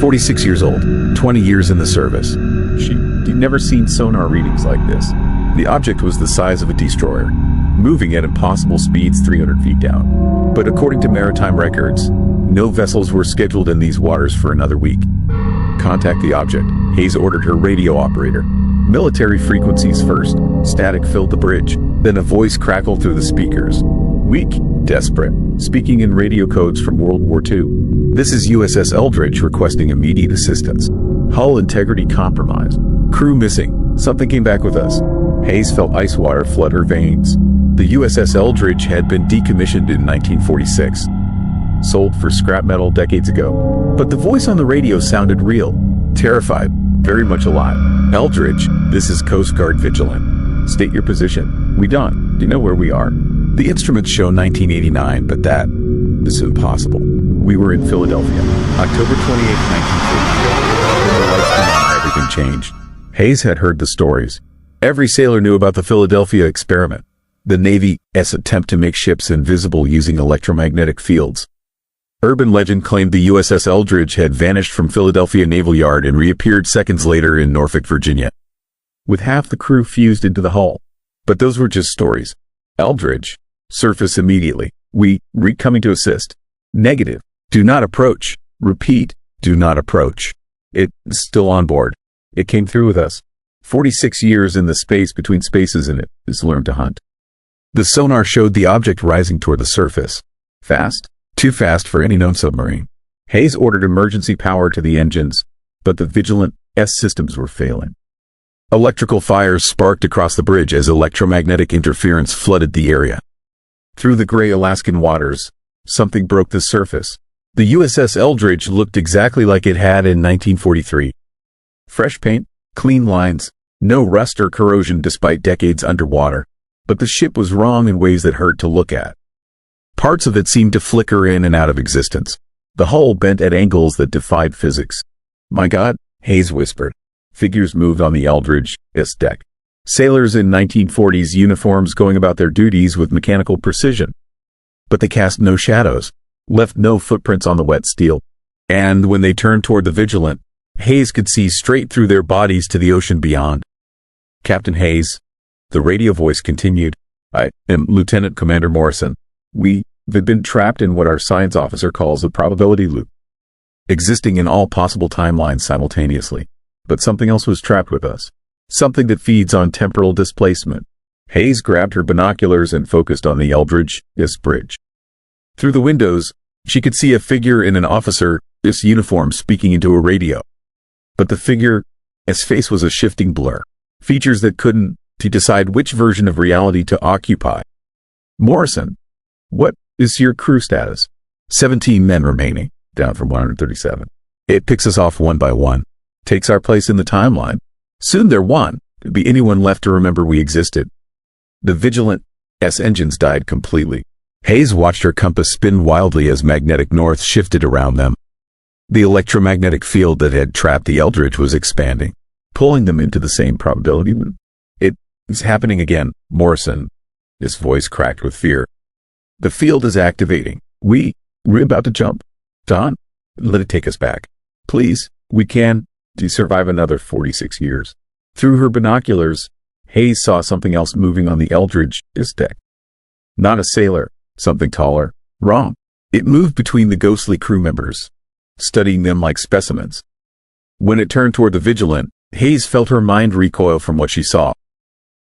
46 years old, 20 years in the service. She'd never seen sonar readings like this. The object was the size of a destroyer, moving at impossible speeds 300 feet down. But according to maritime records, no vessels were scheduled in these waters for another week. Contact the object, Hayes ordered her radio operator. Military frequencies first. Static filled the bridge. Then a voice crackled through the speakers. Weak, desperate, speaking in radio codes from World War II. This is USS Eldridge requesting immediate assistance. Hull integrity compromised. Crew missing. Something came back with us. Hayes felt ice water flood her veins. The USS Eldridge had been decommissioned in 1946. Sold for scrap metal decades ago. But the voice on the radio sounded real. Terrified. Very much alive. Eldridge, this is Coast Guard Vigilant. State your position. We done. Do you know where we are? The instruments show 1989, but that is impossible. We were in Philadelphia. October 28, 1940. When the lights came on, everything changed. Hayes had heard the stories. Every sailor knew about the Philadelphia experiment. The Navy's attempt to make ships invisible using electromagnetic fields. Urban legend claimed the USS Eldridge had vanished from Philadelphia Naval Yard and reappeared seconds later in Norfolk, Virginia, with half the crew fused into the hull. But those were just stories. Eldridge, surface immediately. We, coming to assist. Negative. Do not approach. Repeat, do not approach. It's still on board. It came through with us. 46 years in the space between spaces, and it has learned to hunt. The sonar showed the object rising toward the surface. Fast? Too fast for any known submarine. Hayes ordered emergency power to the engines, but the Vigilant's systems were failing. Electrical fires sparked across the bridge as electromagnetic interference flooded the area. Through the gray Alaskan waters, something broke the surface. The USS Eldridge looked exactly like it had in 1943. Fresh paint, clean lines, no rust or corrosion despite decades underwater. But the ship was wrong in ways that hurt to look at. Parts of it seemed to flicker in and out of existence. The hull bent at angles that defied physics. My God, Hayes whispered. Figures moved on the Eldridge's deck. Sailors in 1940s uniforms going about their duties with mechanical precision. But they cast no shadows, left no footprints on the wet steel. And when they turned toward the Vigilant, Hayes could see straight through their bodies to the ocean beyond. Captain Hayes, the radio voice continued, I am Lieutenant Commander Morrison. We have been trapped in what our science officer calls a probability loop, existing in all possible timelines simultaneously. But something else was trapped with us. Something that feeds on temporal displacement. Hayes grabbed her binoculars and focused on the Eldridge's bridge. Through the windows, she could see a figure in an officer's uniform speaking into a radio. But the figure's face was a shifting blur. Features that couldn't decide which version of reality to occupy. Morrison, what is your crew status? 17 men remaining, down from 137. It picks us off one by one. Takes our place in the timeline. Soon there won't be anyone left to remember we existed. The Vigilant's engines died completely. Hayes watched her compass spin wildly as magnetic north shifted around them. The electromagnetic field that had trapped the Eldridge was expanding, pulling them into the same probability loop. It's happening again, Morrison. His voice cracked with fear. The field is activating. We're about to jump. Don, let it take us back. Please, we can survive another 46 years. Through her binoculars, Hayes saw something else moving on the Eldridge's deck. Not a sailor, something taller. Wrong. It moved between the ghostly crew members, studying them like specimens. When it turned toward the Vigilant, Hayes felt her mind recoil from what she saw.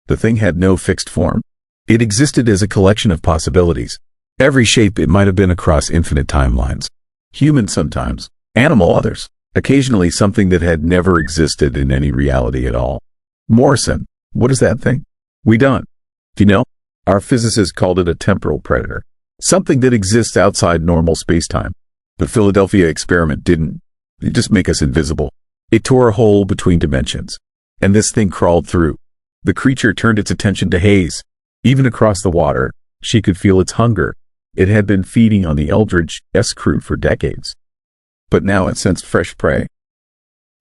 The thing had no fixed form. It existed as a collection of possibilities. Every shape it might have been across infinite timelines. Human sometimes, animal others. Occasionally something that had never existed in any reality at all. Morrison, what is that thing? We don't. Do you know? Our physicists called it a temporal predator. Something that exists outside normal spacetime. The Philadelphia experiment didn't just make us invisible. It tore a hole between dimensions. And this thing crawled through. The creature turned its attention to Hayes. Even across the water, she could feel its hunger. It had been feeding on the Eldridge's crew for decades. But now it sensed fresh prey.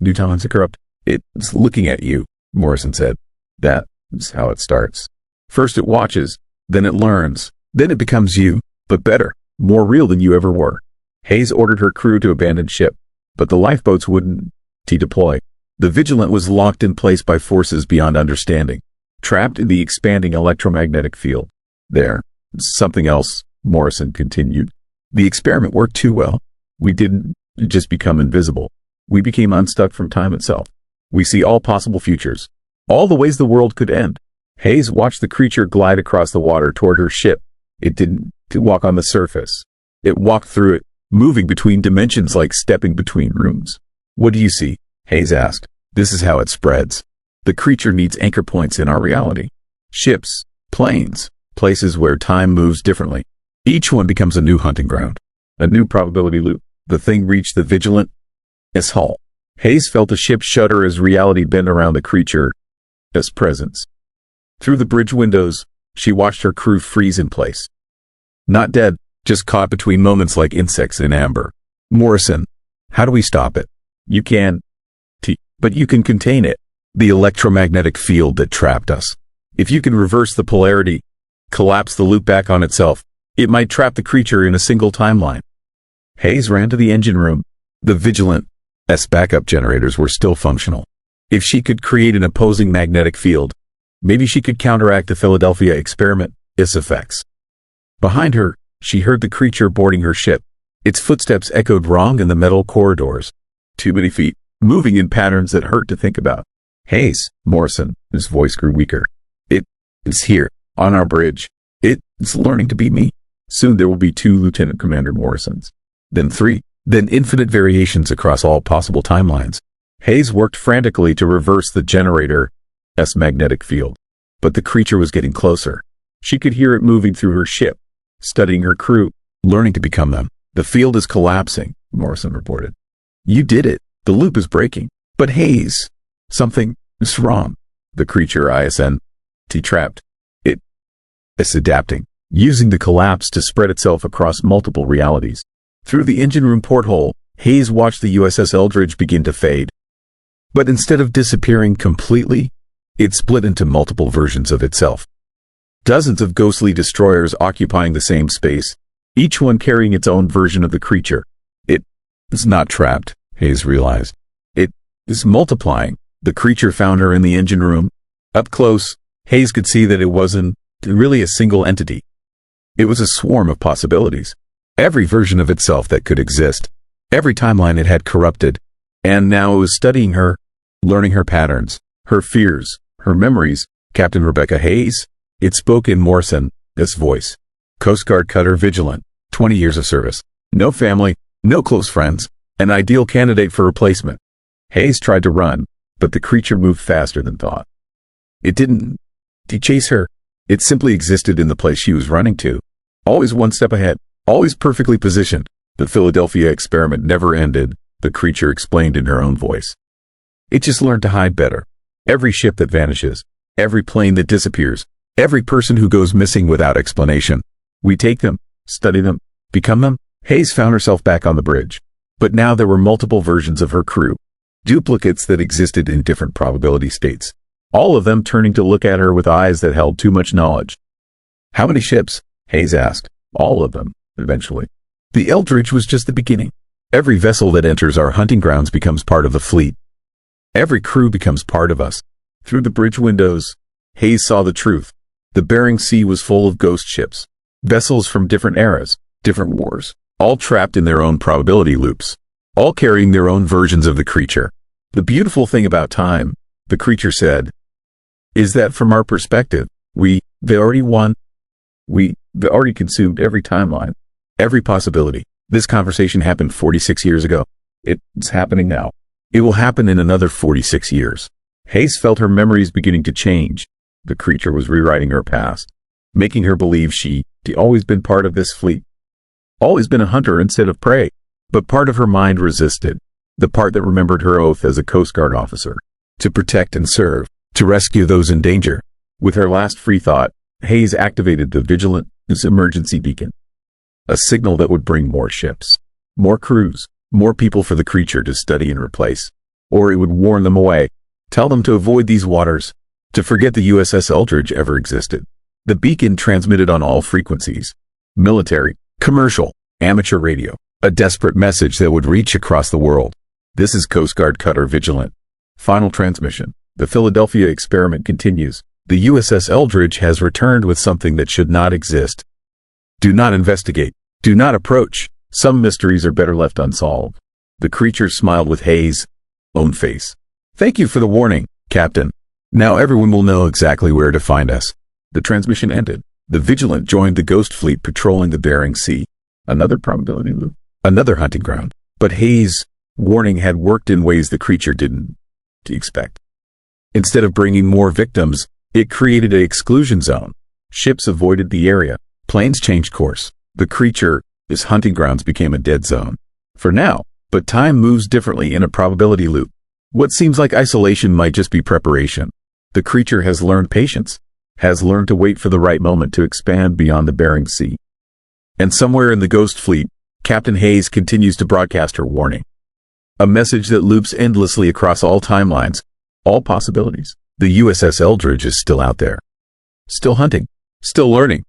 New talents are corrupt. It's looking at you, Morrison said. That's how it starts. First it watches, then it learns, then it becomes you, but better, more real than you ever were. Hayes ordered her crew to abandon ship, but the lifeboats wouldn't deploy. The Vigilant was locked in place by forces beyond understanding, trapped in the expanding electromagnetic field. There's something else, Morrison continued. The experiment worked too well. We didn't just become invisible. We became unstuck from time itself. We see all possible futures, all the ways the world could end. Hayes watched the creature glide across the water toward her ship. It didn't walk on the surface. It walked through it, moving between dimensions like stepping between rooms. What do you see? Hayes asked. This is how it spreads. The creature needs anchor points in our reality. Ships, planes, places where time moves differently. Each one becomes a new hunting ground, a new probability loop. The thing reached the Vigilant's hull. Hayes felt a ship shudder as reality bent around the creature's presence. Through the bridge windows, she watched her crew freeze in place. Not dead, just caught between moments like insects in amber. Morrison, how do we stop it? You can, but you can contain it. The electromagnetic field that trapped us. If you can reverse the polarity, collapse the loop back on itself, it might trap the creature in a single timeline. Hayes ran to the engine room. The Vigilant's backup generators were still functional. If she could create an opposing magnetic field, maybe she could counteract the Philadelphia experiment's effects. Behind her, she heard the creature boarding her ship. Its footsteps echoed wrong in the metal corridors. Too many feet, moving in patterns that hurt to think about. Hayes, Morrison, his voice grew weaker. It's here, on our bridge. It's learning to be me. Soon there will be 2 Lieutenant Commander Morrisons. Then 3, then infinite variations across all possible timelines. Hayes worked frantically to reverse the generator's magnetic field. But the creature was getting closer. She could hear it moving through her ship, studying her crew, learning to become them. The field is collapsing, Morrison reported. You did it. The loop is breaking. But Hayes, something is wrong. The creature trapped. It's adapting, using the collapse to spread itself across multiple realities. Through the engine room porthole, Hayes watched the USS Eldridge begin to fade. But instead of disappearing completely, it split into multiple versions of itself. Dozens of ghostly destroyers occupying the same space, each one carrying its own version of the creature. It's not trapped, Hayes realized. It is multiplying. The creature found her in the engine room. Up close, Hayes could see that it wasn't really a single entity. It was a swarm of possibilities. Every version of itself that could exist. Every timeline it had corrupted. And now it was studying her, learning her patterns, her fears, her memories. Captain Rebecca Hayes? It spoke in Morrison's voice. Coast Guard cutter Vigilant, 20 years of service. No family, no close friends. An ideal candidate for replacement. Hayes tried to run, but the creature moved faster than thought. It didn't chase her. It simply existed in the place she was running to. Always one step ahead, always perfectly positioned. The Philadelphia experiment never ended, the creature explained in her own voice. It just learned to hide better. Every ship that vanishes, every plane that disappears, every person who goes missing without explanation. We take them, study them, become them. Hayes found herself back on the bridge. But now there were multiple versions of her crew. Duplicates that existed in different probability states. All of them turning to look at her with eyes that held too much knowledge. How many ships? Hayes asked. All of them, eventually. The Eldridge was just the beginning. Every vessel that enters our hunting grounds becomes part of the fleet. Every crew becomes part of us. Through the bridge windows, Hayes saw the truth. The Bering Sea was full of ghost ships. Vessels from different eras, different wars, all trapped in their own probability loops. All carrying their own versions of the creature. The beautiful thing about time, the creature said, is that from our perspective, they already won. They already consumed every timeline, every possibility. This conversation happened 46 years ago. It's happening now. It will happen in another 46 years. Hayes felt her memories beginning to change. The creature was rewriting her past, making her believe she'd always been part of this fleet. Always been a hunter instead of prey. But part of her mind resisted. The part that remembered her oath as a Coast Guard officer. To protect and serve. To rescue those in danger. With her last free thought, Hayes activated the Vigilant's emergency beacon. A signal that would bring more ships. More crews. More people for the creature to study and replace. Or it would warn them away. Tell them to avoid these waters. To forget the USS Eldridge ever existed. The beacon transmitted on all frequencies. Military, commercial, amateur radio. A desperate message that would reach across the world. This is Coast Guard Cutter Vigilant. Final transmission. The Philadelphia experiment continues. The USS Eldridge has returned with something that should not exist. Do not investigate. Do not approach. Some mysteries are better left unsolved. The creature smiled with Hayes' own face. Thank you for the warning, Captain. Now everyone will know exactly where to find us. The transmission ended. The Vigilant joined the Ghost Fleet patrolling the Bering Sea. Another probability loop. Another hunting ground. But Hayes' warning had worked in ways the creature didn't expect. Instead of bringing more victims, it created an exclusion zone. Ships avoided the area. Planes changed course. The creature's hunting grounds became a dead zone. For now, but time moves differently in a probability loop. What seems like isolation might just be preparation. The creature has learned patience, has learned to wait for the right moment to expand beyond the Bering Sea. And somewhere in the Ghost Fleet, Captain Hayes continues to broadcast her warning. A message that loops endlessly across all timelines, all possibilities. The USS Eldridge is still out there. Still hunting. Still learning.